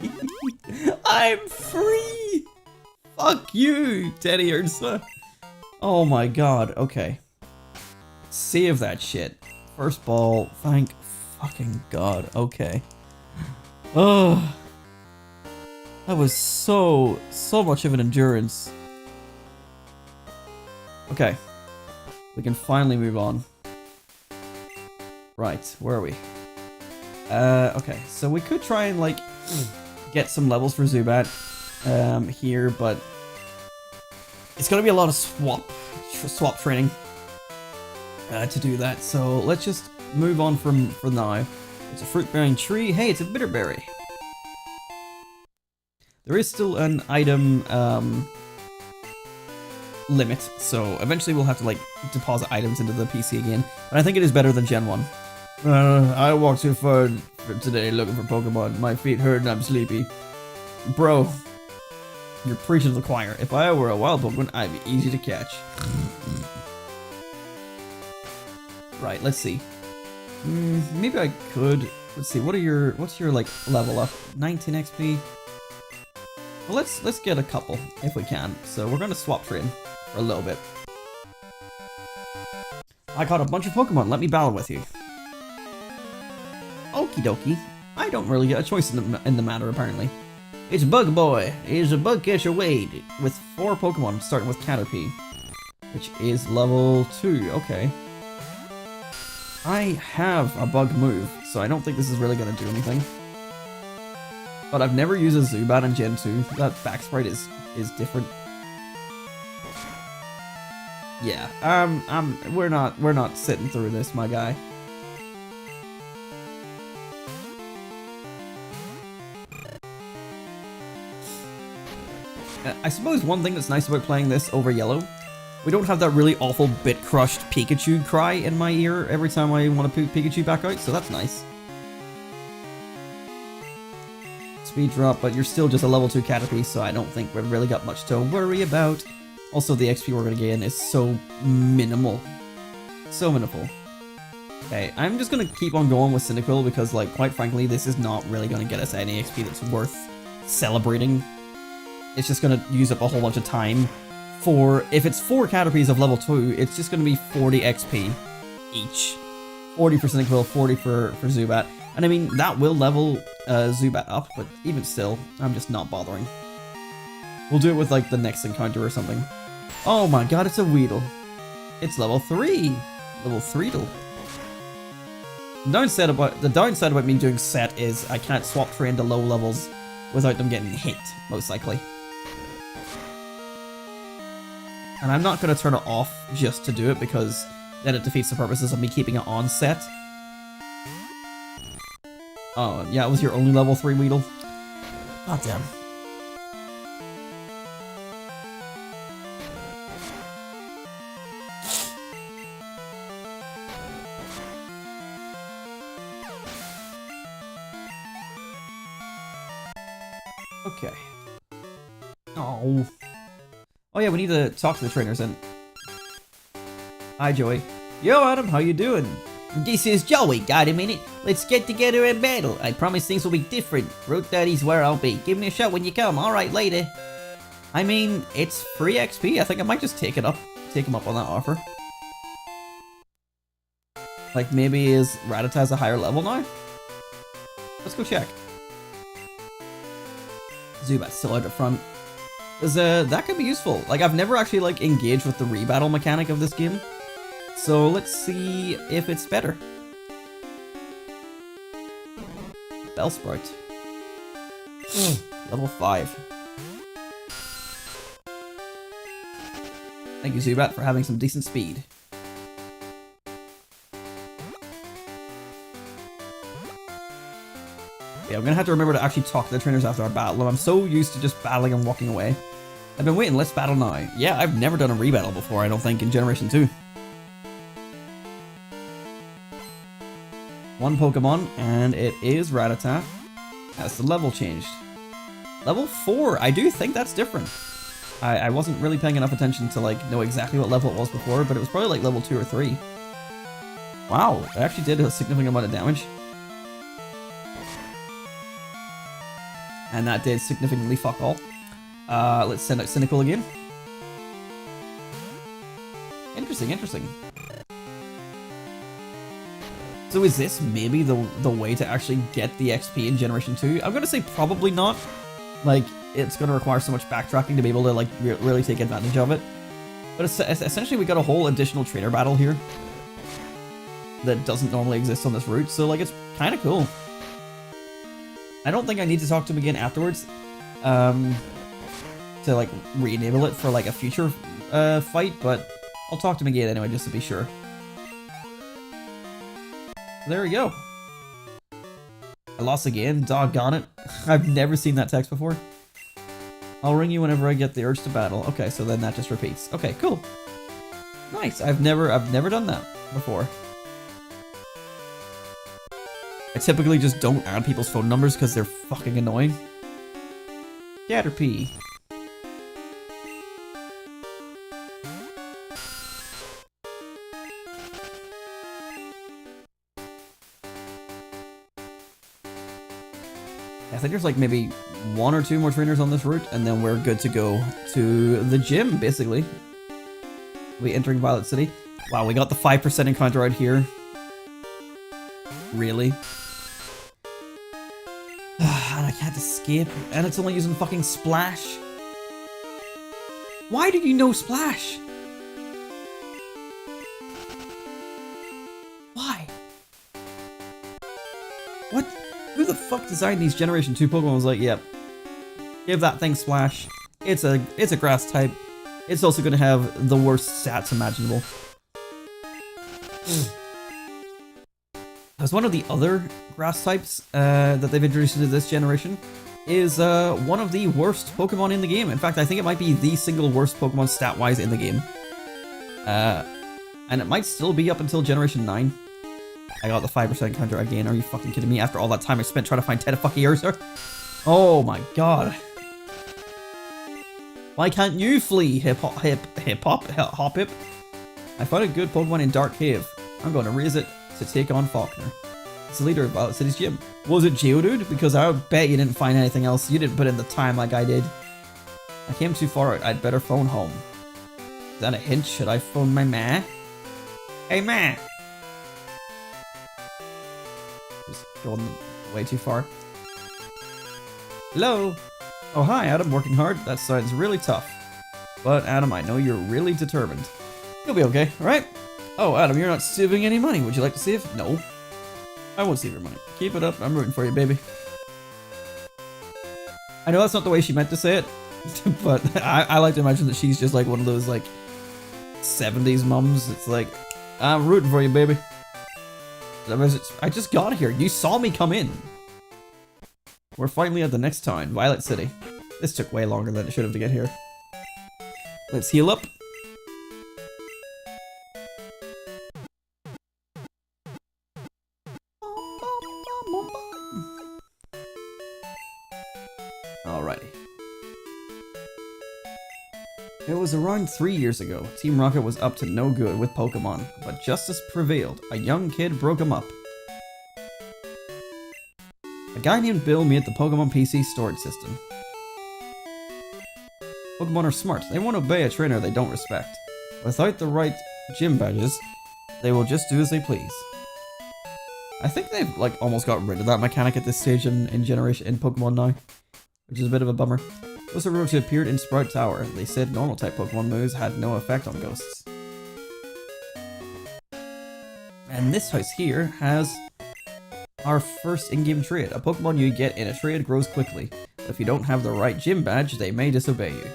I'm free! Fuck you, Teddy Ursa. Oh my God, okay. Save that shit. First ball, thank fucking God, okay. Oh, that was so much of an endurance. Okay, we can finally move on. Right, where are we? Okay, so we could try and like get some levels for Zubat here, but it's gonna be a lot of swap training to do that. So let's just move on for now. It's a fruit-bearing tree. Hey, it's a bitterberry. There is still an item limit, so eventually we'll have to like deposit items into the PC again. But I think it is better than Gen 1. I walked too far today looking for Pokemon. My feet hurt and I'm sleepy. Bro, you're preaching to the choir. If I were a wild Pokemon, I'd be easy to catch. Right, let's see. Maybe I could. Let's see. What's your like level up? 19 XP. Well, let's get a couple if we can. So we're gonna swap train for a little bit. I caught a bunch of Pokemon. Let me battle with you. Okie dokie. I don't really get a choice in the matter, apparently. It's Bug Boy. He's a bug catcher Wade with 4 Pokemon, starting with Caterpie, which is level 2. Okay. I have a bug move, so I don't think this is really going to do anything. But I've never used a Zubat in Gen 2. That back sprite is different. Yeah. We're not sitting through this, my guy. I suppose one thing that's nice about playing this over yellow, we don't have that really awful bit-crushed Pikachu cry in my ear every time I want to put Pikachu back out, so that's nice. Speed drop, but you're still just a level 2 Caterpie, so I don't think we've really got much to worry about. Also, the XP we're going to gain is so minimal. So minimal. Okay, I'm just going to keep on going with Cyndaquil because, like, quite frankly, this is not really going to get us any XP that's worth celebrating. It's just going to use up a whole bunch of time for, if it's 4 Caterpies of level 2, it's just going to be 40 XP each. 40 for Cyndaquil, 40 for Zubat. And I mean, that will level Zubat up, but even still, I'm just not bothering. We'll do it with like the next encounter or something. Oh my God, it's a Weedle. It's level 3. Level 3-dle. The downside about me doing set is I can't swap train to low levels without them getting hit, most likely. And I'm not going to turn it off just to do it because then it defeats the purposes of me keeping it on set. Oh, yeah, it was your only level 3 Weedle? God damn. Okay. Oh. Oh yeah, we need to talk to the trainers and... Hi, Joey. Yo, Adam, how you doing? This is Joey, got a minute? Let's get together and battle. I promise things will be different. Road Daddy's where I'll be. Give me a shout when you come. Alright, later. I mean, it's free XP. I think I might just take him up on that offer. Like, maybe is Rattata's a higher level now? Let's go check. Zubat's still out at front. Because, that could be useful. Like, I've never actually, like, engaged with the rebattle mechanic of this game. So, let's see if it's better. Bellsprout. Level 5. Thank you, Zubat, for having some decent speed. Yeah, I'm gonna have to remember to actually talk to the trainers after I battle them. I'm so used to just battling and walking away. I've been waiting, let's battle now. Yeah, I've never done a rebattle before, I don't think, in Generation 2. One Pokemon, and it is Rattata. That's the level changed. Level 4, I do think that's different. I wasn't really paying enough attention to like know exactly what level it was before, but it was probably like level 2 or 3. Wow, it actually did a significant amount of damage. And that did significantly fuck all. Let's send out Cynical again. Interesting, interesting. So is this maybe the way to actually get the XP in Generation 2? I'm gonna say probably not. Like, it's gonna require so much backtracking to be able to like really take advantage of it. But essentially we got a whole additional trainer battle here that doesn't normally exist on this route, so like it's kind of cool. I don't think I need to talk to him again afterwards to like re-enable it for like a future fight, but I'll talk to him again anyway just to be sure. There we go. I lost again, doggone it. I've never seen that text before. I'll ring you whenever I get the urge to battle. Okay, so then that just repeats. Okay, cool. Nice. I've never done that before. I typically just don't add people's phone numbers because they're fucking annoying. Caterpie. I think there's like maybe 1 or 2 more trainers on this route, and then we're good to go to the gym, basically. We entering Violet City. Wow, we got the 5% encounter out here. Really? And I can't escape, and it's only using fucking Splash. Why did you know Splash? Why? What? Who the fuck designed these Generation 2 Pokemon? Was like, yep, give that thing Splash. It's a grass type. It's also going to have the worst stats imaginable. Because one of the other grass types that they've introduced into this generation is one of the worst Pokemon in the game. In fact, I think it might be the single worst Pokemon stat-wise in the game. And it might still be up until Generation 9. I got the 5% counter again. Are you fucking kidding me? After all that time I spent trying to find Tedafaki. Oh my god. Why can't you flee, Hop-Hip? I found a good Pokemon in Dark Cave. I'm going to raise it to take on Faulkner. It's the leader of Violet City's gym. Was it Geodude? Because I would bet you didn't find anything else. You didn't put in the time like I did. I came too far out. I'd better phone home. Is that a hint? Should I phone my ma? Hey ma! Just going way too far. Hello? Oh hi Adam, working hard? That sounds really tough. But Adam, I know you're really determined. You'll be okay, alright? Oh Adam, you're not saving any money. Would you like to save? No. I won't save your money. Keep it up, I'm rooting for you, baby. I know that's not the way she meant to say it, but I like to imagine that she's just like one of those like 70s mums. It's like, I'm rooting for you, baby. I just got here. You saw me come in. We're finally at the next town, Violet City. This took way longer than it should have to get here. Let's heal up. Alrighty. It was around 3 years ago. Team Rocket was up to no good with Pokemon, but justice prevailed. A young kid broke them up. A guy named Bill made the Pokemon PC storage system. Pokemon are smart. They won't obey a trainer they don't respect. Without the right gym badges, they will just do as they please. I think they've like almost got rid of that mechanic at this stage in Pokemon now, which is a bit of a bummer. Those heroes who appeared in Sprout Tower. They said normal type Pokemon moves had no effect on ghosts. And this house here has our first in-game trade. A Pokemon you get in a trade grows quickly. If you don't have the right gym badge, they may disobey you.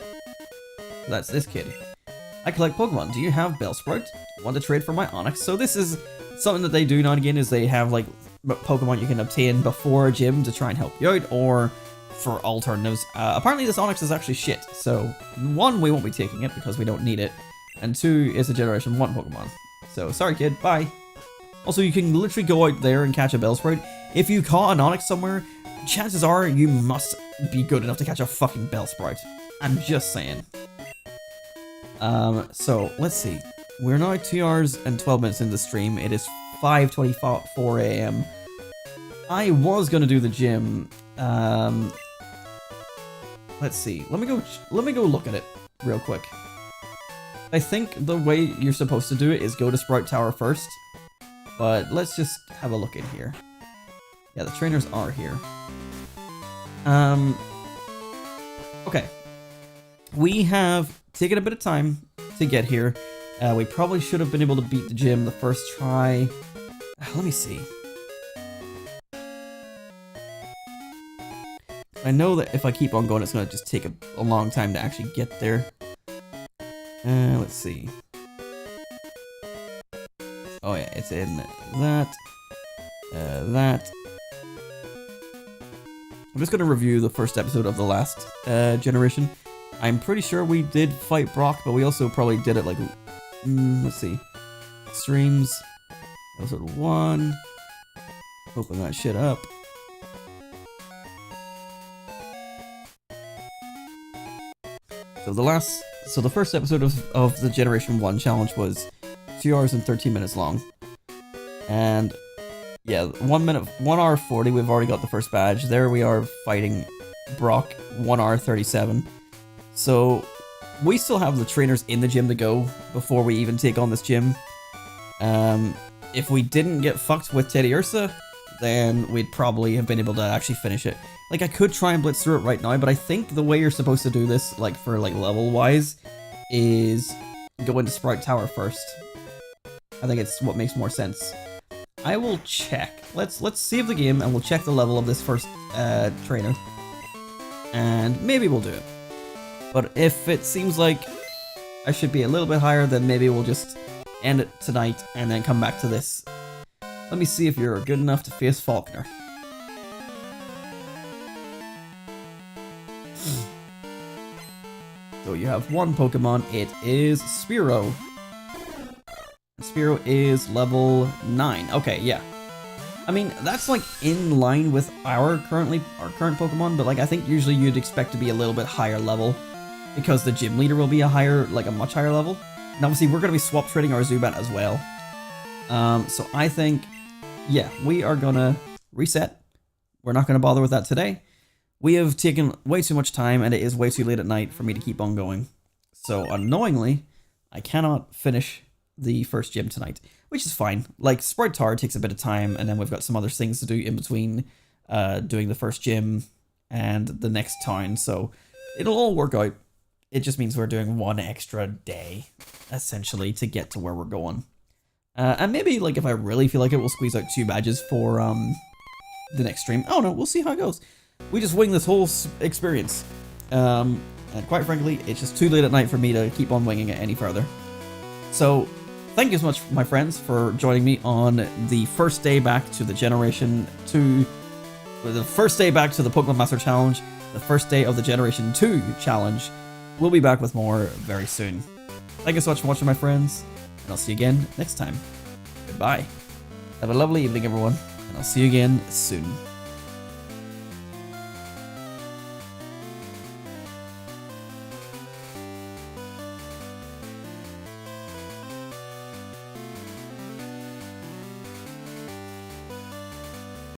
That's this kid. I collect Pokemon. Do you have Bellsprout? Want to trade for my Onix? So this is something that they do now and again, is they have like Pokemon you can obtain before a gym to try and help you out, or for alternatives. Apparently this Onix is actually shit, so 1, we won't be taking it because we don't need it, and 2, it's a Generation 1 Pokemon. So sorry kid, bye. Also, you can literally go out there and catch a Bellsprout. If you caught an Onix somewhere, chances are you must be good enough to catch a fucking Bellsprout. I'm just saying. So let's see. We're now 2 hours and 12 minutes into the stream. It is 5:24 a.m. I was gonna do the gym. Let's see. Let me go look at it real quick. I think the way you're supposed to do it is go to Sprout Tower first. But let's just have a look in here. Yeah, the trainers are here. Okay. We have taken a bit of time to get here. We probably should have been able to beat the gym the first try. Let me see. I know that if I keep on going, it's going to just take a long time to actually get there. Let's see. Oh yeah, it's in that. That. I'm just going to review the first episode of the last generation. I'm pretty sure we did fight Brock, but we also probably did it like... let's see. Streams. Episode 1. Open that shit up. So the first episode of the Generation 1 challenge was 2 hours and 13 minutes long. And yeah, 1 hour 40, we've already got the first badge. There we are fighting Brock, 1 hour 37. So we still have the trainers in the gym to go before we even take on this gym. If we didn't get fucked with Teddy Ursa, then we'd probably have been able to actually finish it. Like, I could try and blitz through it right now, but I think the way you're supposed to do this, like, for, like, level-wise, is go into Sprout Tower first. I think it's what makes more sense. I will check. Let's save the game, and we'll check the level of this first trainer. And maybe we'll do it. But if it seems like I should be a little bit higher, then maybe we'll just end it tonight, and then come back to this. Let me see if you're good enough to face Faulkner. So you have one Pokemon, it is Spearow. Spearow is level 9. Okay, yeah. I mean, that's like in line with our current Pokemon, but like I think usually you'd expect to be a little bit higher level because the gym leader will be a much higher level. And obviously we're going to be swap trading our Zubat as well. So I think, yeah, we are going to reset. We're not going to bother with that today. We have taken way too much time, and it is way too late at night for me to keep on going. So, unknowingly, I cannot finish the first gym tonight, which is fine. Like, Sprout Tower takes a bit of time, and then we've got some other things to do in between doing the first gym and the next town, so it'll all work out. It just means we're doing one extra day, essentially, to get to where we're going. And maybe, like, if I really feel like it, we'll squeeze out 2 badges for the next stream. Oh no, we'll see how it goes. We just wing this whole experience. And quite frankly, it's just too late at night for me to keep on winging it any further. So, thank you so much, my friends, for joining me on the first day back to the Generation 2... The first day back to the Pokémon Master Challenge, the first day of the Generation 2 Challenge. We'll be back with more very soon. Thank you so much for watching, my friends, and I'll see you again next time. Goodbye. Have a lovely evening, everyone, and I'll see you again soon.